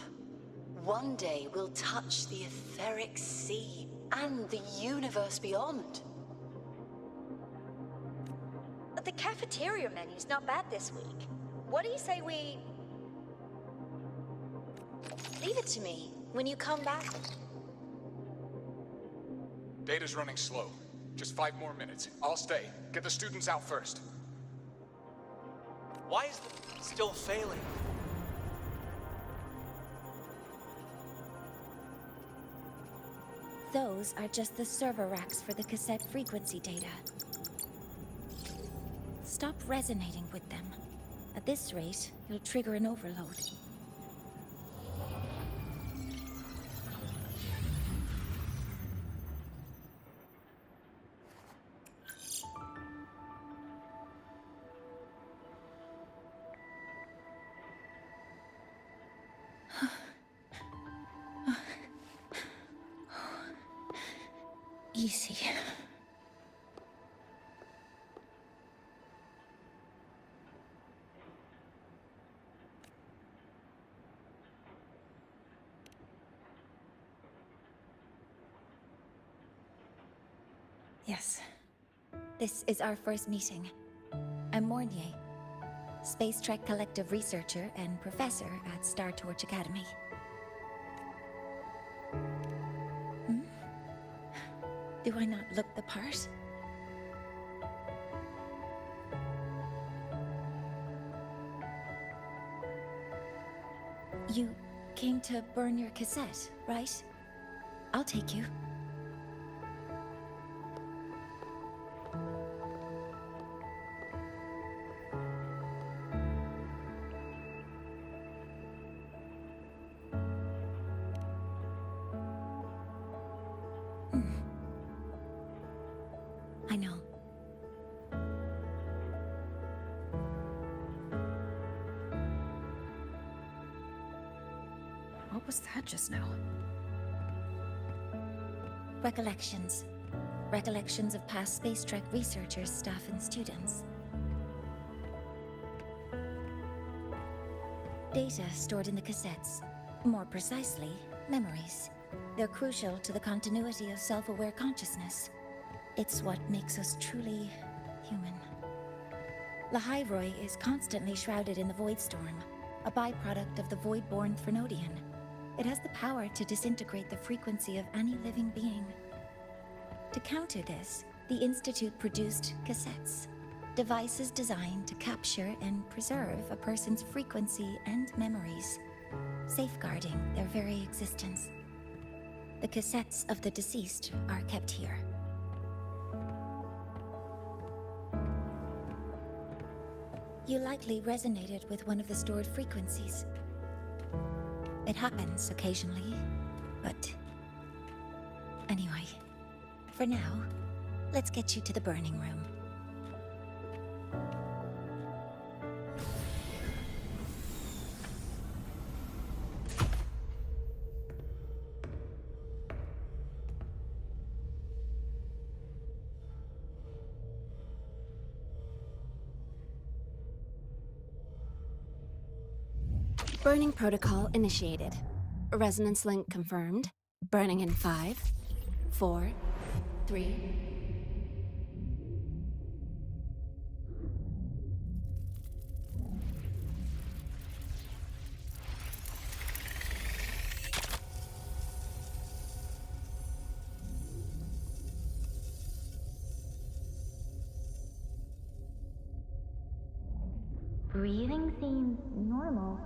One day we'll touch the etheric sea and the universe beyond. The cafeteria menu's not bad this week. What do you say we... Leave it to me. When you come back... Data's running slow. Just 5 more minutes. I'll stay. Get the students out first. Why is the still failing? Those are just the server racks for the cassette frequency data. Stop resonating with them. At this rate, you'll trigger an overload. Easy. Yes. This is our first meeting. I'm Mornier, Space Trek Collective researcher and professor at Star Torch Academy. Do I not look the part? You came to burn your cassette, right? I'll take you. I know. What was that just now? Recollections. Recollections of past Space Trek researchers, staff, and students. Data stored in the cassettes. More precisely, memories. They're crucial to the continuity of self-aware consciousness. It's what makes us truly human. Lahairoi is constantly shrouded in the Void Storm, a byproduct of the Void-born Threnodian. It has the power to disintegrate the frequency of any living being. To counter this, the Institute produced cassettes, devices designed to capture and preserve a person's frequency and memories, safeguarding their very existence. The cassettes of the deceased are kept here, You likely resonated with one of the stored frequencies. It happens occasionally, but... Anyway, for now, let's get you to the burning room. Burning protocol initiated. Resonance link confirmed. Burning in 5, 4, 3... Breathing seems normal.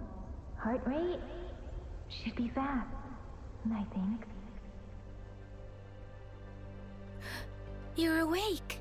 Heart rate should be fast, I think. You're awake.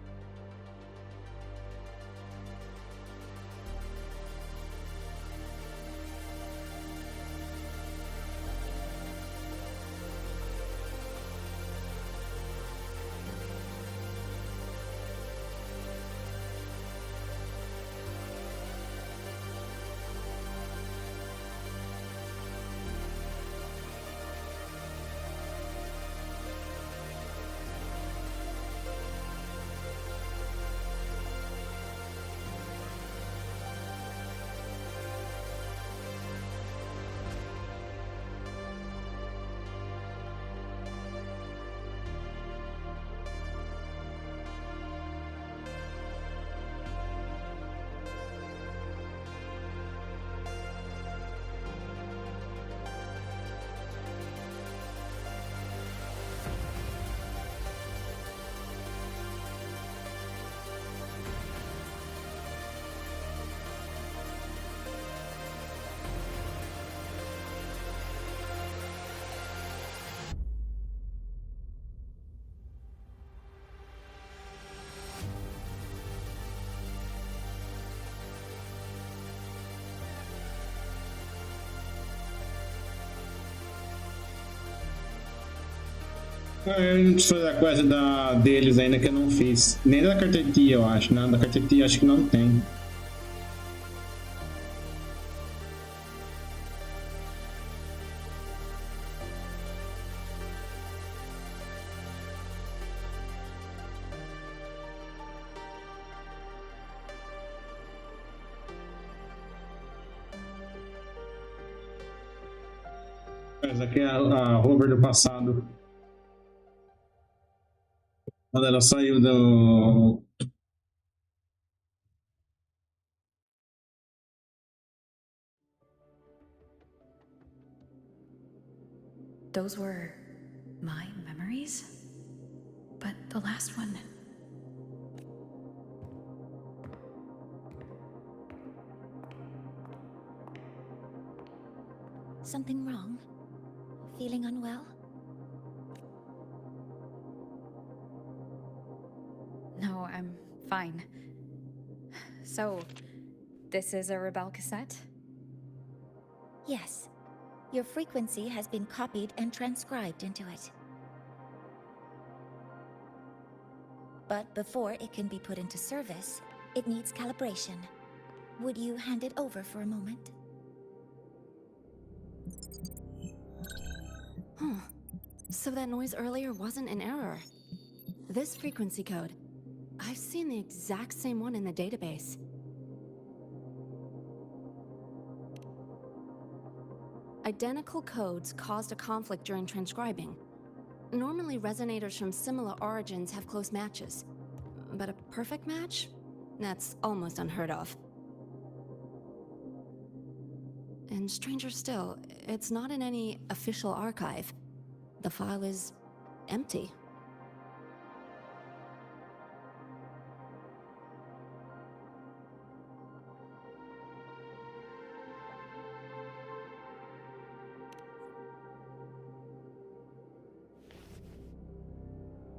Eu não preciso fazer a quest deles ainda que eu não fiz. Nem da cartetia, eu acho. Não, da cartetia acho que não tem. Essa aqui é a Rover do passado. Quando ela saiu do... Those were my memories? But the last one... Something wrong? Feeling unwell? No, I'm fine. So, this is a Rebel cassette? Yes. Your frequency has been copied and transcribed into it. But before it can be put into service, it needs calibration. Would you hand it over for a moment? Huh. So that noise earlier wasn't an error. This frequency code, I've seen the exact same one in the database. Identical codes caused a conflict during transcribing. Normally, resonators from similar origins have close matches. But a perfect match? That's almost unheard of. And stranger still, it's not in any official archive. The file is empty.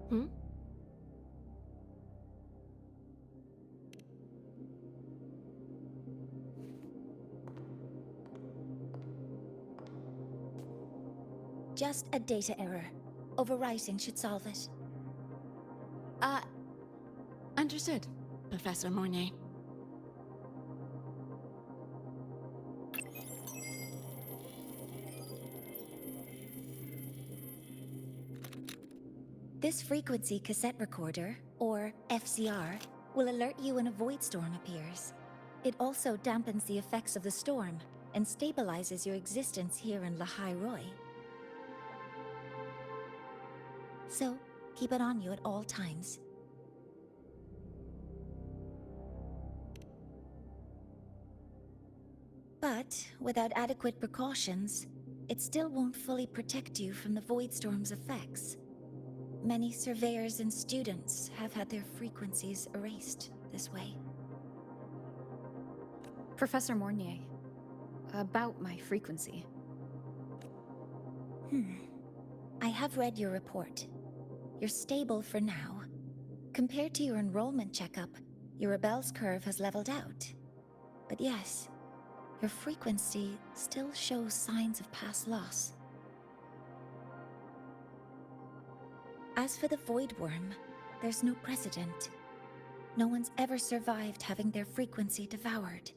Hmm? just a data error. Overwriting should solve it. Understood, Professor Mornay. This frequency cassette recorder, or FCR, will alert you when a void storm appears. It also dampens the effects of the storm and stabilizes your existence here in Lahai Roy. So, keep it on you at all times. But, without adequate precautions, it still won't fully protect you from the void storm's effects. Many surveyors and students have had their frequencies erased this way. Professor Mornier, about my frequency. I have read your report. You're stable for now. Compared to your enrollment checkup, your rebel's curve has leveled out. But yes, your frequency still shows signs of past loss. As for the Void Worm, there's no precedent. No one's ever survived having their frequency devoured.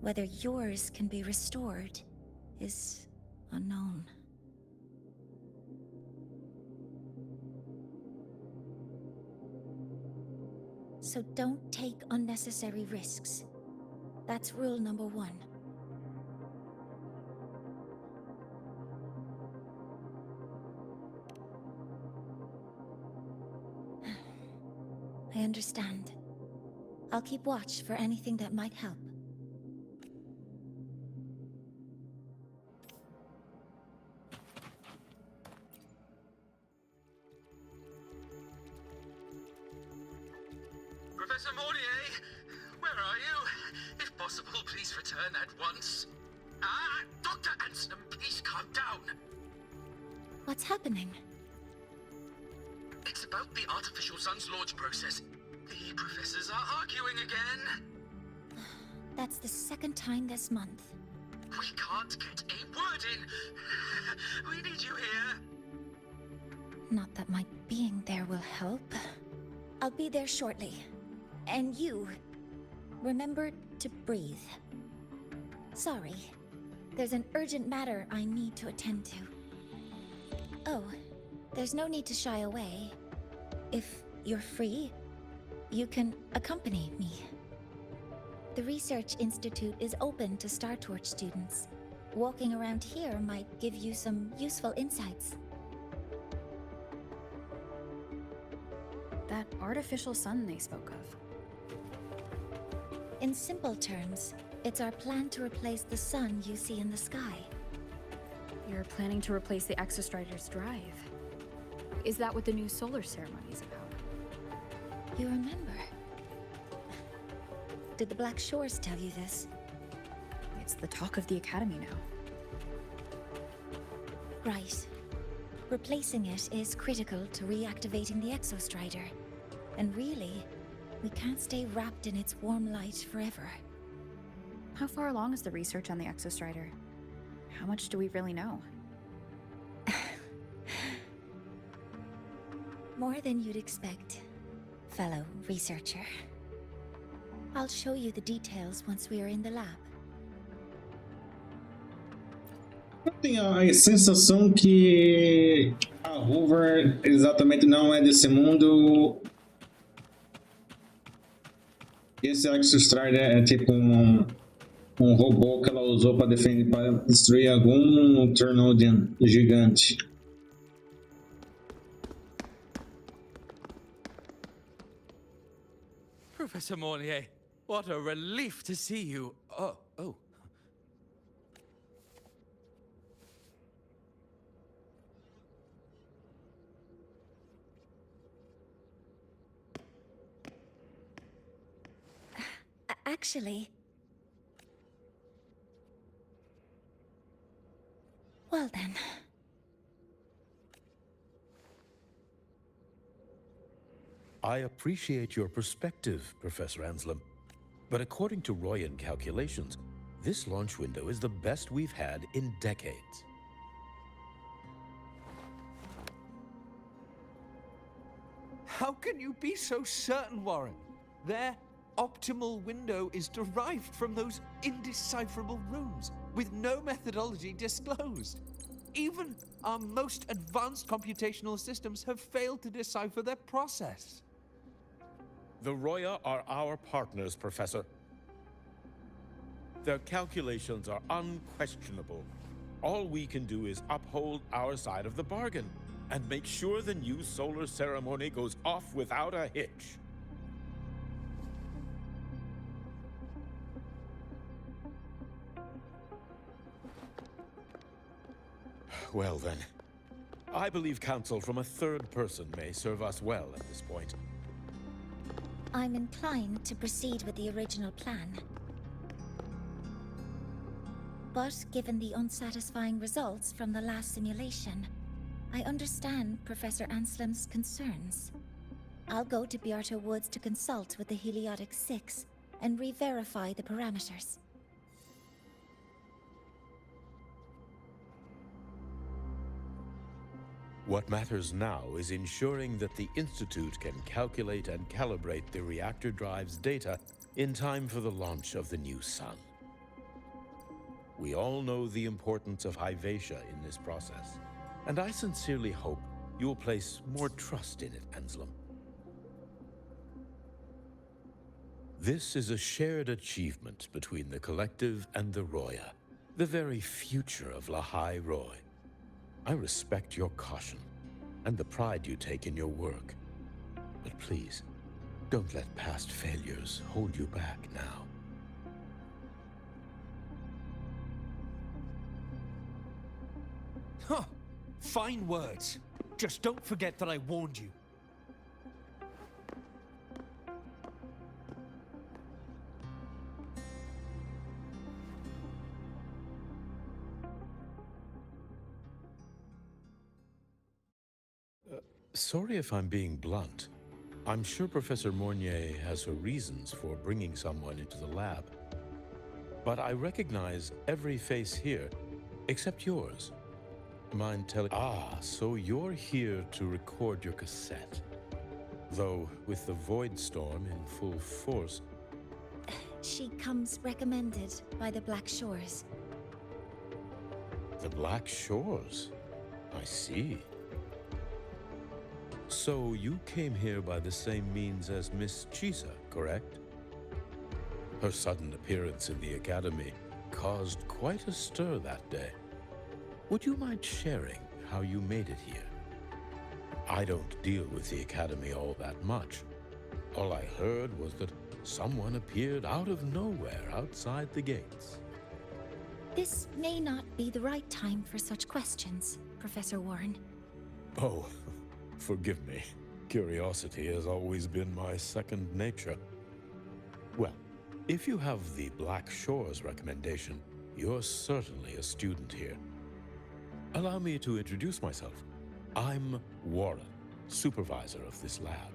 Whether yours can be restored is unknown. So don't take unnecessary risks. That's rule number 1. I understand. I'll keep watch for anything that might help. Professor Mornier, where are you? If possible, please return at once. Dr. Ansem, please calm down. What's happening? It's about the artificial sun's launch process. The professors are arguing again. That's the second time this month. We can't get a word in. We need you here. Not that my being there will help. I'll be there shortly. And you, remember to breathe. Sorry, there's an urgent matter I need to attend to. Oh, there's no need to shy away. If you're free, you can accompany me. The Research Institute is open to Star Torch students. Walking around here might give you some useful insights. That artificial sun they spoke of. In simple terms, it's our plan to replace the sun you see in the sky. You're planning to replace the Exostrider's drive. Is that what the new solar ceremony is about? You remember? Did the Black Shores tell you this? It's the talk of the Academy now. Right. Replacing it is critical to reactivating the Exostrider. And really, we can't stay wrapped in its warm light forever. How far along is the research on the Exostrider? How much do we really know? More than you'd expect, fellow researcher. I'll show you the details once we are in the lab. Eu tenho a sensação que a Hoover exatamente não é desse mundo. Esse Exostrider é tipo um robô que ela usou para destruir algum Turnodian gigante. Professor Mornier, what a relief to see you. Oh. Actually... Well then... I appreciate your perspective, Professor Anselm. But according to Royan calculations, this launch window is the best we've had in decades. How can you be so certain, Warren? Their optimal window is derived from those indecipherable runes, with no methodology disclosed. Even our most advanced computational systems have failed to decipher their process. The Roya are our partners, Professor. Their calculations are unquestionable. All we can do is uphold our side of the bargain and make sure the new solar ceremony goes off without a hitch. Well then, I believe counsel from a third person may serve us well at this point. I'm inclined to proceed with the original plan. But given the unsatisfying results from the last simulation, I understand Professor Anselm's concerns. I'll go to Beata Woods to consult with the Heliotic Six and re-verify the parameters. What matters now is ensuring that the Institute can calculate and calibrate the reactor drive's data in time for the launch of the new sun. We all know the importance of Hyvatia in this process, and I sincerely hope you'll place more trust in it, Anselm. This is a shared achievement between the Collective and the Roya, the very future of Lahai Roy. I respect your caution and the pride you take in your work. But please, don't let past failures hold you back now. Huh. Fine words. Just don't forget that I warned you. Sorry if I'm being blunt. I'm sure Professor Mornier has her reasons for bringing someone into the lab. But I recognize every face here, except yours. Mind telling... Ah, so you're here to record your cassette. Though, with the Void Storm in full force... She comes recommended by the Black Shores. The Black Shores? I see. So you came here by the same means as Miss Chisa, correct? Her sudden appearance in the Academy caused quite a stir that day. Would you mind sharing how you made it here? I don't deal with the Academy all that much. All I heard was that someone appeared out of nowhere outside the gates. This may not be the right time for such questions, Professor Warren. Oh, forgive me. Curiosity has always been my second nature. Well, if you have the Black Shores recommendation, you're certainly a student here. Allow me to introduce myself. I'm Warren, supervisor of this lab.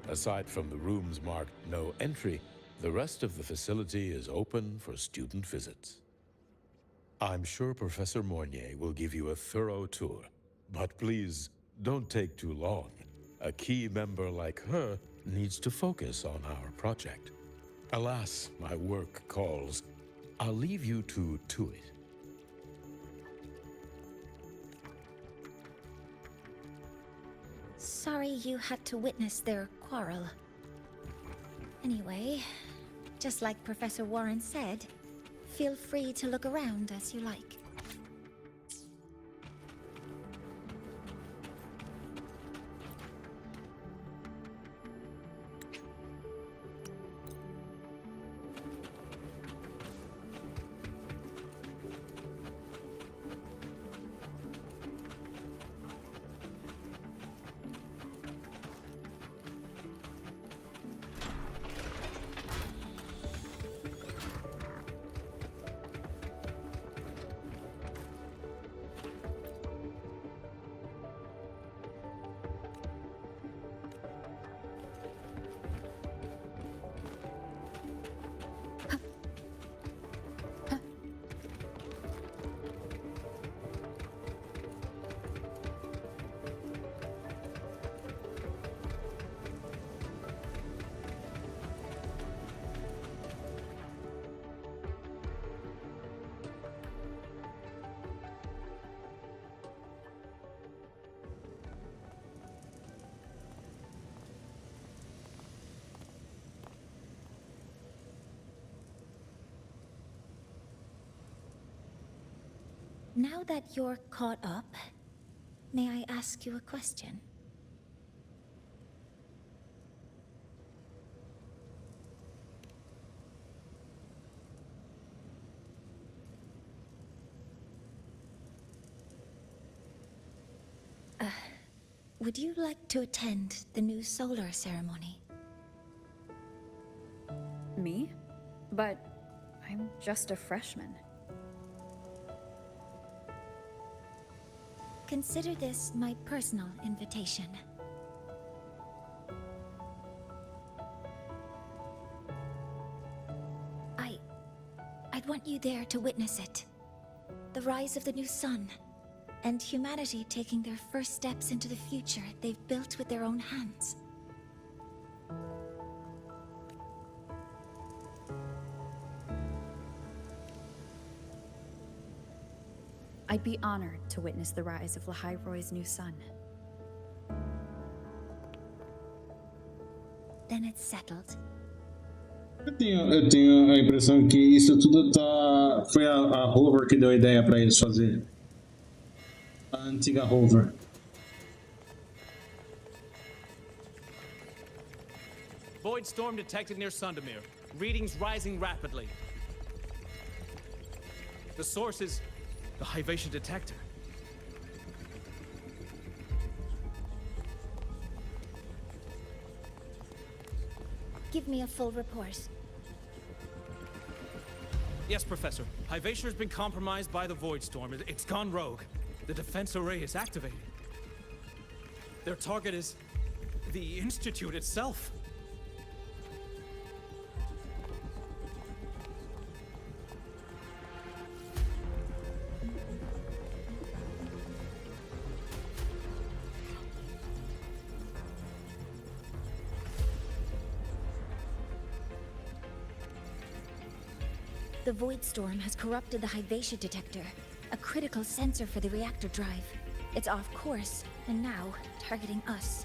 Aside from the rooms marked no entry, the rest of the facility is open for student visits. I'm sure Professor Mornier will give you a thorough tour, but please don't take too long. A key member like her needs to focus on our project. Alas, my work calls. I'll leave you to it. Sorry you had to witness their quarrel. Anyway, just like Professor Warren said, feel free to look around as you like. Now that you're caught up, may I ask you a question? Would you like to attend the new solar ceremony? Me? But I'm just a freshman. Consider this my personal invitation. I'd want you there to witness it. The rise of the new sun, and humanity taking their first steps into the future they've built with their own hands. I'd be honored to witness the rise of Lahai-Roy's new sun. Then it's settled. Eu tenho a impressão que isso tudo foi a Hover que deu a ideia para eles fazerem. A antiga Hover. Void storm detected near Sundermere. Readings rising rapidly. The source is the Hyvatia detector. Give me a full report. Yes, Professor. Hyvatia has been compromised by the Void Storm. It's gone rogue. The defense array is activated. Their target is the Institute itself. The Void Storm has corrupted the Hyvatia detector, a critical sensor for the reactor drive. It's off course, and now targeting us.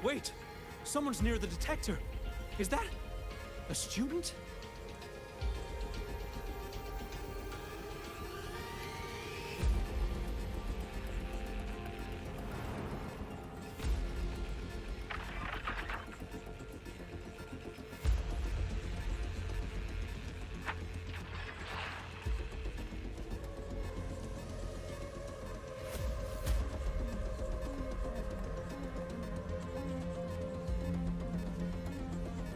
Wait! Someone's near the detector! Is that a student?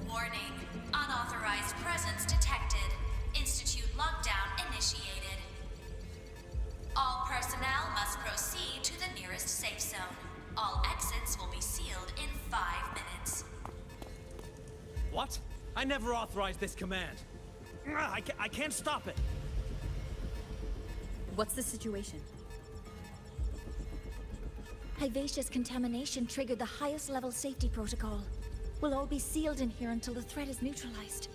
Warning. Unauthorized presence detected. Institute lockdown initiated. All personnel must proceed to the nearest safe zone. All exits will be sealed in 5 minutes. What? I never authorized this command. I can't stop it. What's the situation? Hyvatia's contamination triggered the highest level safety protocol. We'll all be sealed in here until the threat is neutralized.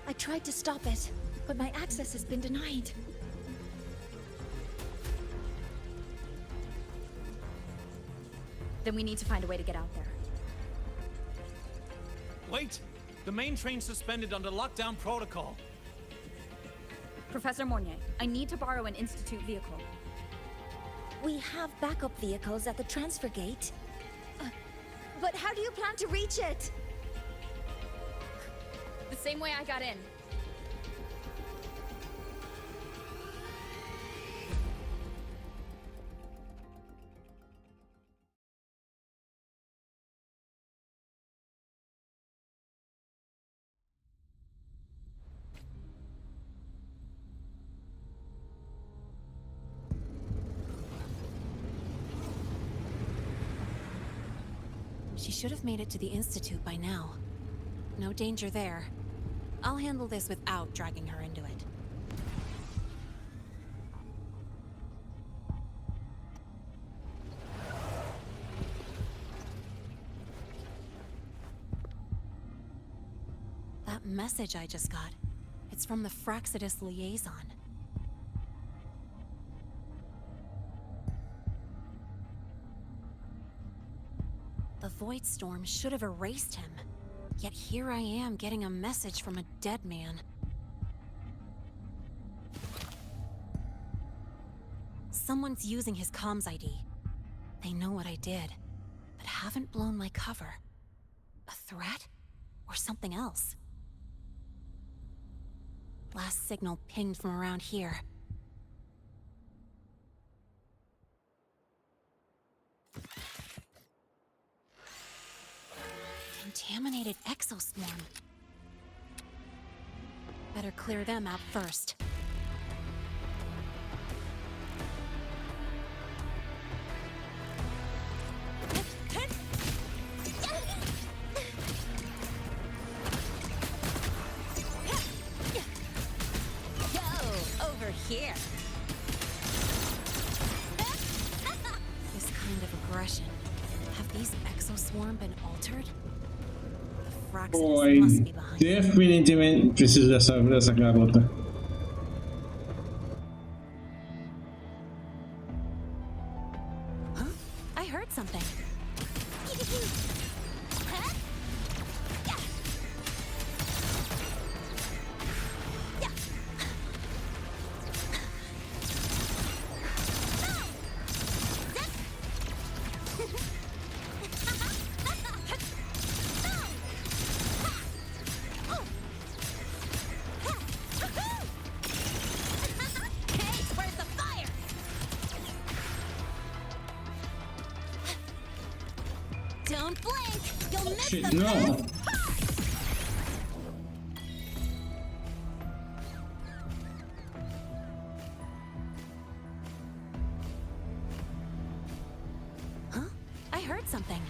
I tried to stop it, but my access has been denied. Then we need to find a way to get out there. Wait! The main train's suspended under lockdown protocol. Professor Mornier, I need to borrow an Institute vehicle. We have backup vehicles at the transfer gate. But how do you plan to reach it? The same way I got in. She should have made it to the Institute by now. No danger there. I'll handle this without dragging her into it. That message I just got, it's from the Fraxidus liaison. The Void Storm should have erased him. Yet here I am getting a message from a dead man. Someone's using his comms ID. They know what I did, but haven't blown my cover. A threat? Or something else? Last signal pinged from around here. Contaminated exoswarm. Better clear them out first. Here. This kind of aggression. Have these exoswarm been altered? The Fraxes must be behind. Definitivamente preciso dessa garota. Huh? I heard something. Don't blink! You'll miss Shit, them! no! Huh? I heard something.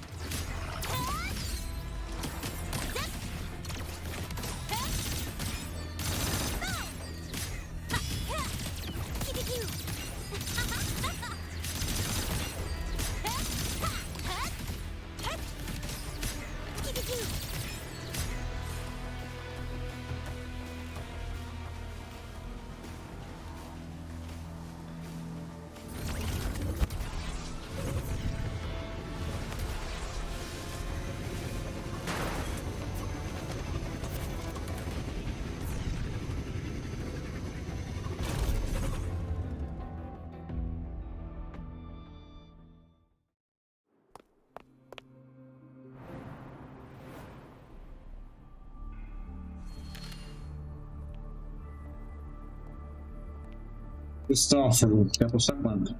Cristóforo, quer apostar quanto?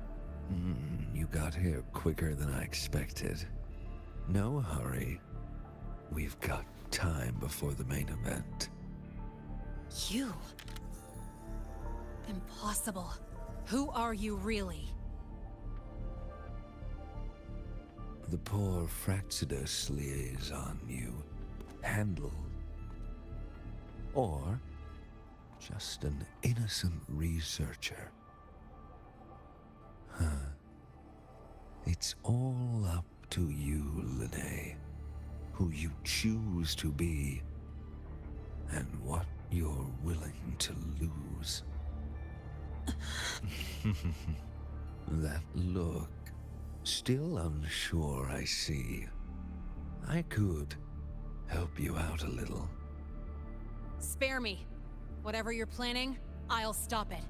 You got here quicker than I expected. No hurry. We've got time before the main event. You? Impossible. Who are you really? The poor Fraxidus liaison you handled. Or just an innocent researcher. Huh. It's all up to you, Lene. Who you choose to be, and what you're willing to lose. That look. Still unsure, I see. I could help you out a little. Spare me. Whatever you're planning, I'll stop it.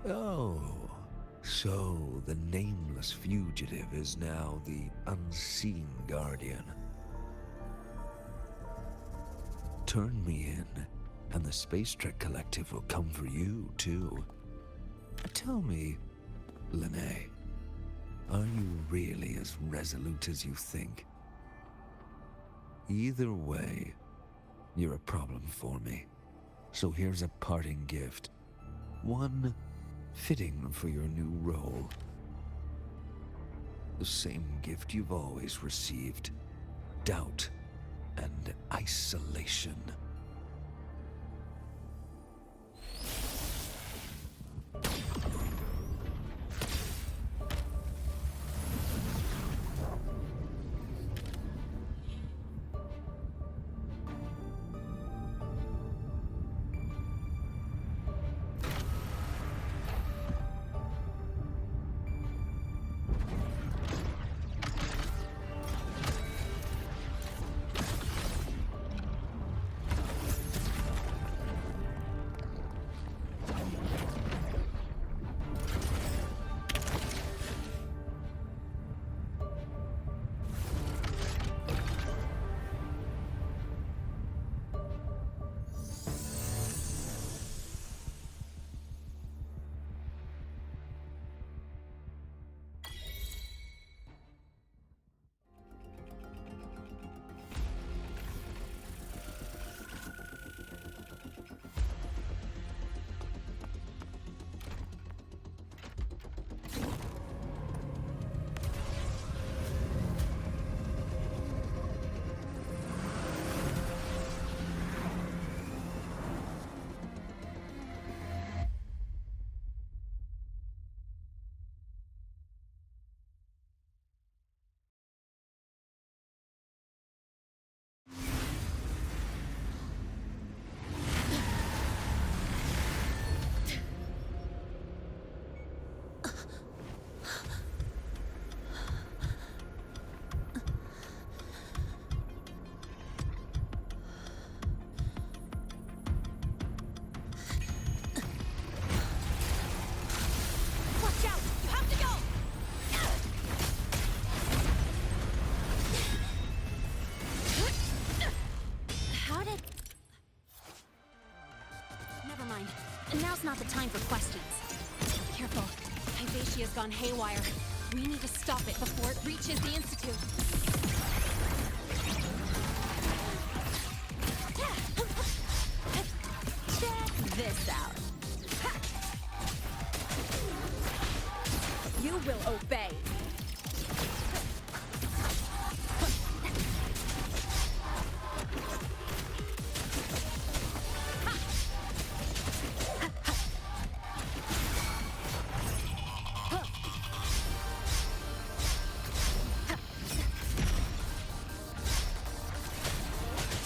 Oh, so the nameless fugitive is now the unseen guardian. Turn me in, and the Space Trek Collective will come for you, too. Tell me, Lene, are you really as resolute as you think? Either way, you're a problem for me. So here's a parting gift. One fitting for your new role. The same gift you've always received. Doubt and isolation. Now's not the time for questions. Careful. Hyvatia's gone haywire. We need to stop it before it reaches the Institute. Check this out. You will obey.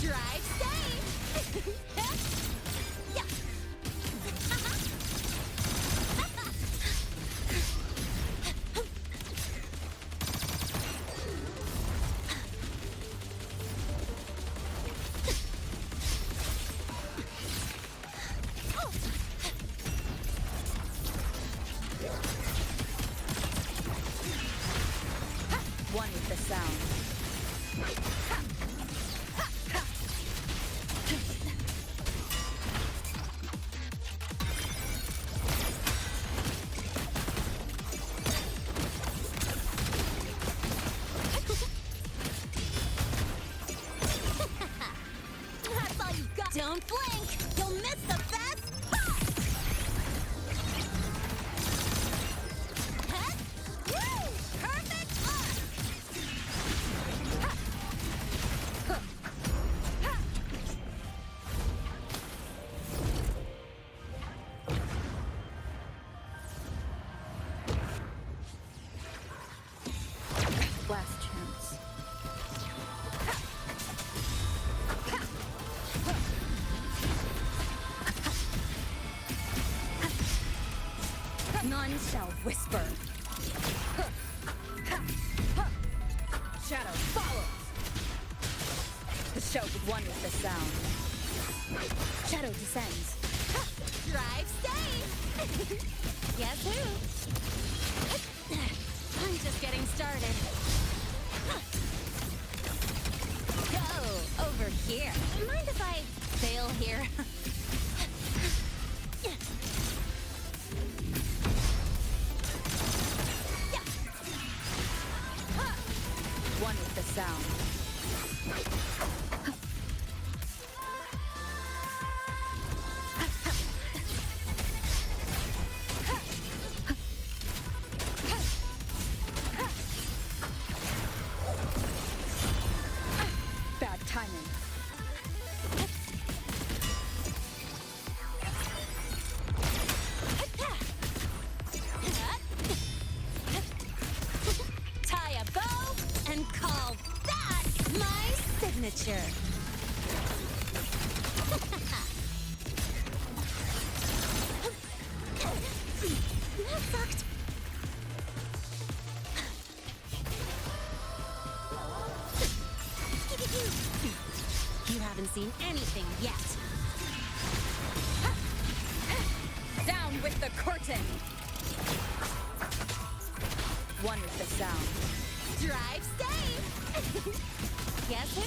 Drive safe! Yeah. One with the sound. That's all you got. Don't blink! You'll miss the best part! Huh? Woo! Perfect Last chance. None shall whisper. Shadow follows. The show with one with the sound. Shadow descends. Drive safe! Guess who? I'm just getting started. Go over here. Mind if I fail here? One with the sound. Bad timing. Tie a bow and call that my signature. That sucked. You haven't seen anything yet. Down with the curtain. One with the sound. Drive safe! Guess who?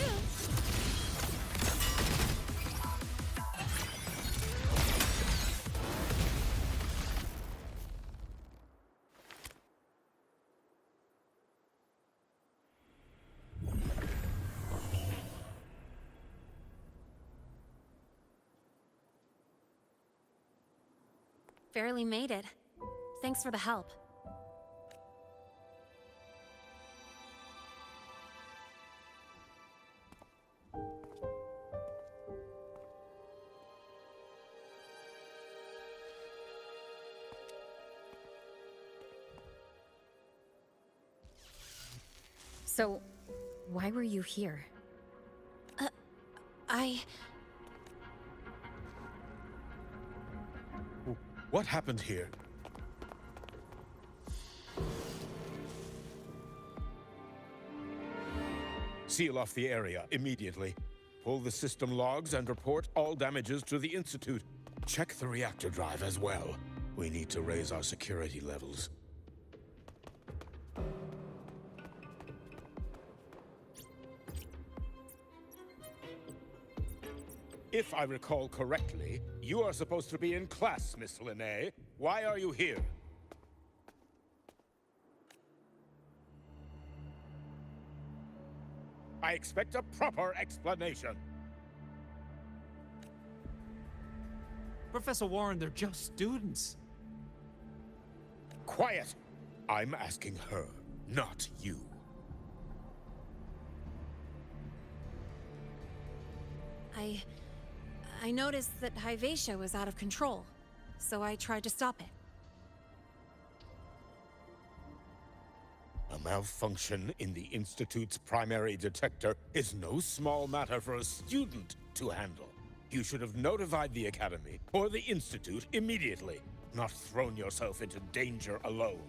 Barely made it. Thanks for the help. So, why were you here? What happened here? Seal off the area immediately. Pull the system logs and report all damages to the Institute. Check the reactor drive as well. We need to raise our security levels. If I recall correctly, you are supposed to be in class, Miss Linnae. Why are you here? I expect a proper explanation. Professor Warren, they're just students. Quiet! I'm asking her, not you. I noticed that Hyvatia was out of control, so I tried to stop it. A malfunction in the Institute's primary detector is no small matter for a student to handle. You should have notified the Academy or the Institute immediately, not thrown yourself into danger alone.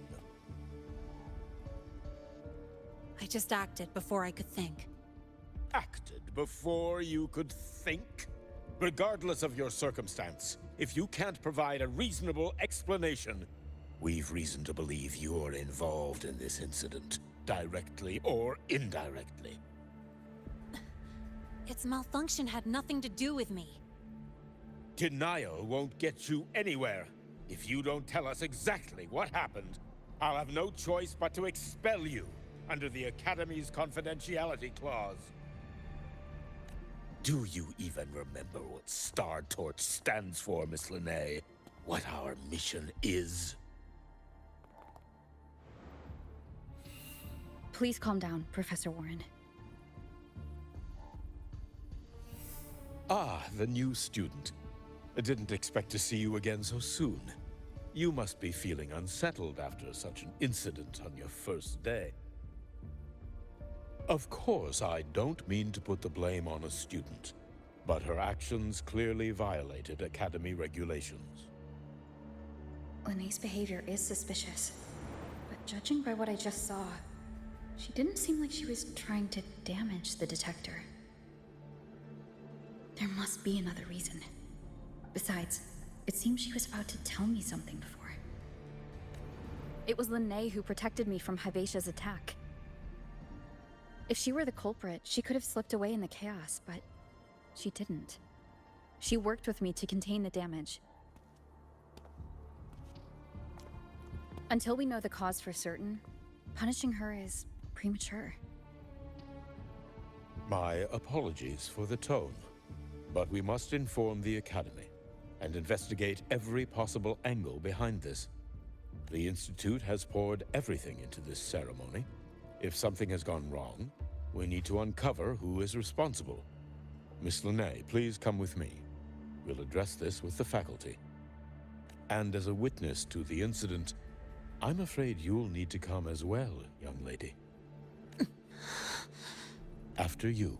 I just acted before I could think. Acted before you could think? Regardless of your circumstance, if you can't provide a reasonable explanation, we've reason to believe you're involved in this incident, directly or indirectly. Its malfunction had nothing to do with me. Denial won't get you anywhere. If you don't tell us exactly what happened, I'll have no choice but to expel you under the Academy's confidentiality clause. Do you even remember what Star Torch stands for, Miss Linnae? What our mission is? Please calm down, Professor Warren. Ah, the new student. I didn't expect to see you again so soon. You must be feeling unsettled after such an incident on your first day. Of course, I don't mean to put the blame on a student, but her actions clearly violated Academy regulations. Linnae's behavior is suspicious, but judging by what I just saw, she didn't seem like she was trying to damage the detector. There must be another reason. Besides, it seems she was about to tell me something before. It was Linnae who protected me from Hyvatia's attack. If she were the culprit, she could have slipped away in the chaos, but she didn't. She worked with me to contain the damage. Until we know the cause for certain, punishing her is premature. My apologies for the tone, but we must inform the Academy and investigate every possible angle behind this. The Institute has poured everything into this ceremony. If something has gone wrong, we need to uncover who is responsible. Miss Linnae, please come with me. We'll address this with the faculty. And as a witness to the incident, I'm afraid you'll need to come as well, young lady. After you.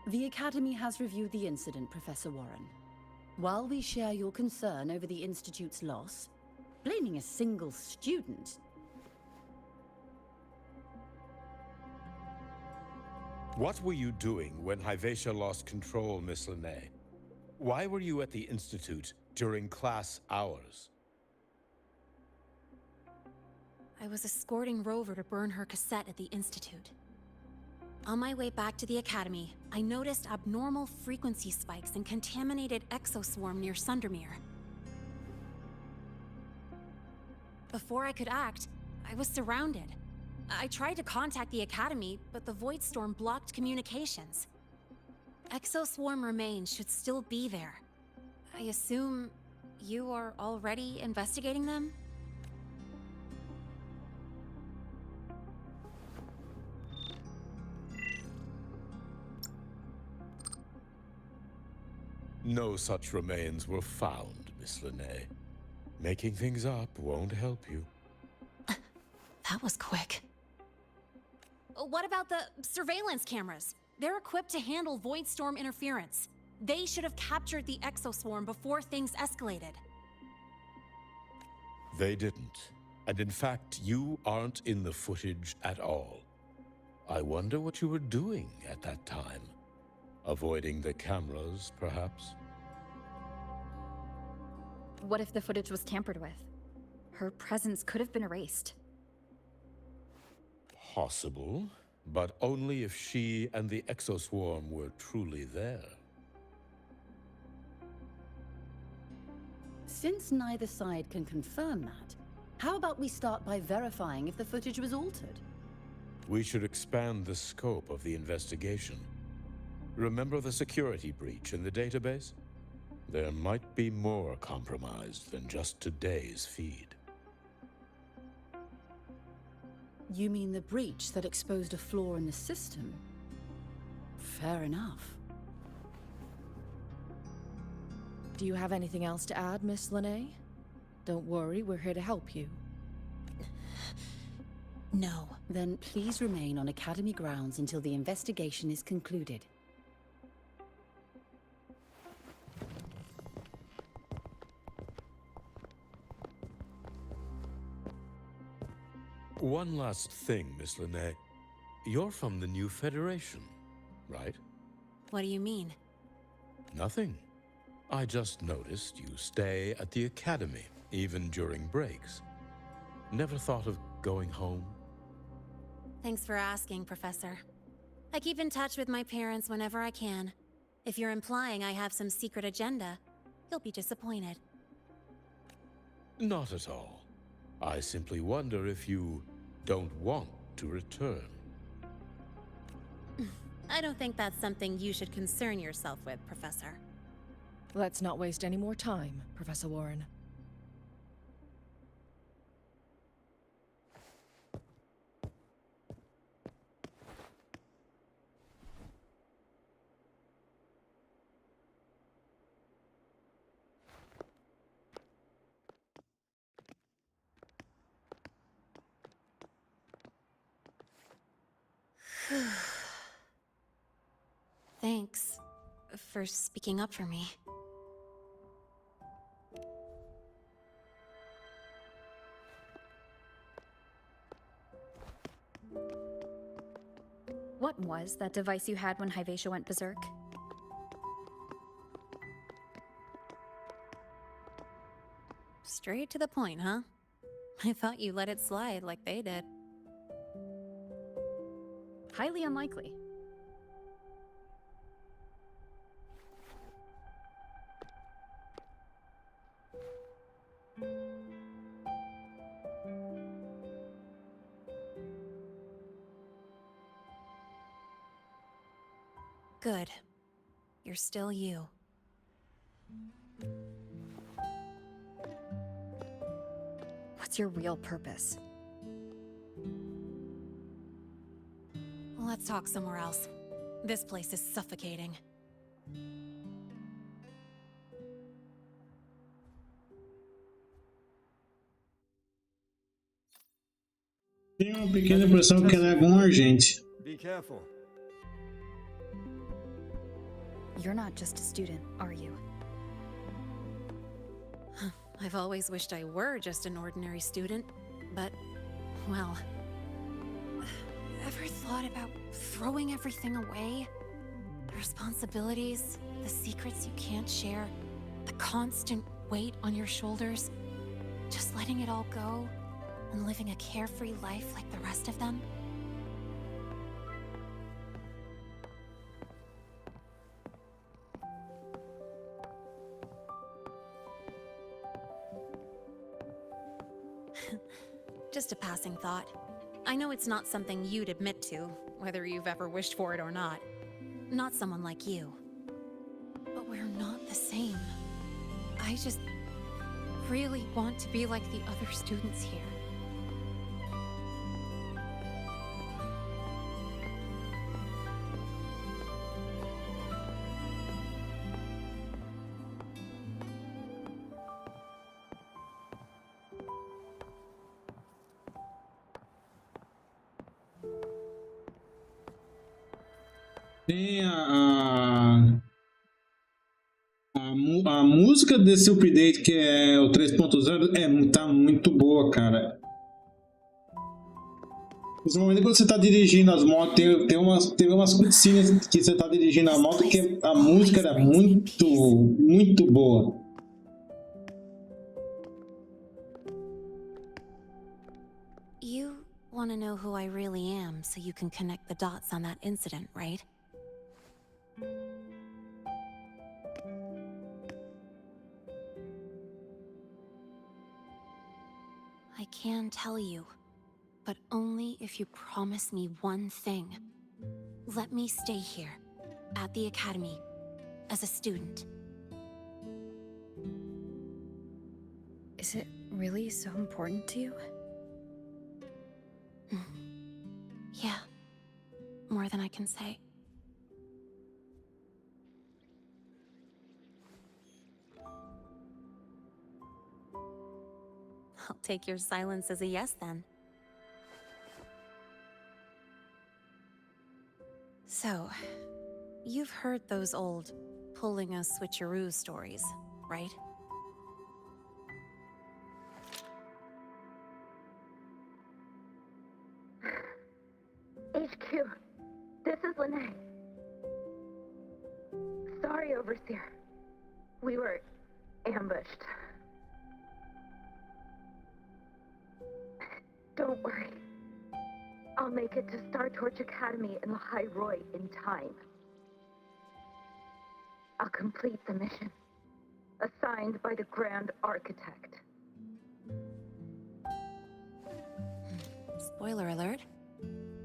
The Academy has reviewed the incident, Professor Warren. While we share your concern over the Institute's loss, blaming a single student... What were you doing when Hyvatia lost control, Miss Linnae? Why were you at the Institute during class hours? I was escorting Rover to burn her cassette at the Institute. On my way back to the Academy, I noticed abnormal frequency spikes and contaminated exoswarm near Sundermere. Before I could act, I was surrounded. I tried to contact the Academy, but the Void Storm blocked communications. Exoswarm remains should still be there. I assume you are already investigating them? No such remains were found, Miss Linnae. Making things up won't help you. That was quick. What about the surveillance cameras? They're equipped to handle Void Storm interference. They should have captured the exoswarm before things escalated. They didn't. And in fact, you aren't in the footage at all. I wonder what you were doing at that time. Avoiding the cameras, perhaps? What if the footage was tampered with? Her presence could have been erased. Possible, but only if she and the exoswarm were truly there. Since neither side can confirm that, how about we start by verifying if the footage was altered? We should expand the scope of the investigation. Remember the security breach in the database? There might be more compromised than just today's feed. You mean the breach that exposed a flaw in the system? Fair enough. Do you have anything else to add, Miss Lene? Don't worry, we're here to help you. No. Then please remain on Academy grounds until the investigation is concluded. One last thing, Miss Lene. You're from the new Federation, right? What do you mean? Nothing. I just noticed you stay at the Academy, even during breaks. Never thought of going home? Thanks for asking, Professor. I keep in touch with my parents whenever I can. If you're implying I have some secret agenda, you'll be disappointed. Not at all. I simply wonder if you don't want to return. I don't think that's something you should concern yourself with, Professor. Let's not waste any more time, Professor Warren. Thanks for speaking up for me. What was that device you had when Hyvatia went berserk? Straight to the point, huh? I thought you let it slide like they did. Highly unlikely. Good. You're still you. What's your real purpose? Let's talk somewhere else. This place is suffocating. Tenho uma pequena impressão que ela é algum agente. Be careful. You're not just a student, are you? I've always wished I were just an ordinary student, but, well... Ever thought about throwing everything away? The responsibilities, the secrets you can't share, the constant weight on your shoulders. Just letting it all go and living a carefree life like the rest of them? Just a passing thought. I know it's not something you'd admit to, whether you've ever wished for it or not. Not someone like you. But we're not the same. I just really want to be like the other students here. Tem a música desse update que é o 3.0 tá muito boa, cara. Principalmente quando você tá dirigindo as motos, teve umas cutscenes que você tá dirigindo a moto que a música era muito boa. You want to know who I really am so you can connect the dots on that incident, right? I can tell you, but only if you promise me one thing. Let me stay here, at the academy, as a student. Is it really so important to you? Yeah, more than I can say. I'll take your silence as a yes, then. So, you've heard those old pulling a switcheroo stories, right? HQ, this is Lene. Sorry, Overseer. We were ambushed. Don't worry. I'll make it to Star Torch Academy in Lahai Roy in time. I'll complete the mission, assigned by the Grand Architect. Spoiler alert.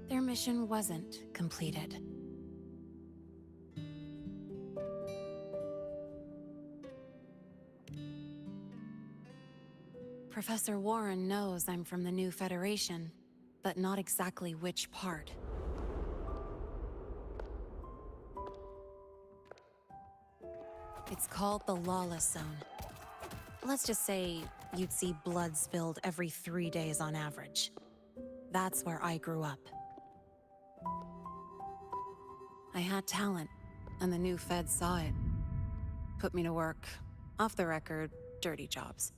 Their mission wasn't completed. Professor Warren knows I'm from the new Federation, but not exactly which part. It's called the Lawless Zone. Let's just say you'd see blood spilled every 3 days on average. That's where I grew up. I had talent, and the new Fed saw it. Put me to work, off the record, dirty jobs.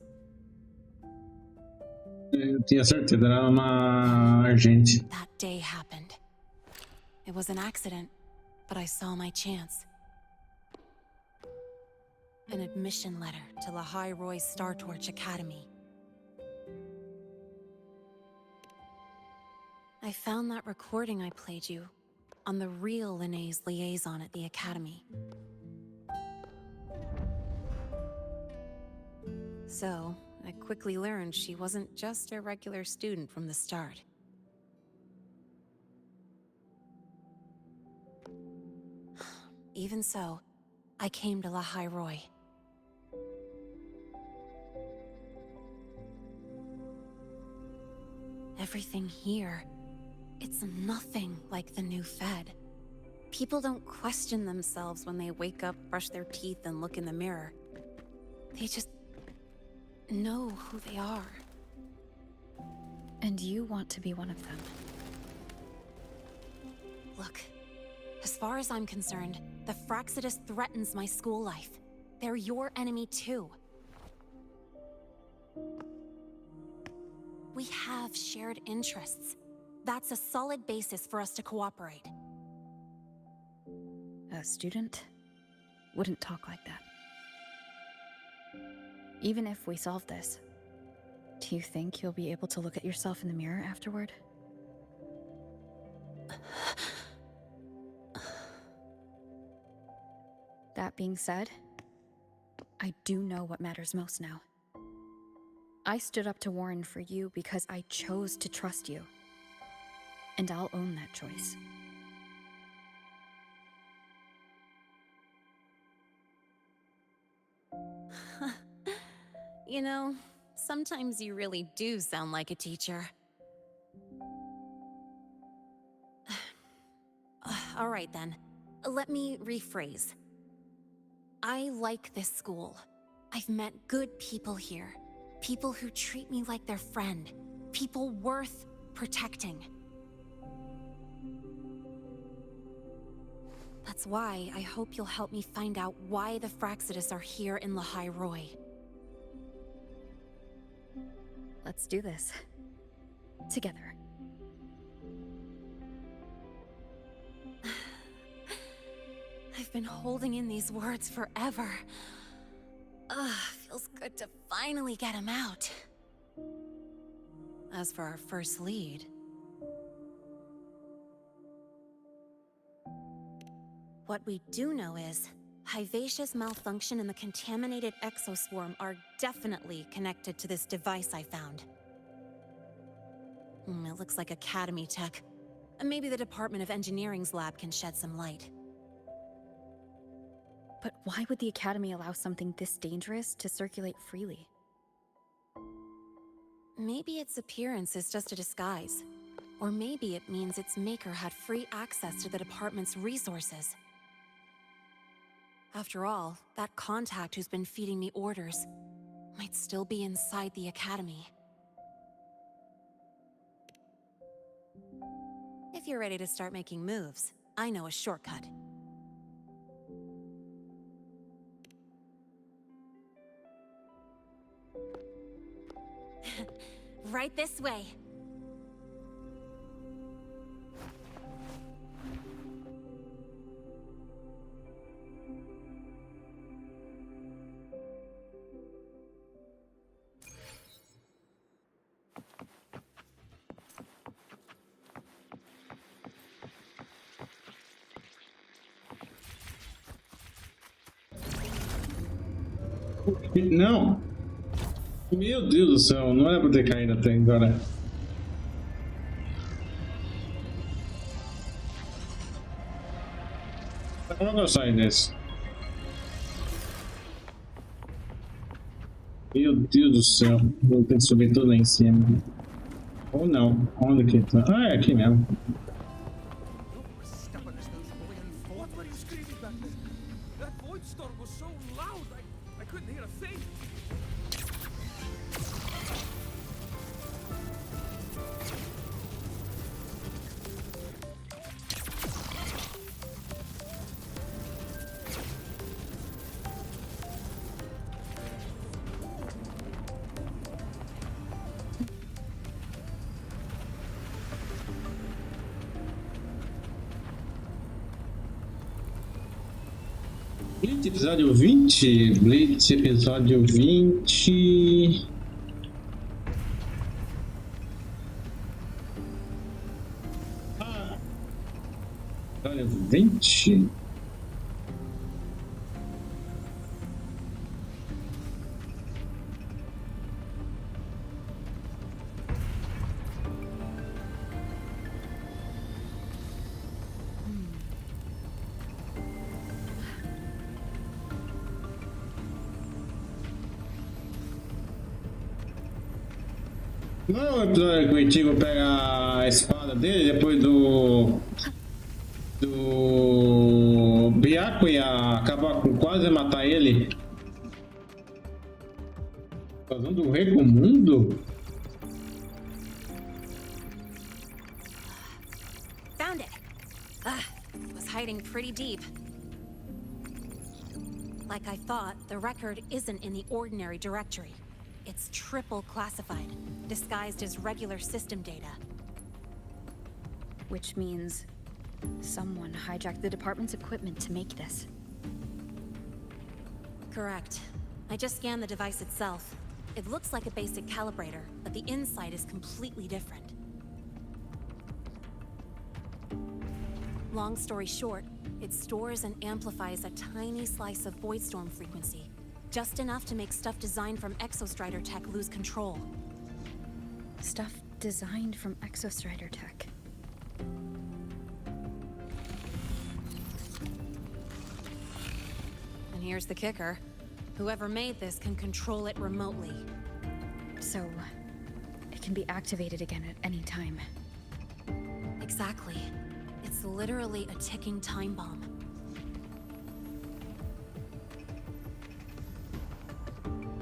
Eu tinha certeza, era uma agente. That day happened. It was an accident, but I saw my chance. An admission letter to Lahai Roy Star Torch Academy. I found that recording I played you on the real Lene's liaison at the Academy. So, I quickly learned she wasn't just a regular student from the start. Even so, I came to Lahai Roy. Everything here, it's nothing like the new Fed. People don't question themselves when they wake up, brush their teeth, and look in the mirror. They just know who they are. And you want to be one of them. Look, as far as I'm concerned, the Fraxidus threatens my school life. They're your enemy too. We have shared interests. That's a solid basis for us to cooperate. A student wouldn't talk like that. Even if we solve this, do you think you'll be able to look at yourself in the mirror afterward? That being said, I do know what matters most now. I stood up to Warren for you because I chose to trust you. And I'll own that choice. You know, sometimes you really do sound like a teacher. All right then, let me rephrase. I like this school. I've met good people here. People who treat me like their friend. People worth protecting. That's why I hope you'll help me find out why the Fraxidus are here in Lahai Roy. Let's do this. Together. I've been holding in these words forever. Ugh, feels good to finally get them out. As for our first lead... What we do know is, Hivacia's malfunction and the contaminated exoswarm are definitely connected to this device I found. It looks like Academy tech. Maybe the Department of Engineering's lab can shed some light. But why would the Academy allow something this dangerous to circulate freely? Maybe its appearance is just a disguise. Or maybe it means its maker had free access to the department's resources. After all, that contact who's been feeding me orders might still be inside the Academy. If you're ready to start making moves, I know a shortcut. Right this way. Não! Meu Deus do céu, não era pra ter caído até agora. Como eu saio desse? Meu Deus do céu, vou ter que subir tudo lá em cima. Ou não, onde que tá? Ah, é aqui mesmo. Blitz episódio 20. Blitz episódio 20. Episódio 20. Não é o episódio que o Ichigo pega a espada dele depois do Byaku e acaba com quase matar ele? Fazendo um recomundo? Found it! Was hiding pretty deep. Like I thought, the record isn't in the ordinary directory. It's triple classified, disguised as regular system data. Which means someone hijacked the department's equipment to make this. Correct. I just scanned the device itself. It looks like a basic calibrator, but the inside is completely different. Long story short, it stores and amplifies a tiny slice of voidstorm frequency. Just enough to make stuff designed from Exostrider tech lose control. Stuff designed from Exostrider tech. And here's the kicker. Whoever made this can control it remotely. So, it can be activated again at any time. Exactly. It's literally a ticking time bomb.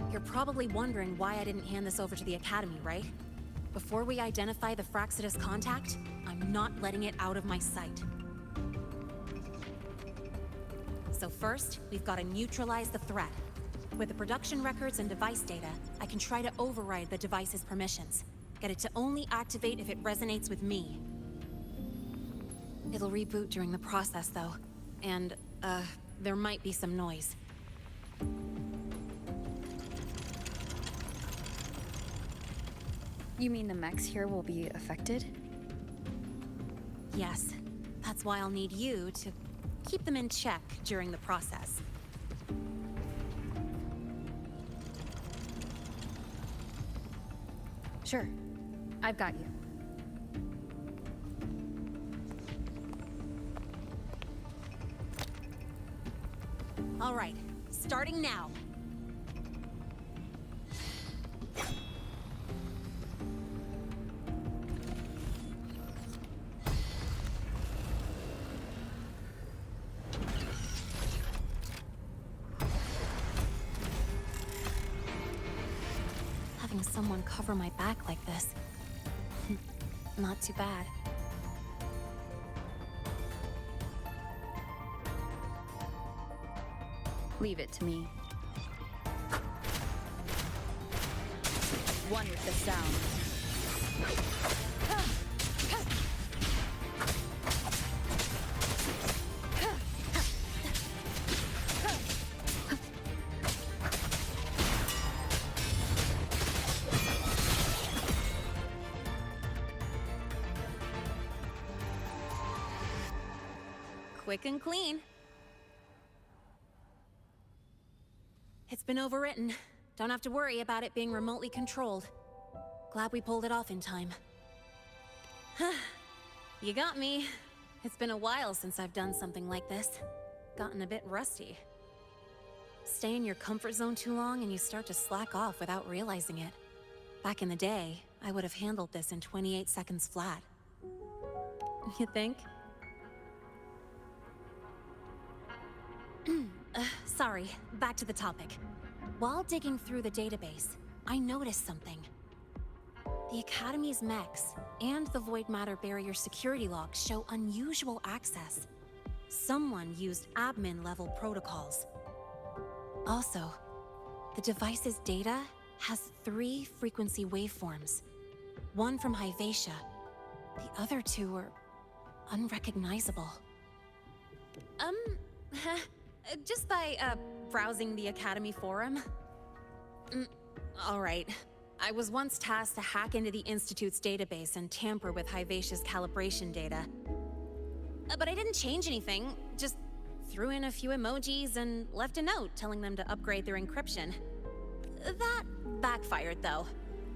You're probably wondering why I didn't hand this over to the Academy, right? Before we identify the Fraxidus contact, I'm not letting it out of my sight. So first, we've got to neutralize the threat. With the production records and device data, I can try to override the device's permissions. Get it to only activate if it resonates with me. It'll reboot during the process, though. And There might be some noise. You mean the mechs here will be affected? Yes. That's why I'll need you to keep them in check during the process. Sure. I've got you. All right, starting now. Having someone cover my back like this. Not too bad. Leave it to me. One with the sound. Quick and clean. It's been overwritten. Don't have to worry about it being remotely controlled. Glad we pulled it off in time. You got me. It's been a while since I've done something like this. Gotten a bit rusty. Stay in your comfort zone too long and you start to slack off without realizing it. Back in the day, I would have handled this in 28 seconds flat. You think? Sorry, back to the topic. While digging through the database, I noticed something. The Academy's mechs and the Void Matter Barrier security logs show unusual access. Someone used admin-level protocols. Also, the device's data has 3 frequency waveforms. One from Hyvatia. The other 2 are unrecognizable. Just by, browsing the Academy forum? Alright. I was once tasked to hack into the Institute's database and tamper with Hyvatia's calibration data. But I didn't change anything, just threw in a few emojis and left a note telling them to upgrade their encryption. That backfired, though.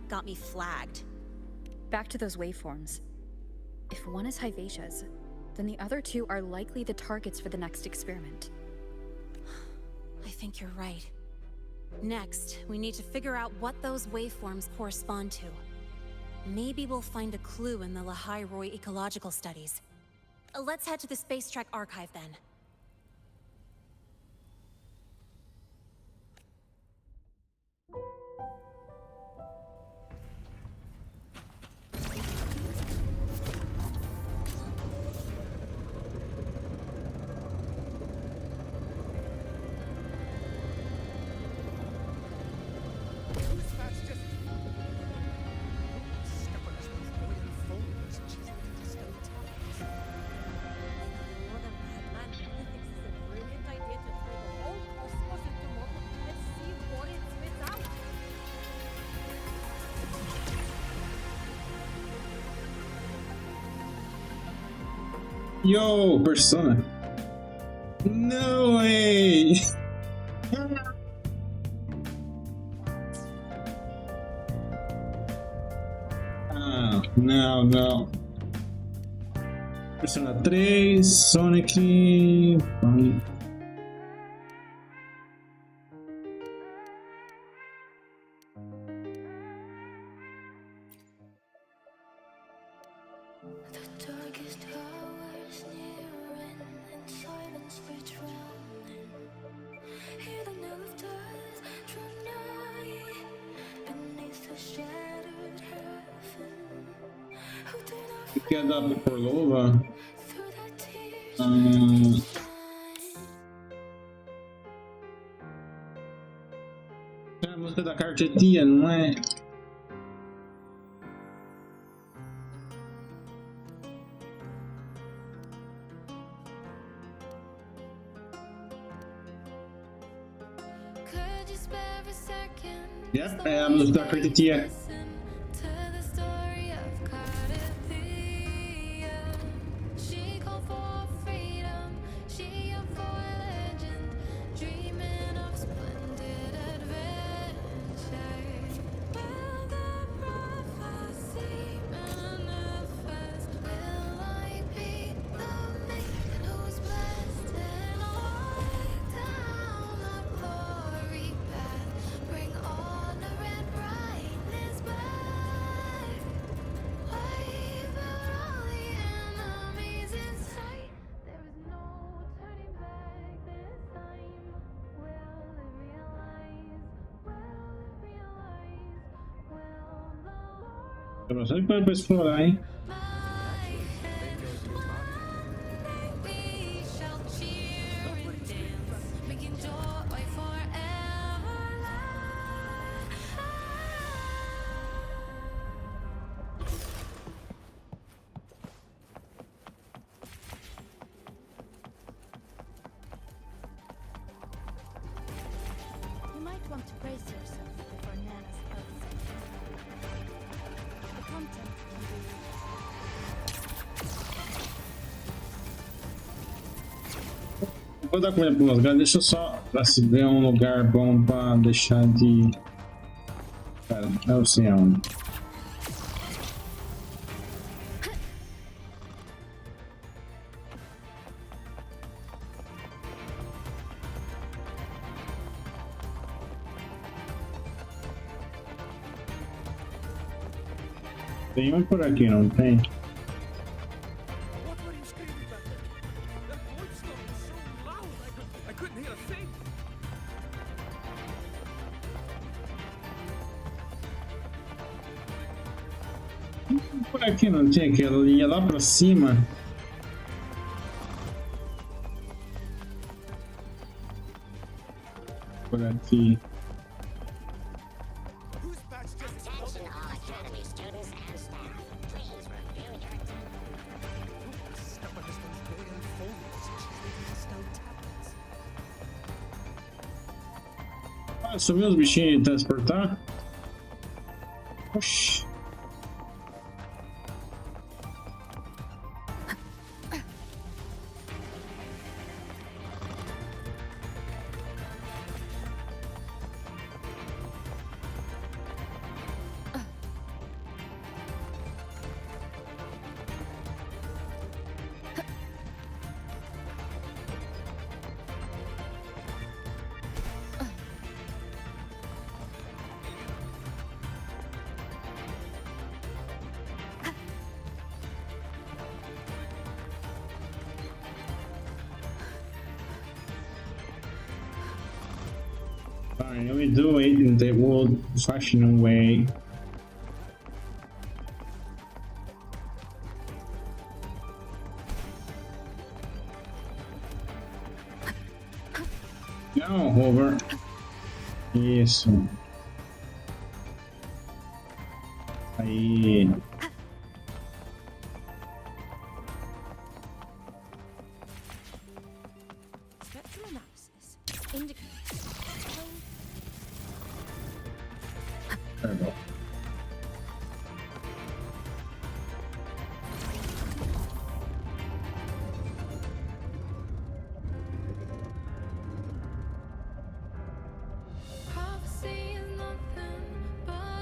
Got me flagged. Back to those waveforms. If one is Hyvatia's, then the other 2 are likely the targets for the next experiment. I think you're right. Next, we need to figure out what those waveforms correspond to. Maybe we'll find a clue in the Lehigh Roy ecological studies. Let's head to the Space Trek archive then. Yo, Persona. No way. Ah, não. Persona 3, Sonic. Quer dar por Lova? É a música da Cartetia, não é? Yep, é a música da Tia. Tem bastante coisa pra explorar, hein? You might want to brace yourself before Nana's outside. The content can Vou dar comida para meus gatos, deixa eu só pra se ver um lugar bom pra deixar de. Cara, eu sei aonde. Tem um por aqui, não tem? Por aqui não tinha, que ela ia lá pra cima. Por aqui. Ah, sumiu os bichinhos de transportar? Oxi. Fine, we do it in the old-fashioned way. Não, Hover. Isso. Aí. spectral analysis indicates. Perdão.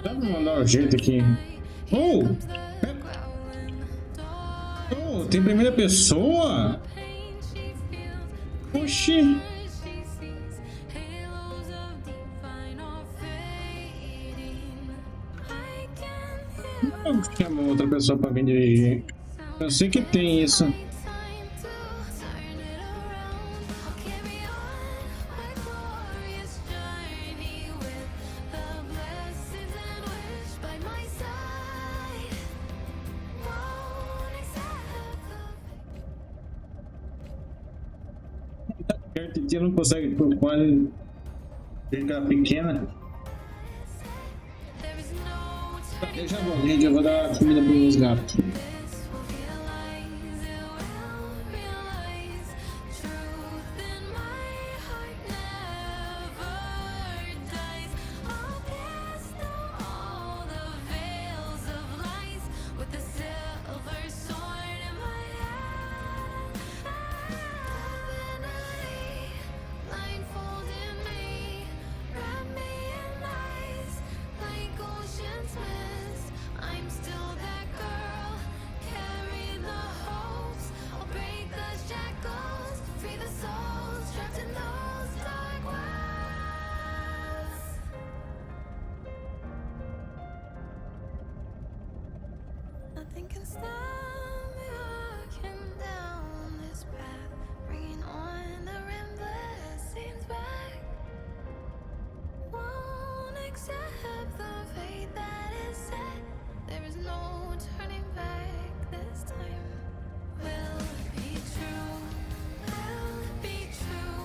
Dá pra mandar um jeito aqui. Oh! Oh, tem primeira pessoa? Oxi! Não chama outra pessoa pra vir dirigir. Eu sei que tem isso. A titia não consegue por quase ficar pequena. Eu já vou, gente, eu vou dar comida para os gatos. Nothing can stop me walking down this path, bringing on the endless scenes back. Won't accept the fate that is set. There is no turning back this time. Will be true, will be true.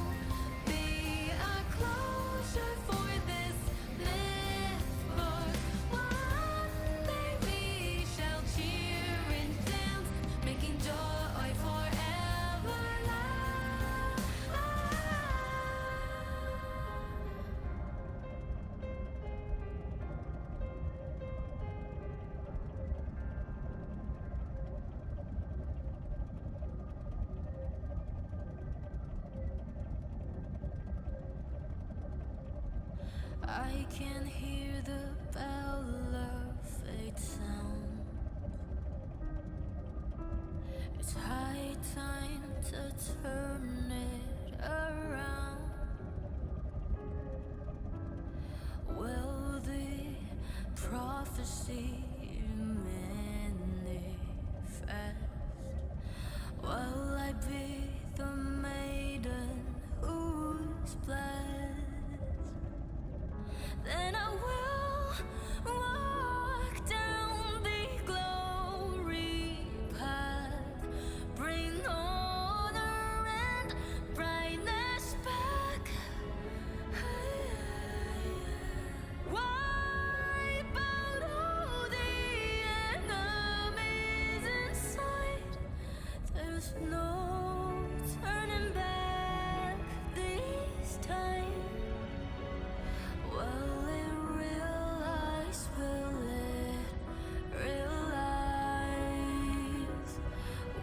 Be a closure for this myth book. One day we shall cheer and dance, making joy forever last. I can hear the bell of fate sound. It's high time to turn it around. Will the prophecy manifest? Will I be the maiden who's blessed? Then I will walk down the glory path, bring honor and brightness back. Wipe out all the enemies inside. There's no turning back this time. Will it realize? Will it realize?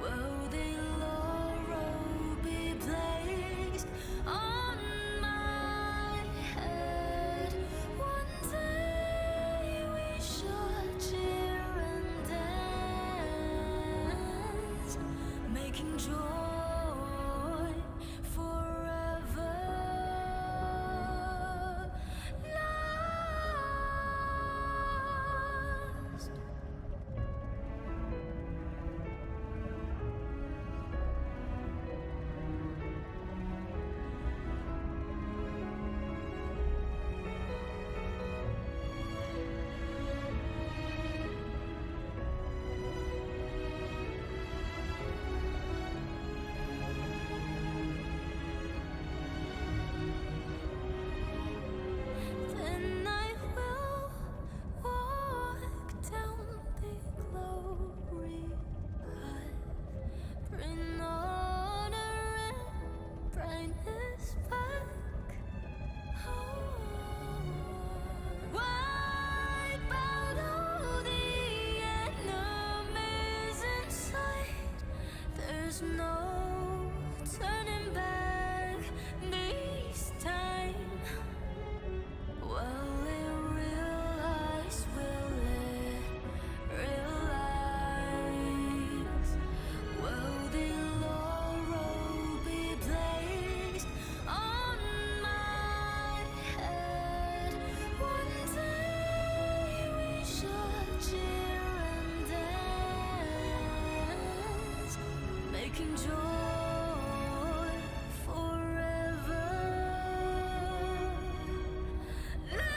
Will the laurel be placed on my head? One day we shall cheer and dance, making joy forever last. Then I will walk down the glory path, bring honor and brightness back. Wipe out all the enemies inside. There's no turning back this time. Will it realize? Will it realize? Will the laurel be placed on my head? One day we shall cheer and dance, making joy forever last.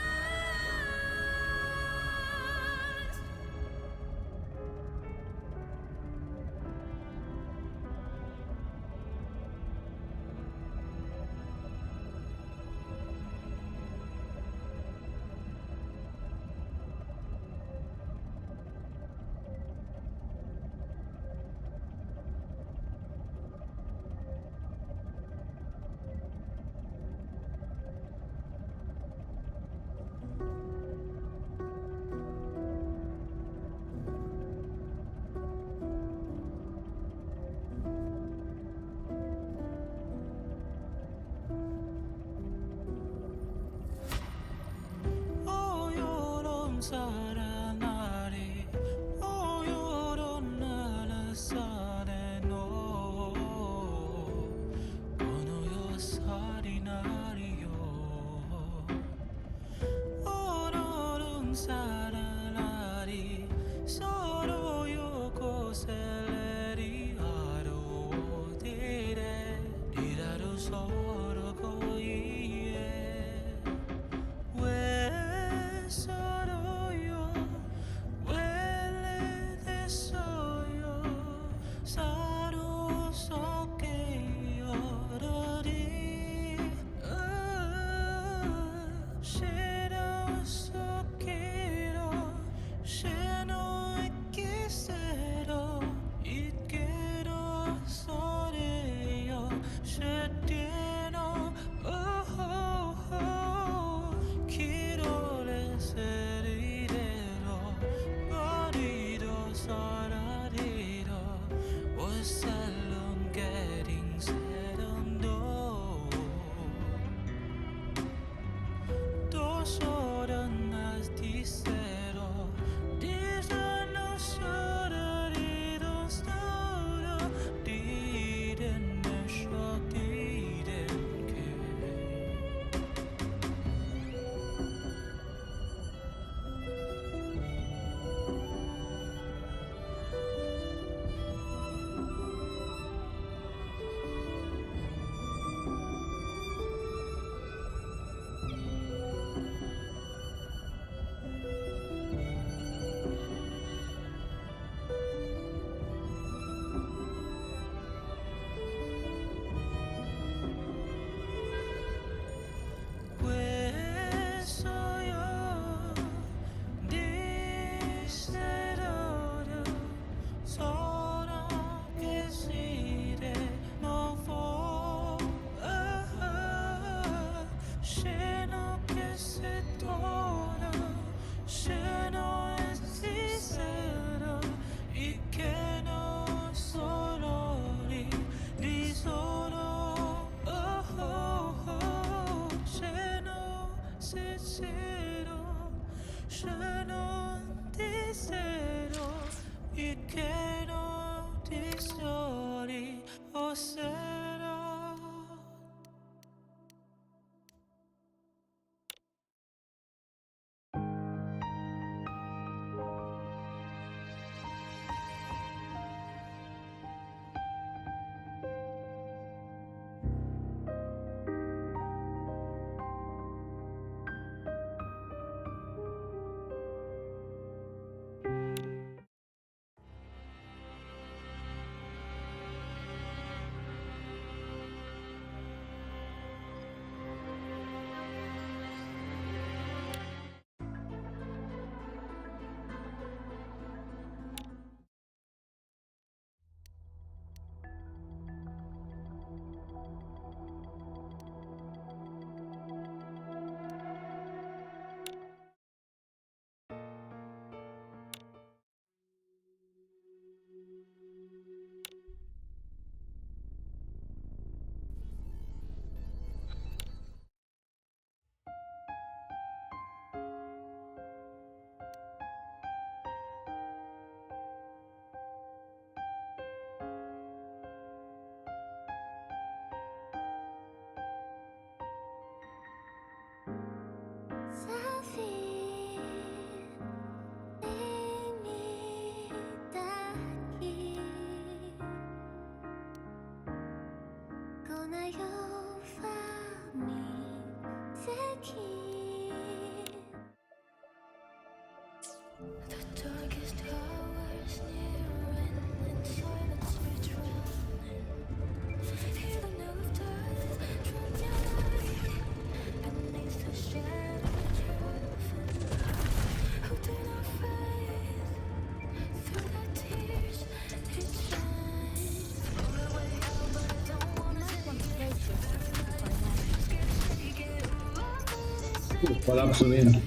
Falar pro menino.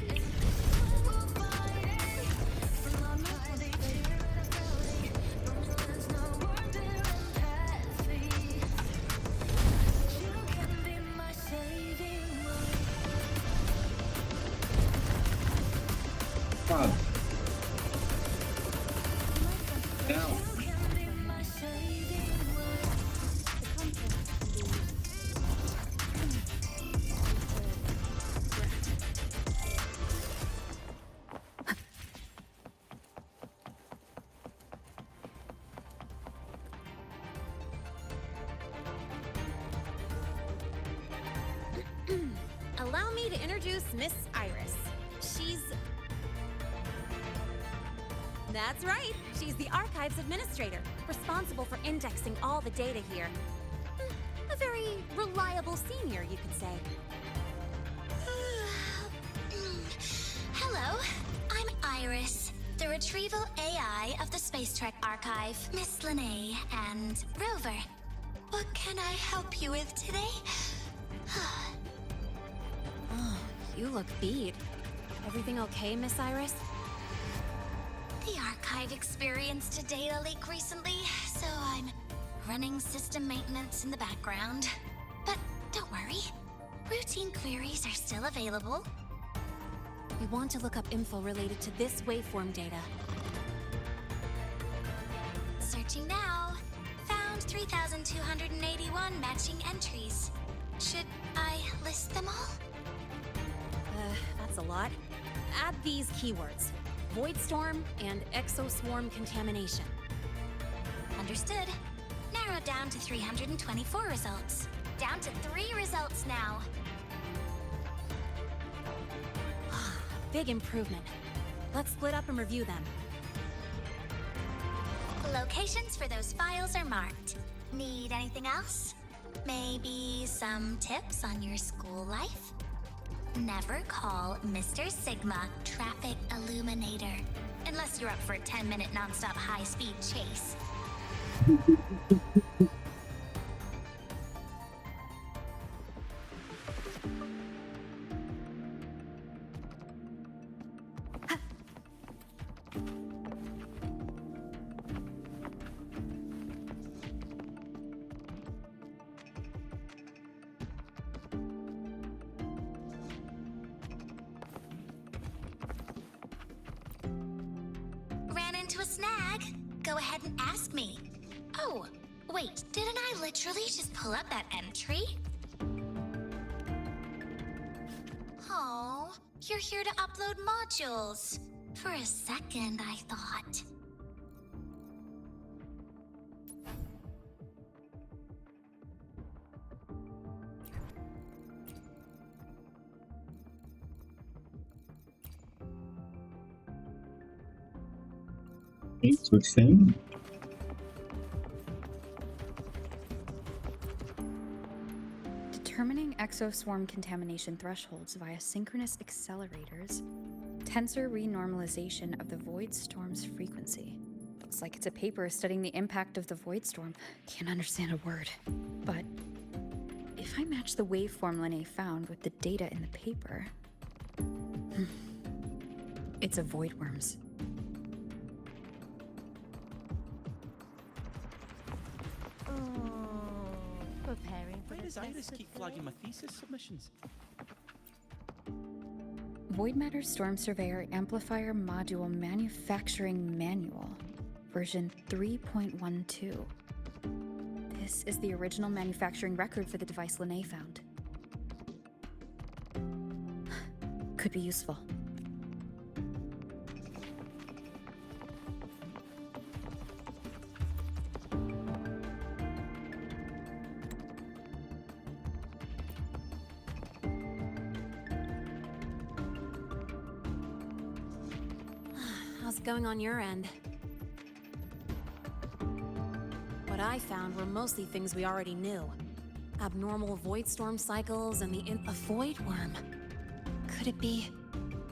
Allow me to introduce Miss Iris. That's right. She's the Archives Administrator, responsible for indexing all the data here. A very reliable senior, you could say. Hello, I'm Iris, the retrieval AI of the Space Trek Archive. Miss Lene and Rover. What can I help you with today? Oh, you look beat. Everything okay, Miss Iris? The Archive experienced a data leak recently, so I'm running system maintenance in the background. But don't worry, routine queries are still available. We want to look up info related to this waveform data. Searching now. Found 3,281 matching entries. Should I list them all? That's a lot. Add these keywords. Voidstorm and exoswarm contamination. Understood. Narrowed down to 324 results. Down to 3 results now. Big improvement. Let's split up and review them. Locations for those files are marked. Need anything else? Maybe some tips on your school life? Never call Mr. Sigma Traffic Illuminator. Unless you're up for a 10-minute non-stop high-speed chase. Ran into a snag. Go ahead and ask me. Oh, wait, didn't I literally just pull up that entry? Oh, you're here to upload modules. For a second, I thought. Thanks for saying. Determining exoswarm contamination thresholds via synchronous accelerators. Tensor renormalization of the void storm's frequency. Looks like it's a paper studying the impact of the void storm. Can't understand a word. But if I match the waveform Lene found with the data in the paper, it's a void worms. Preparing for Why does Iris keep flagging my thesis submissions? Void Matter Storm Surveyor Amplifier Module Manufacturing Manual, version 3.12. This is the original manufacturing record for the device Lene found. Could be useful. How's it going on your end? What I found were mostly things we already knew. Abnormal void storm cycles and a void worm. Could it be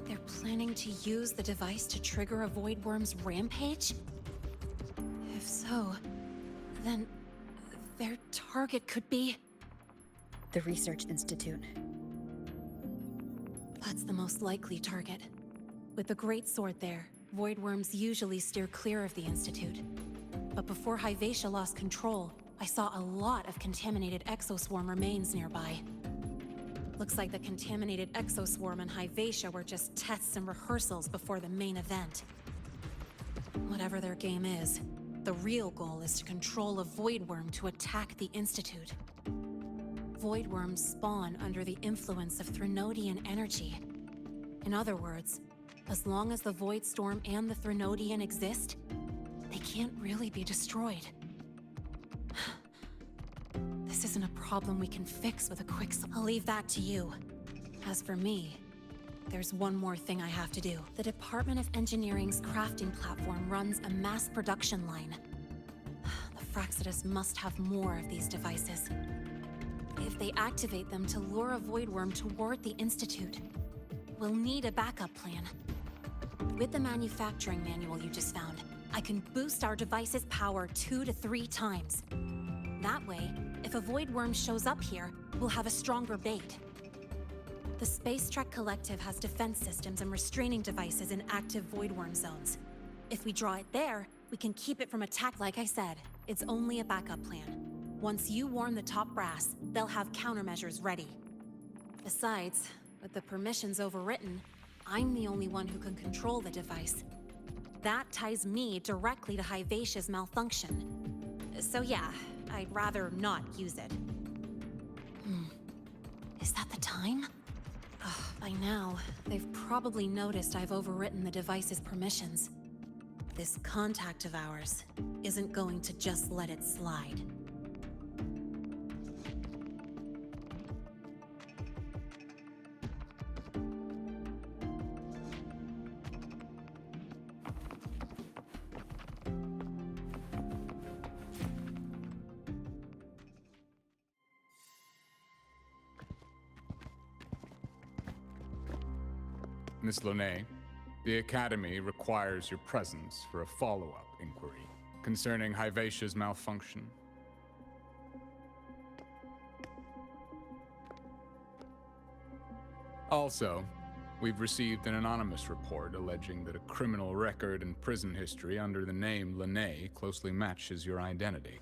they're planning to use the device to trigger a void worm's rampage? If so, then their target could be... The Research Institute. That's the most likely target. With the Great Sword there, void worms usually steer clear of the Institute. But before Hyvatia lost control, I saw a lot of contaminated exoswarm remains nearby. Looks like the contaminated exoswarm and Hyvatia were just tests and rehearsals before the main event. Whatever their game is, the real goal is to control a void worm to attack the Institute. Void worms spawn under the influence of Threnodian energy. In other words, as long as the Void Storm and the Threnodian exist, they can't really be destroyed. This isn't a problem we can fix with a quick... I'll leave that to you. As for me, there's one more thing I have to do. The Department of Engineering's crafting platform runs a mass production line. The Fraxidus must have more of these devices. If they activate them to lure a void worm toward the Institute, we'll need a backup plan. With the manufacturing manual you just found, I can boost our device's power 2 to 3 times. That way, if a void worm shows up here, we'll have a stronger bait. The Space Trek Collective has defense systems and restraining devices in active void worm zones. If we draw it there, we can keep it from attack. Like I said, it's only a backup plan. Once you warn the top brass, they'll have countermeasures ready. Besides, with the permissions overwritten, I'm the only one who can control the device. That ties me directly to Hivacia's malfunction. So yeah, I'd rather not use it. Is that the time? Ugh, by now, they've probably noticed I've overwritten the device's permissions. This contact of ours isn't going to just let it slide. Miss Lene, the Academy requires your presence for a follow-up inquiry concerning Hivacia's malfunction. Also, we've received an anonymous report alleging that a criminal record and prison history under the name Lene closely matches your identity.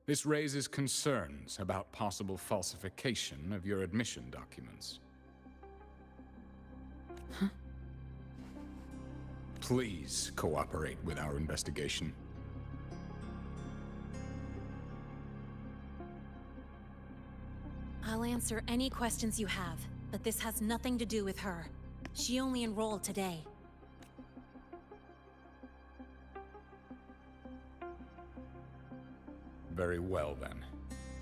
This raises concerns about possible falsification of your admission documents. Please cooperate with our investigation. I'll answer any questions you have, but this has nothing to do with her. She only enrolled today. Very well, then.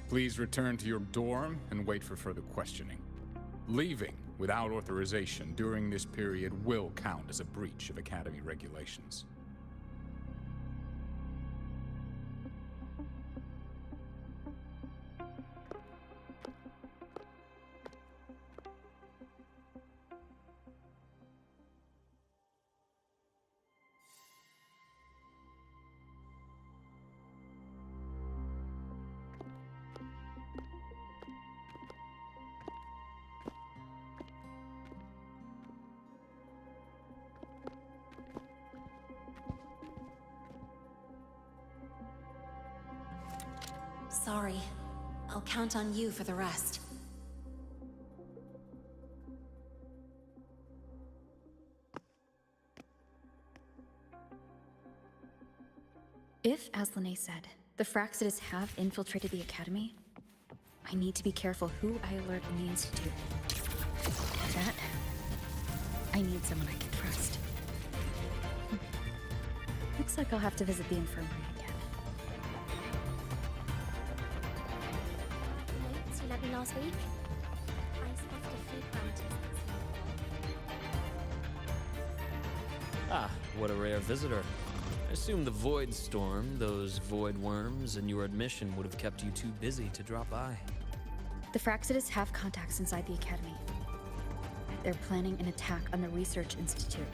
Please return to your dorm and wait for further questioning. Leaving without authorization during this period will count as a breach of Academy regulations. Sorry. I'll count on you for the rest. If, as Lene said, the Fraxitus have infiltrated the Academy, I need to be careful who I alert in the Institute. For that, I need someone I can trust. Looks like I'll have to visit the infirmary again. Notes you let me last week? I spotted a few parameters. Ah, what a rare visitor. I assume the void storm, those void worms, and your admission would have kept you too busy to drop by. The Fraxitus have contacts inside the Academy. They're planning an attack on the Research Institute.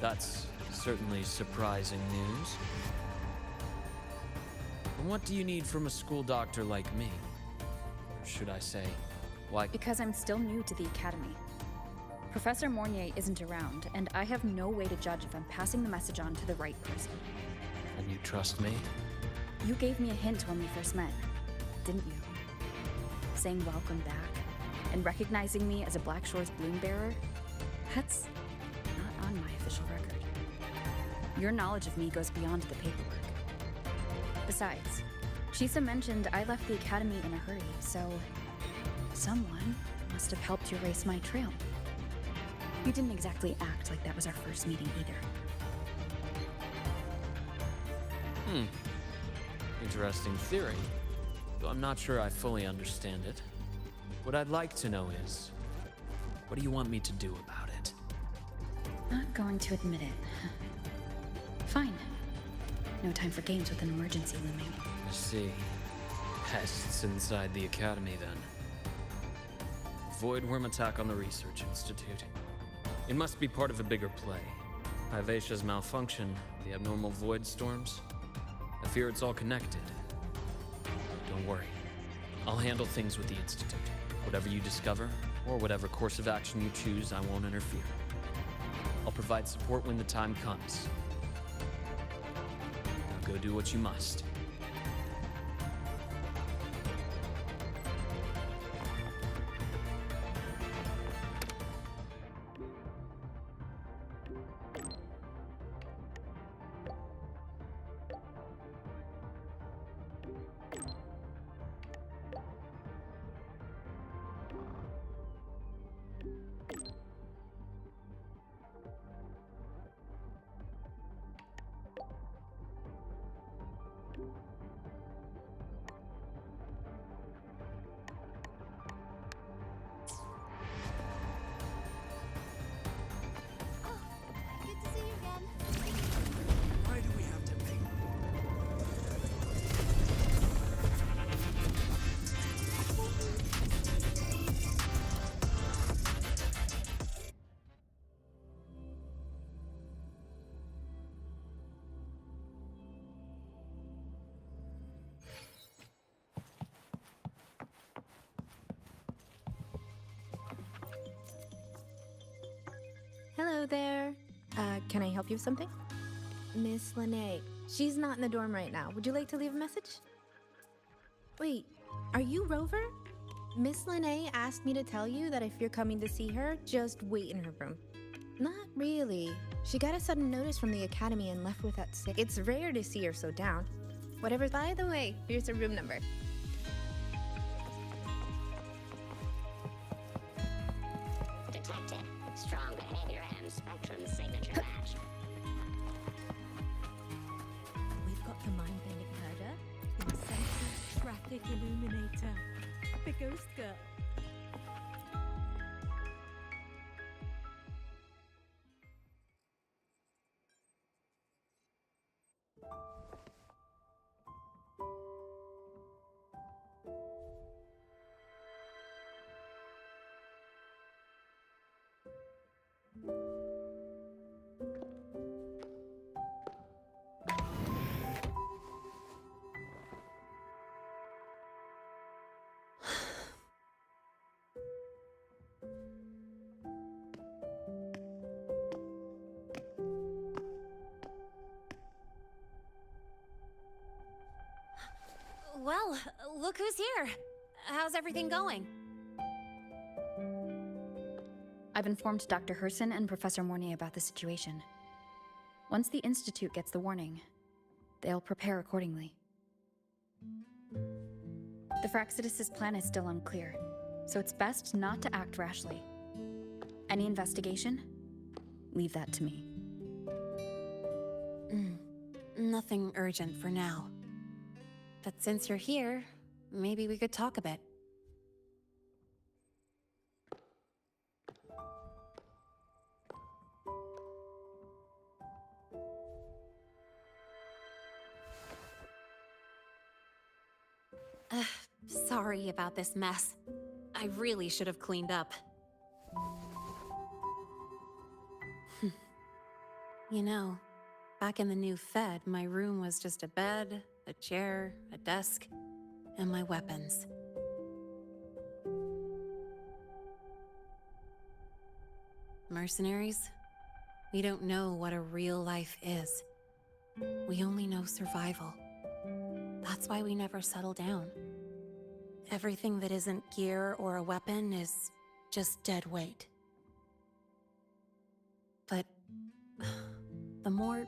That's certainly surprising news. And what do you need from a school doctor like me? Or should I say, why? Because I'm still new to the Academy. Professor Mornier isn't around, and I have no way to judge if I'm passing the message on to the right person. And you trust me? You gave me a hint when we first met, didn't you? Saying welcome back, and recognizing me as a Black Shore's bloom bearer? That's not on my official record. Your knowledge of me goes beyond the paperwork. Besides, Shisa mentioned I left the Academy in a hurry, so someone must have helped you erase my trail. You didn't exactly act like that was our first meeting either. Interesting theory. Though I'm not sure I fully understand it. What I'd like to know is, what do you want me to do about it? Not going to admit it. Fine. No time for games with an emergency looming. I see. Pests inside the Academy, then. Void worm attack on the Research Institute. It must be part of a bigger play. Hivacia's malfunction, the abnormal void storms. I fear it's all connected. Don't worry. I'll handle things with the Institute. Whatever you discover, or whatever course of action you choose, I won't interfere. I'll provide support when the time comes. Now go do what you must. Hello there. Can I help you with something? Miss Lene. She's not in the dorm right now. Would you like to leave a message? Wait, are you Rover? Miss Lene asked me to tell you that if you're coming to see her, just wait in her room. Not really. She got a sudden notice from the academy and left with that sick. It's rare to see her so down. Whatever. By the way, here's her room number. Detected. Strong behavior and spectrum signature match. We've got the mind-bending murder, incentive traffic illuminator, the ghost girl. Well, look who's here. How's everything going? I've informed Dr. Herson and Professor Mornay about the situation. Once the Institute gets the warning, they'll prepare accordingly. The Fraxidus' plan is still unclear, so it's best not to act rashly. Any investigation? Leave that to me. Nothing urgent for now. But since you're here, maybe we could talk a bit. Sorry about this mess. I really should have cleaned up. You know, back in the new Fed, my room was just a bed, a chair, a desk, and my weapons. Mercenaries? We don't know what a real life is. We only know survival. That's why we never settle down. Everything that isn't gear or a weapon is just dead weight. But the more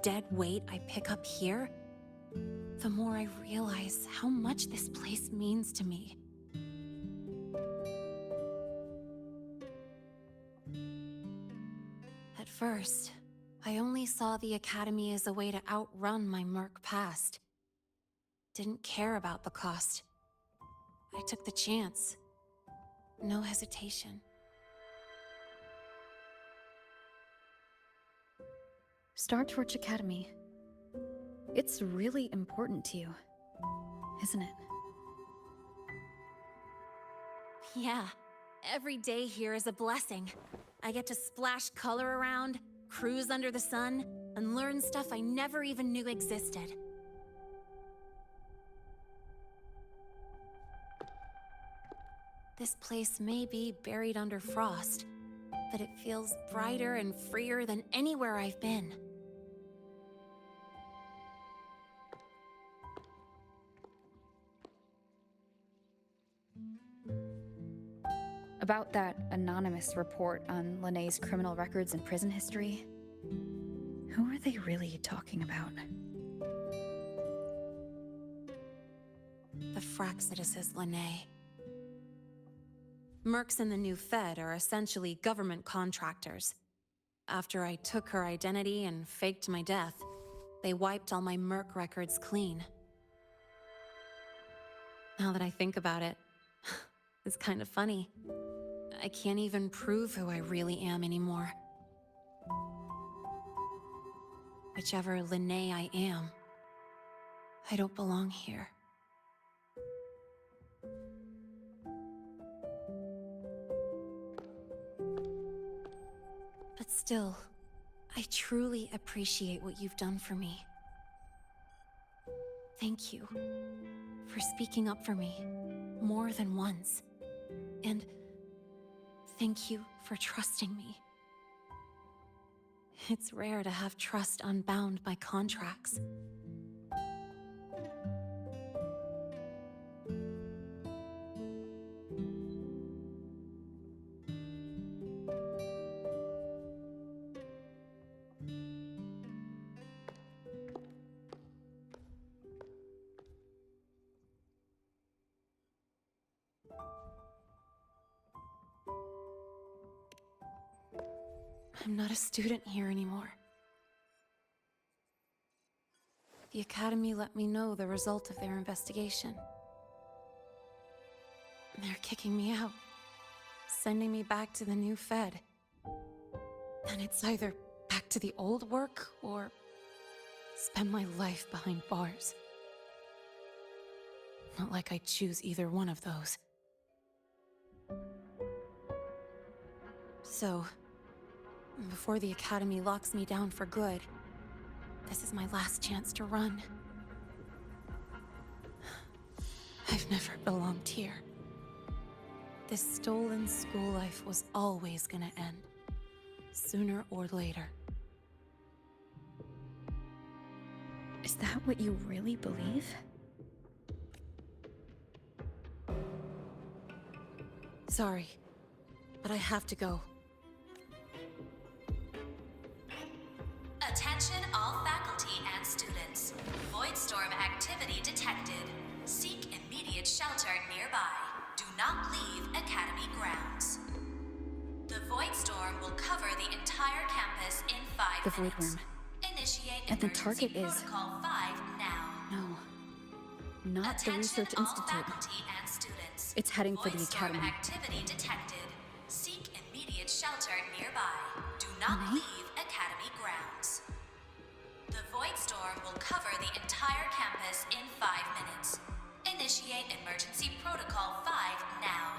dead weight I pick up here, the more I realize how much this place means to me. At first, I only saw the Academy as a way to outrun my merc past. Didn't care about the cost. I took the chance. No hesitation. Star Torch Academy. It's really important to you, isn't it? Yeah, every day here is a blessing. I get to splash color around, cruise under the sun, and learn stuff I never even knew existed. This place may be buried under frost, but it feels brighter and freer than anywhere I've been. About that anonymous report on Lene's criminal records and prison history, who are they really talking about? The Fraxidus is Lene. Mercs in the new Fed are essentially government contractors. After I took her identity and faked my death, they wiped all my merc records clean. Now that I think about it, it's kind of funny. I can't even prove who I really am anymore. Whichever Lene I am, I don't belong here. But still, I truly appreciate what you've done for me. Thank you for speaking up for me more than once. And thank you for trusting me. It's rare to have trust unbound by contracts. I'm not a student here anymore. The Academy let me know the result of their investigation. They're kicking me out, sending me back to the new Fed. And it's either back to the old work, or spend my life behind bars. Not like I choose either one of those. So, before the Academy locks me down for good, this is my last chance to run. I've never belonged here. This stolen school life was always gonna end, sooner or later. Is that what you really believe? Sorry, but I have to go. Attention all faculty and students. Voidstorm activity detected. Seek immediate shelter nearby. Do not leave Academy grounds. The Voidstorm will cover the entire campus in 5 The minutes. Voidworm. Initiate And the emergency target is... protocol 5 now. No. Not the Research all Institute. faculty and students. It's heading for the Voidstorm Academy. activity detected. Seek immediate shelter nearby. Do not leave Academy grounds. The Voidstorm will cover the entire campus in 5 minutes. Initiate emergency protocol 5 now.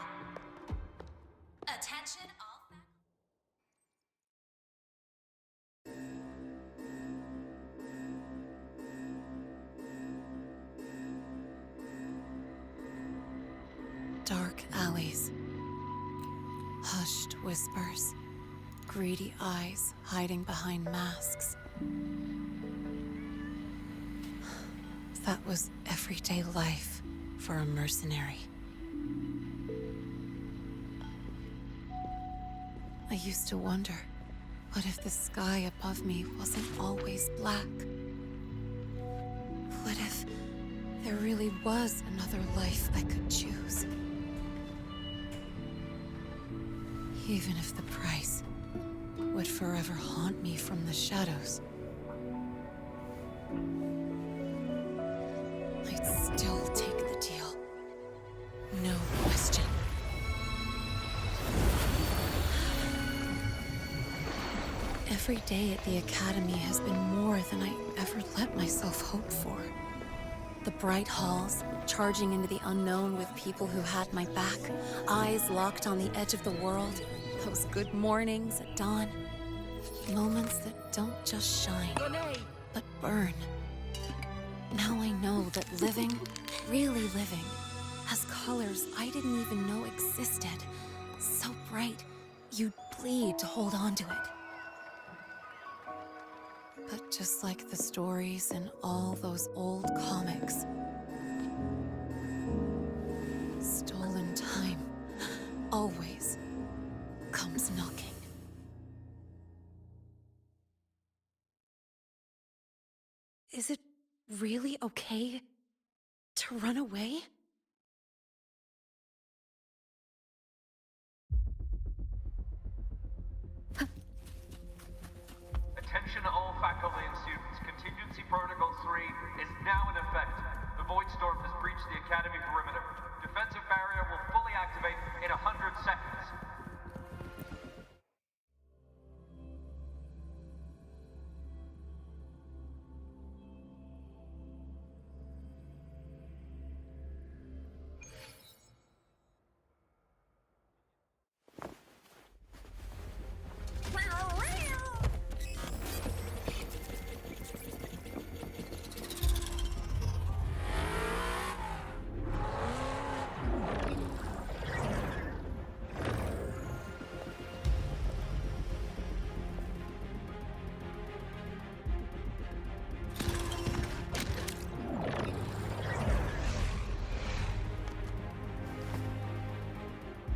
Attention all Dark alleys. Hushed whispers. Greedy eyes hiding behind masks. That was everyday life for a mercenary. I used to wonder, what if the sky above me wasn't always black? What if there really was another life I could choose? Even if the price would forever haunt me from the shadows. I'd still take the deal. No question. Every day at the Academy has been more than I ever let myself hope for. The bright halls, charging into the unknown with people who had my back, eyes locked on the edge of the world, those good mornings at dawn, moments that don't just shine, but burn. Now I know that living, really living, has colors I didn't even know existed. So bright, you'd bleed to hold on to it. But just like the stories in all those old comics, stolen time always comes knocking. Is it really okay to run away? Attention all faculty and students. Contingency Protocol 3 is now in effect. The Voidstorm has breached the Academy perimeter. Defensive barrier will fully activate in 100 seconds.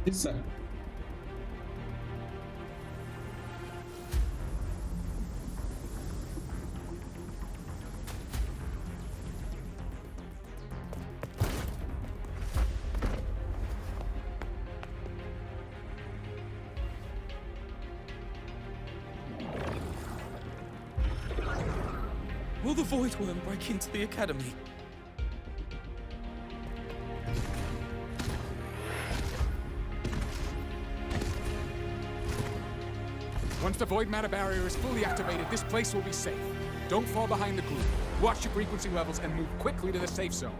Isso. Will the Void Worm break into the Academy? Once the void matter barrier is fully activated, this place will be safe. Don't fall behind the group. Watch your frequency levels and move quickly to the safe zone.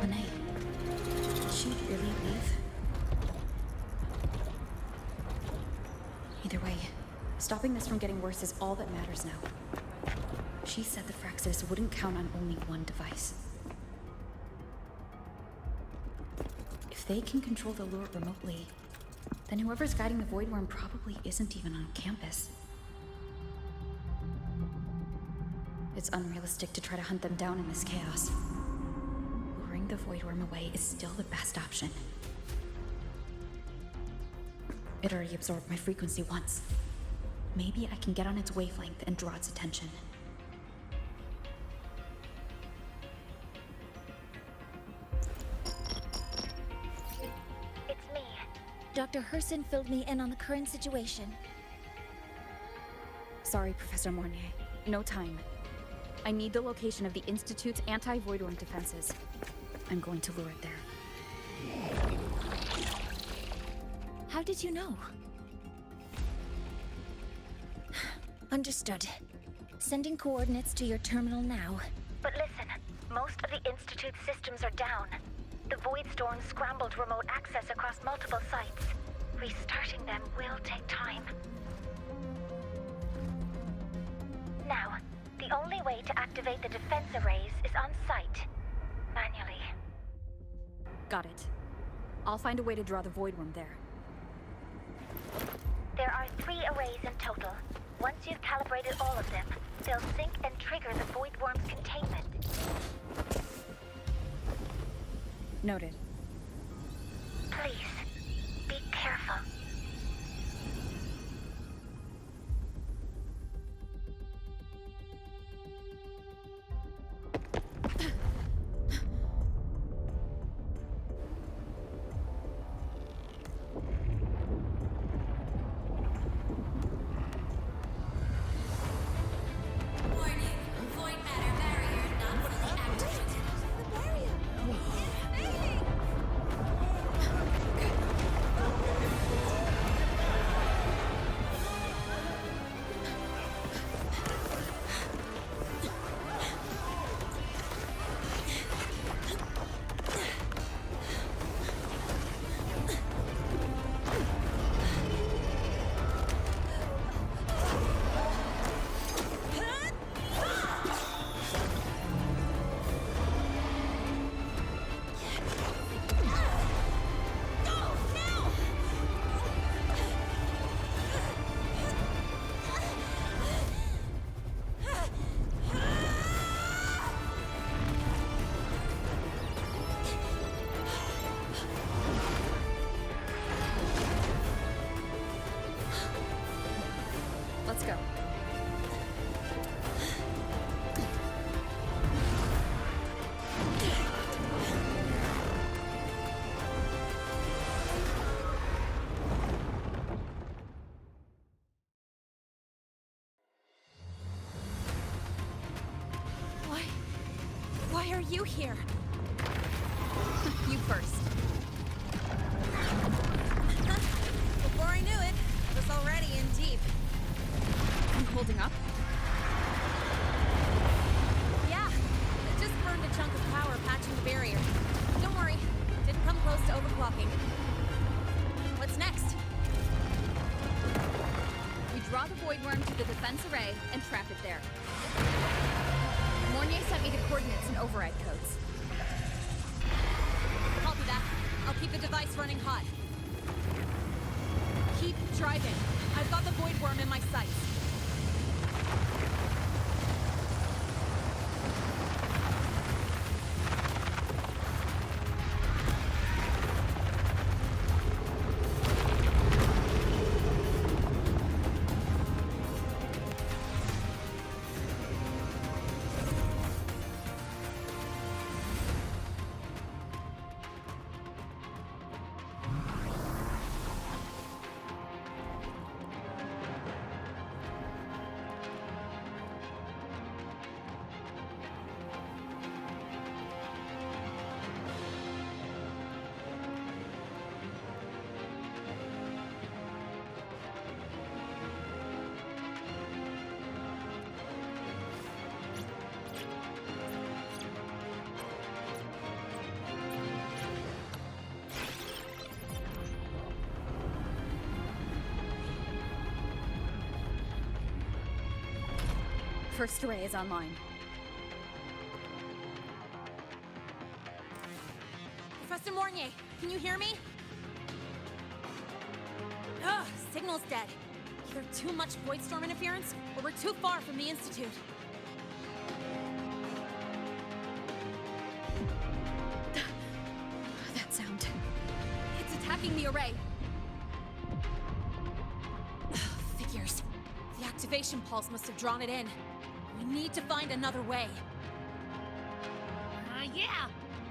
Lene, did she really leave? Either way, stopping this from getting worse is all that matters now. She said the Fraxis wouldn't count on only one device. If they can control the lure remotely, then whoever's guiding the Void Worm probably isn't even on campus. It's unrealistic to try to hunt them down in this chaos. Luring the Void Worm away is still the best option. It already absorbed my frequency once. Maybe I can get on its wavelength and draw its attention. It's me. Dr. Herson filled me in on the current situation. Sorry, Professor Mornier. No time. I need the location of the Institute's anti-Void Worm defenses. I'm going to lure it there. How did you know? Understood. Sending coordinates to your terminal now. But listen, most of the Institute's systems are down. The Void Storm scrambled remote access across multiple sites. Restarting them will take time. Now, the only way to activate the defense arrays is on site. Manually. Got it. I'll find a way to draw the Void Worm there. There are 3 arrays in total. Once you've calibrated all of them, they'll sync and trigger the Void Worm's containment. Noted. Please, be careful. Let's go. Why are you here? You first. Before I knew it, I was already in deep. I'm holding up? Yeah, I just burned a chunk of power patching the barrier. Don't worry, didn't come close to overclocking. What's next? We draw the Void Worm to the defense array and trap it there. Mornier sent me the coordinates and override codes. arriving. I've got the void worm in my sights. First array is online. Professor Mornier, can you hear me? Ugh, signal's dead. Either too much void storm interference, or we're too far from the Institute. That sound. It's attacking the array. Figures. The activation pulse must have drawn it in. We need to find another way. Yeah!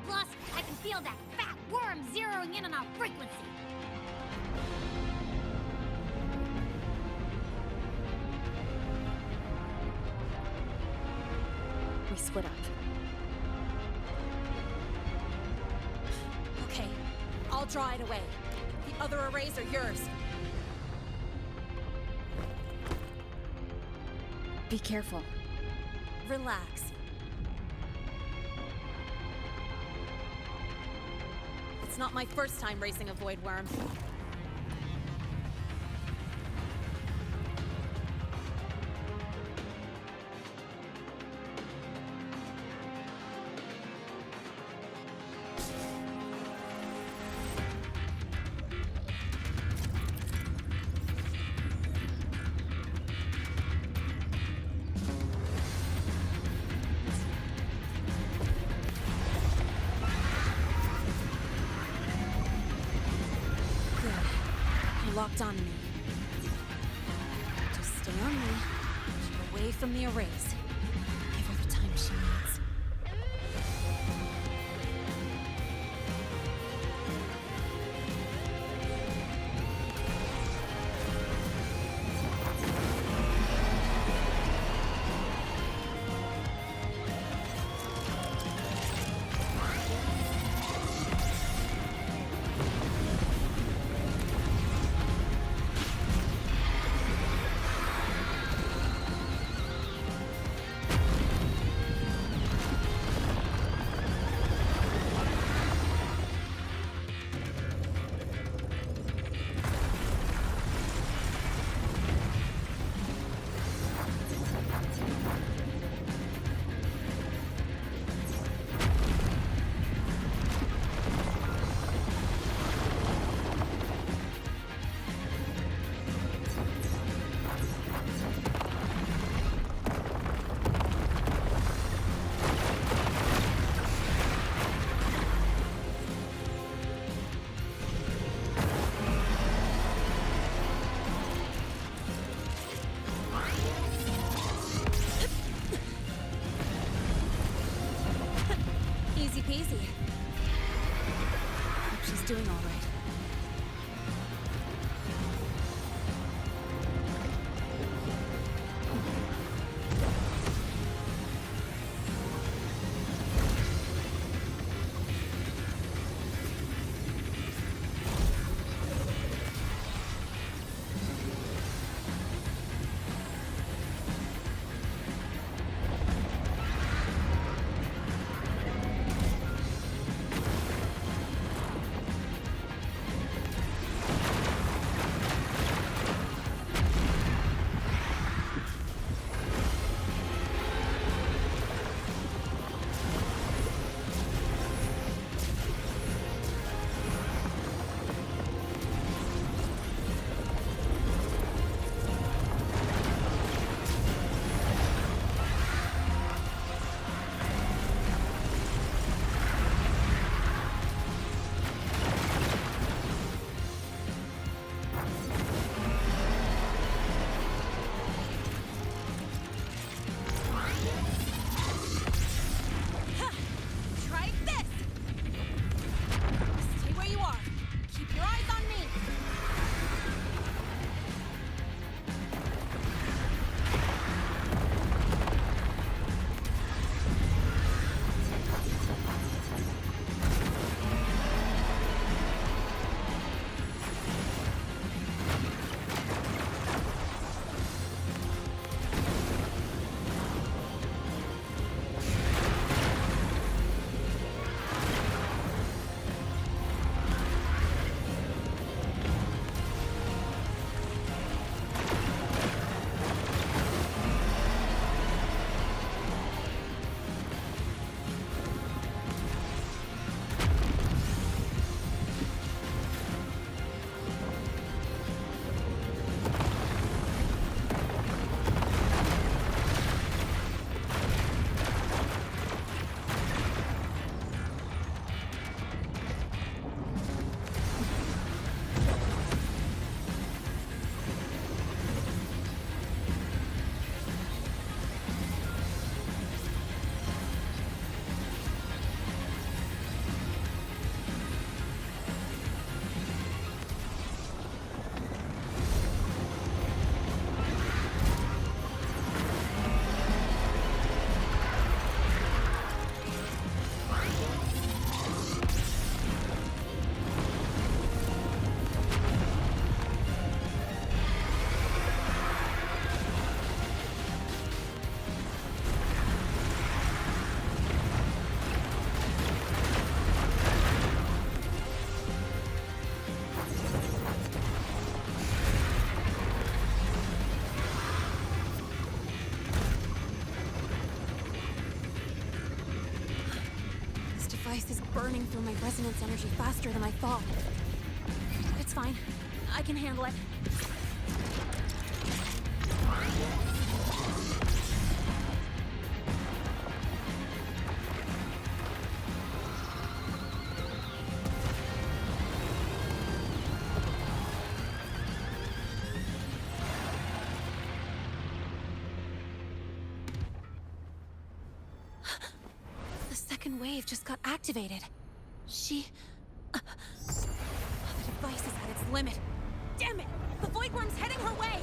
Plus, I can feel that fat worm zeroing in on our frequency. We split up. Okay, I'll draw it away. The other arrays are yours. Be careful. Relax. It's not my first time racing a void worm. Locked on me. Just stay on me. Keep away from the arrays. Give her the time she needs. Easy peasy. Hope she's doing all right. burning through my resonance energy faster than I thought. It's fine. I can handle it. The second wave just got activated. The device is at its limit. Damn it! The void worm's heading her way!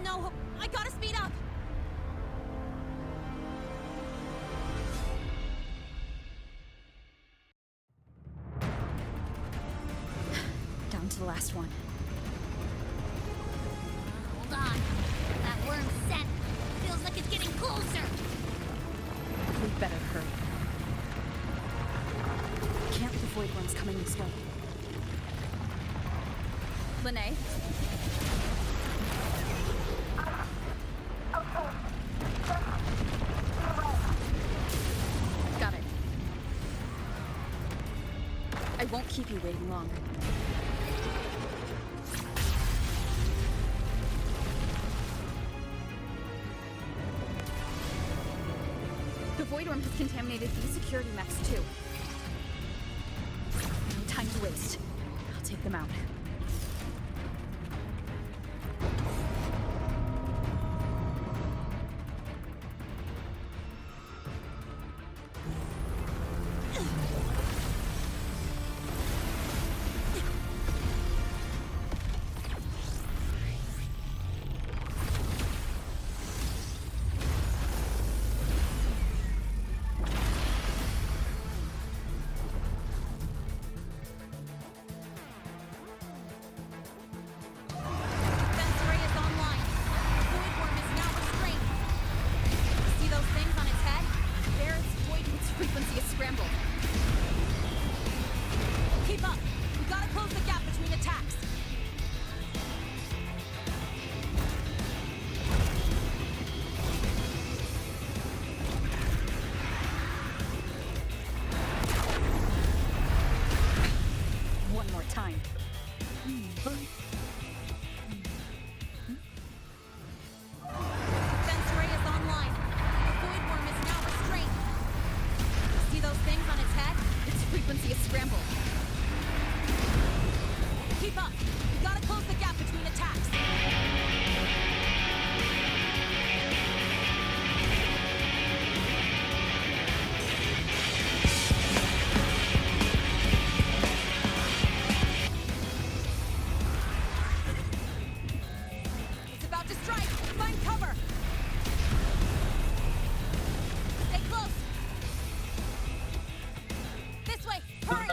No, I gotta speed up! Down to the last one. Hold on. That worm's scent feels like it's getting closer. We better hurry. Can't the void worms coming this way? Lene? Got it. I won't keep you waiting long. The void worm has contaminated these security mechs too. No time to waste. I'll take them out.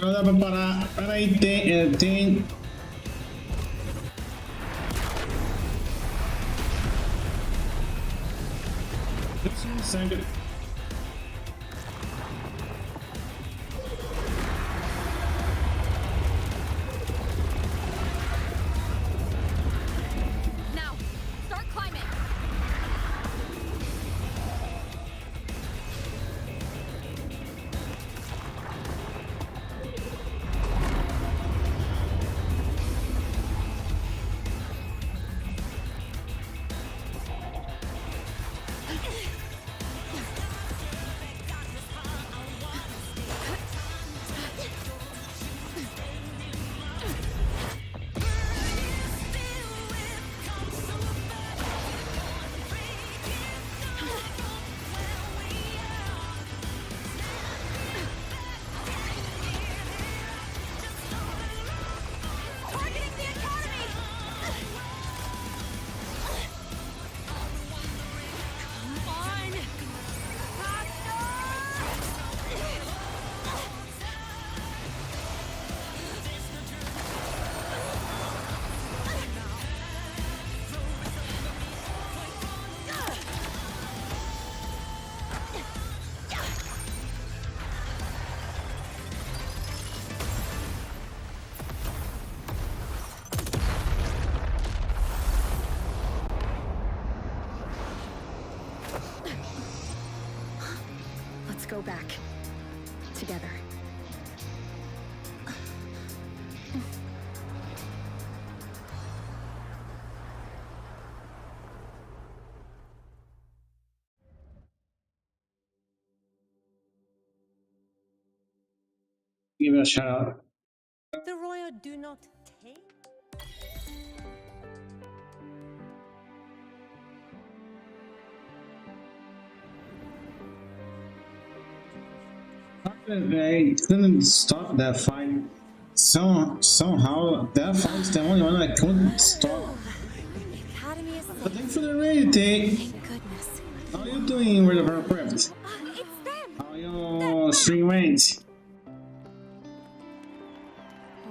Não dá pra parar. Peraí, tem. Sangue. Now, start climbing. Let's go back. Together. Give it a shout out. The royal do not take. They couldn't stop that fight. Somehow that fight is the only one I couldn't stop. But thanks for the rating. Thank goodness. How are you doing with the prepped? How are your stream went?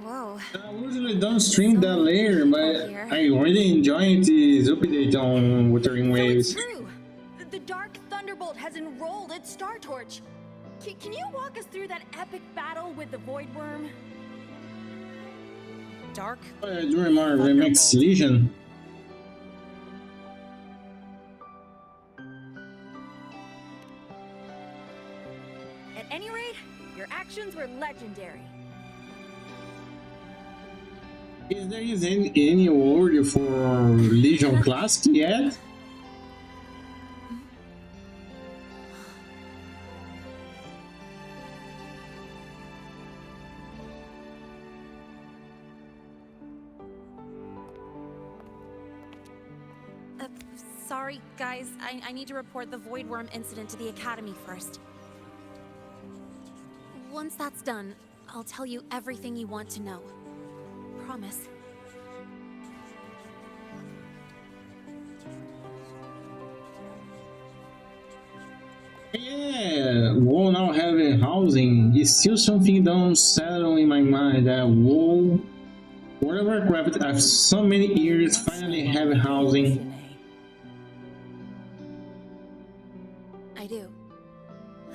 Whoa. I usually don't stream that later, but I really enjoy this update on Wuthering Waves. True. The Dark Thunderbolt has enrolled at Star Torch. Can you walk us through that epic battle with the Void Worm? Dark? During my remix Legion. At any rate, your actions were legendary. Is there any award for Legion Classic yet? Sorry, guys. I need to report the Void Worm incident to the Academy first. Once that's done, I'll tell you everything you want to know. Promise. Yeah, WoW now having housing is still something don't settle in my mind that WoW, World of Warcraft after so many years finally have housing. I do.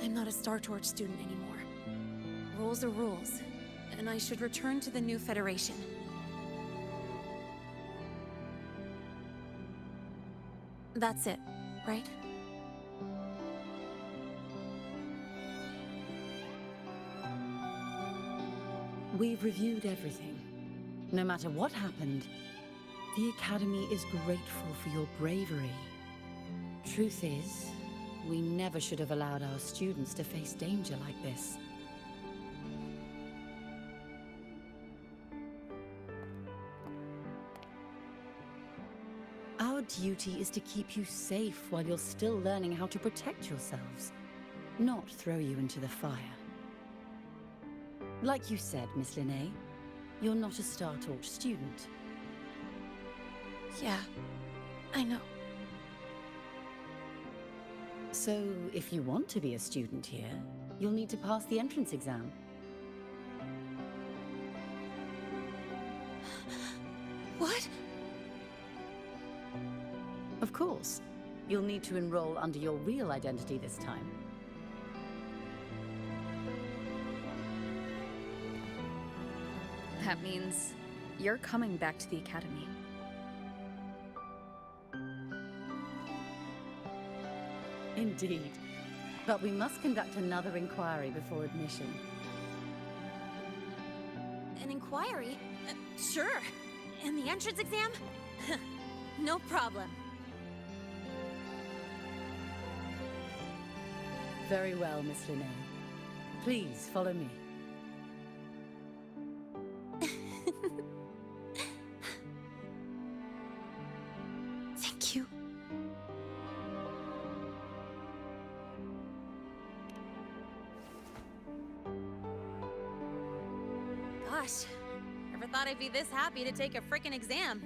I'm not a Star Torch student anymore. Rules are rules, and I should return to the new Federation. That's it, right? We've reviewed everything. No matter what happened, the Academy is grateful for your bravery. Truth is, we never should have allowed our students to face danger like this. Our duty is to keep you safe while you're still learning how to protect yourselves, not throw you into the fire. Like you said, Miss Linnae, you're not a Star Torch student. Yeah, I know. So, if you want to be a student here, you'll need to pass the entrance exam. What? Of course. You'll need to enroll under your real identity this time. That means you're coming back to the Academy. Indeed. But we must conduct another inquiry before admission. An inquiry? Sure. And the entrance exam? No problem. Very well, Miss Linnae. Please follow me. Thank you. Gosh, never thought I'd be this happy to take a frickin' exam.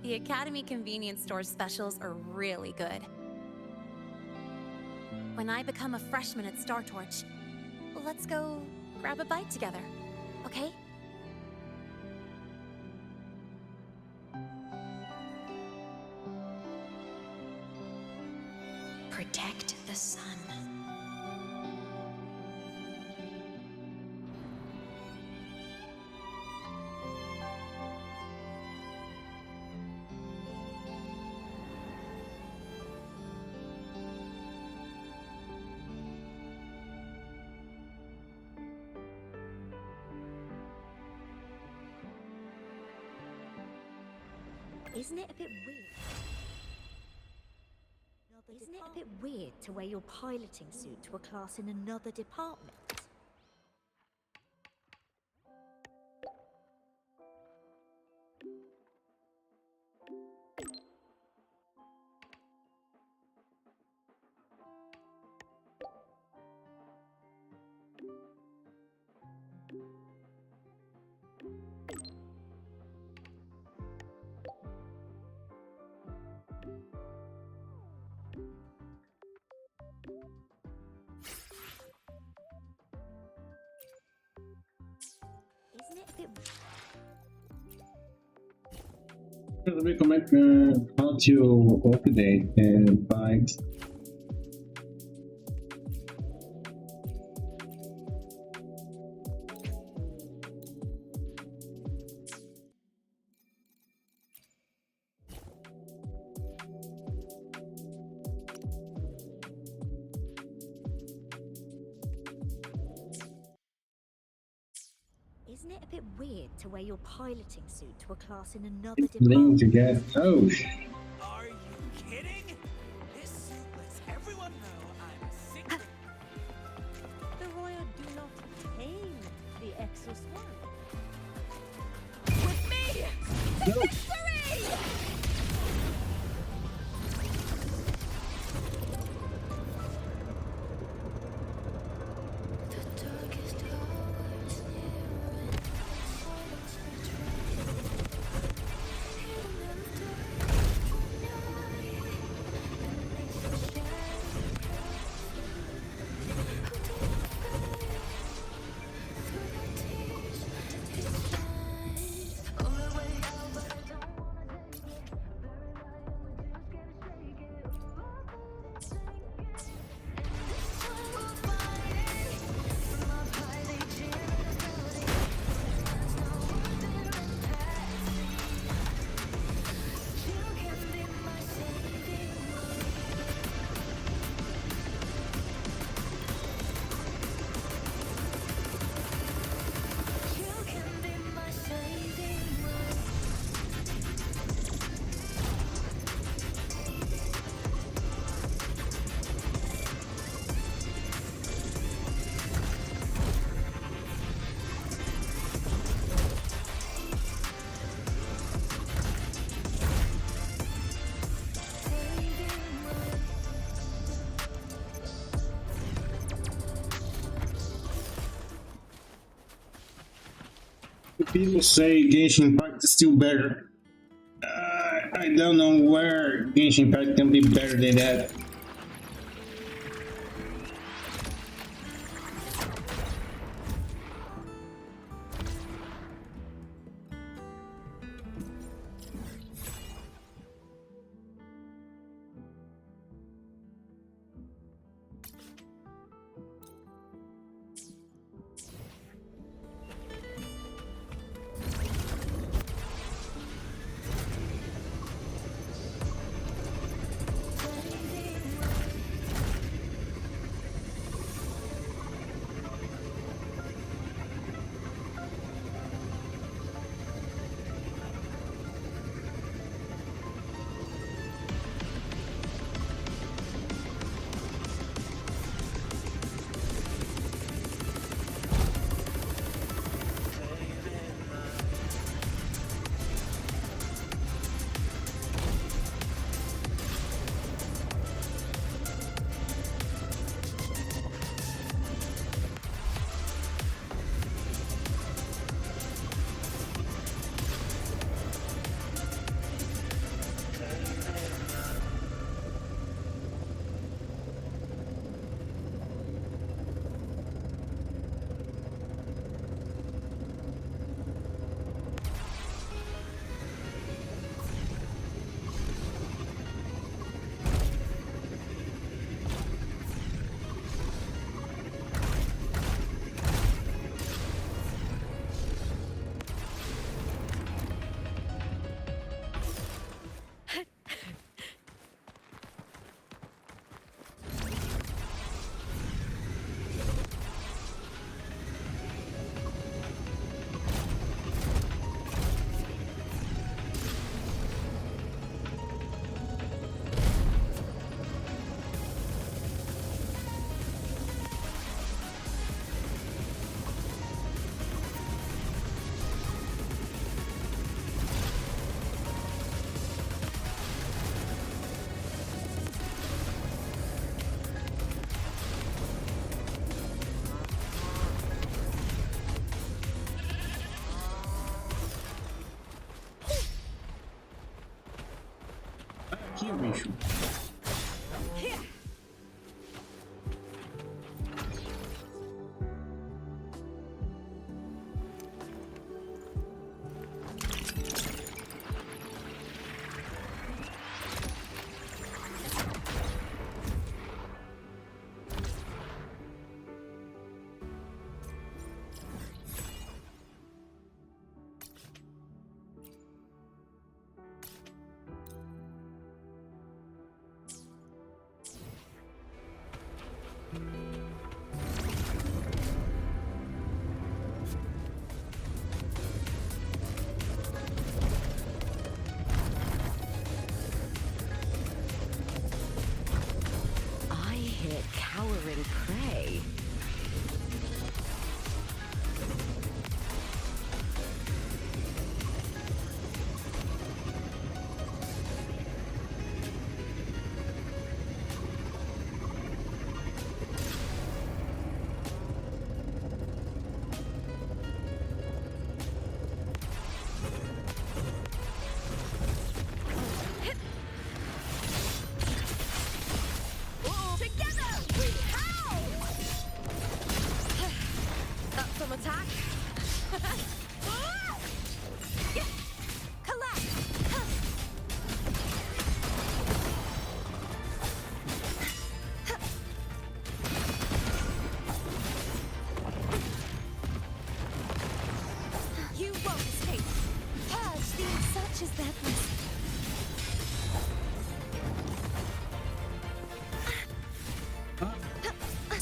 The Academy convenience store specials are really good. When I become a freshman at Star Torch, let's go grab a bite together, okay? Protect the sun. Isn't it a bit weird? Isn't it a bit weird to wear your piloting suit to a class in another department? Isn't it a bit Quero ver como é que how to update bikes. Isn't it a bit weird to wear your piloting suit to a class in another Link department? to get. Oh, Are you kidding? This suit lets everyone know I'm a secret. The royal do not tame the exoswarm. With me! To victory! People say Genshin Impact is still better. I don't know where Genshin Impact can be better than that. bicho. Cowering prey.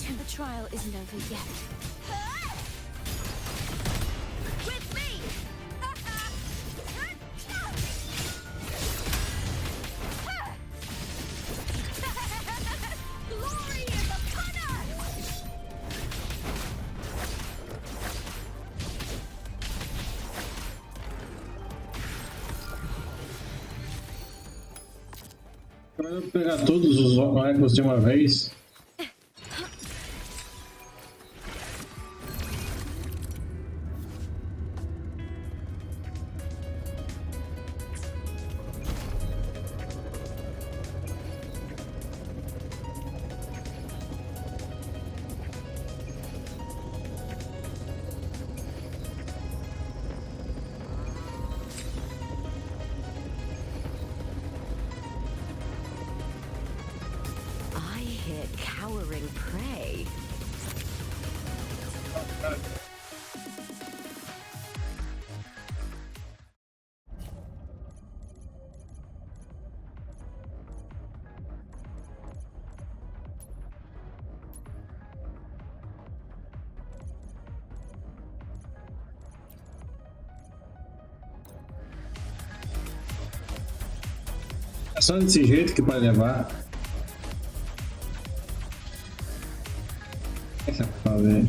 The trial isn't over yet. With me! Glory is upon us! Pra pegar todos os ecos de uma vez. Cowering prey. É só desse jeito que vai levar. Deixa eu fazer.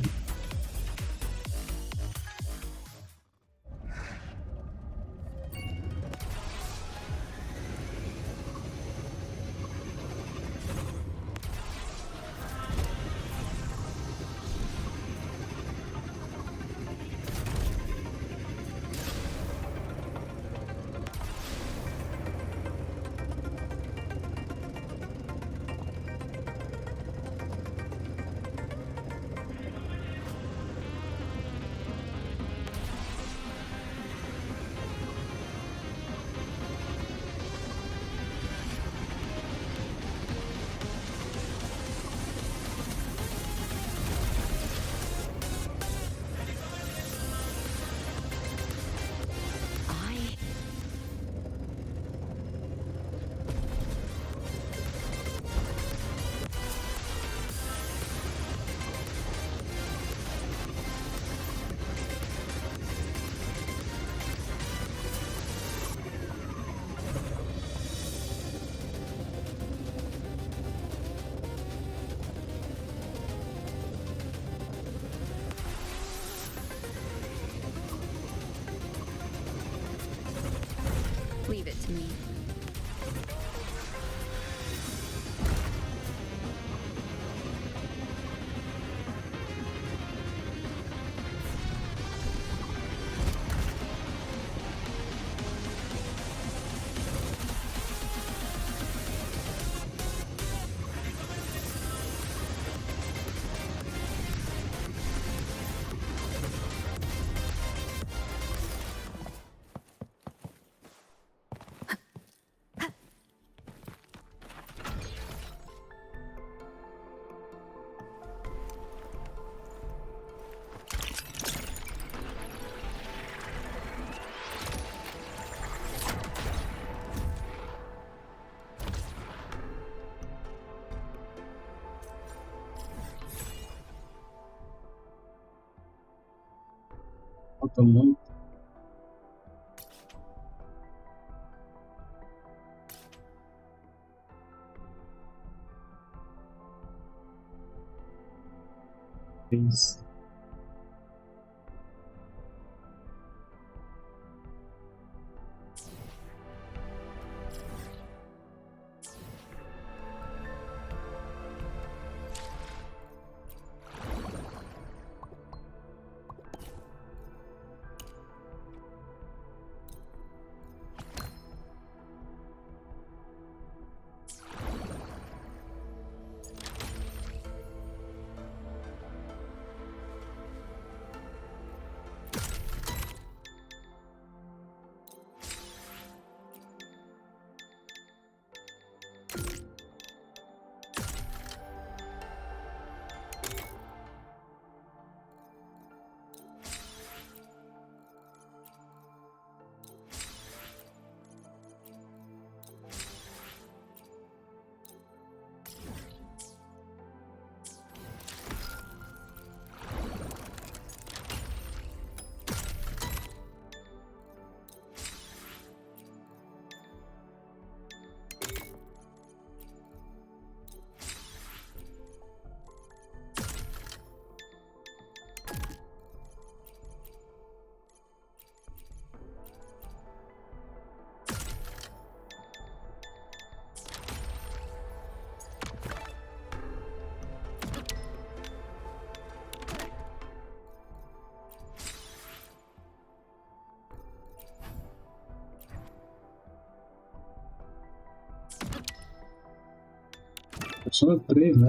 Falta muito. Isso. Só 3, né?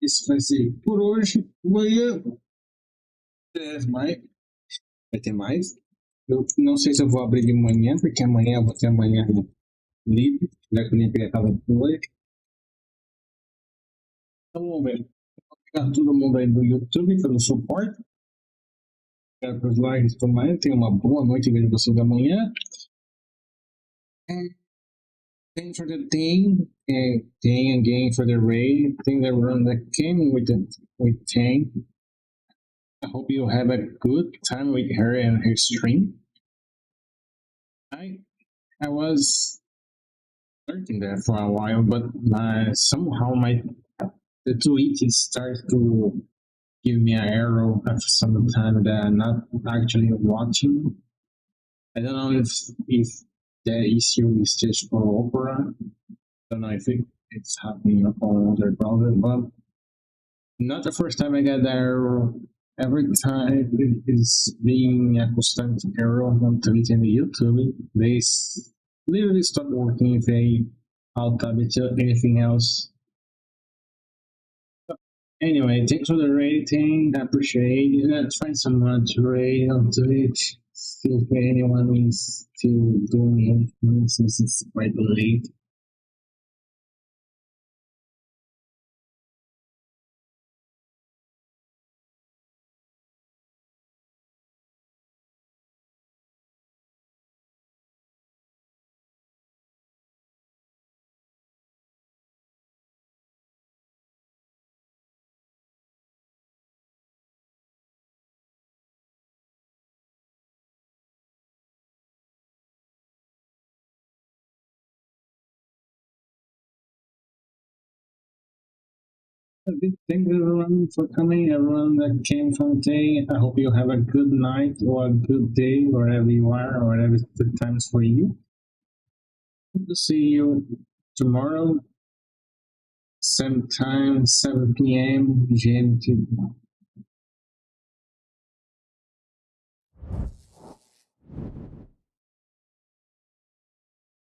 Isso vai ser por hoje. Amanhã vai ter mais. Eu não sei se eu vou abrir de manhã, porque amanhã eu vou ter amanhã livre, já que eu limpei a casa hoje. Então vamos ver. Obrigado a todo mundo aí do YouTube pelo suporte. Obrigado pelos likes e tudo mais. Tenha uma boa noite e vejo vocês amanhã. Thanks for the thing, thing again for the raid, thing that run that came with Tang. I hope you have a good time with her and her stream. I was lurking there for a while, but somehow the tweet started to give me an error after some time that I'm not actually watching. I don't know if the issue is just for Opera. I don't know if it's happening on other browsers, but not the first time I get that error. Every time it is being a constant error on Twitch and YouTube, they literally stop working if they alt-tab it to anything else. Anyway, thanks for the rating. I appreciate it. Let's find someone to rate on Twitch. See if anyone is still doing anything since it's quite late. Thank you everyone for coming, everyone that came from today. I hope you have a good night or a good day wherever you are, or whatever the times for you. Hope to see you tomorrow, same time, 7 p.m. GMT.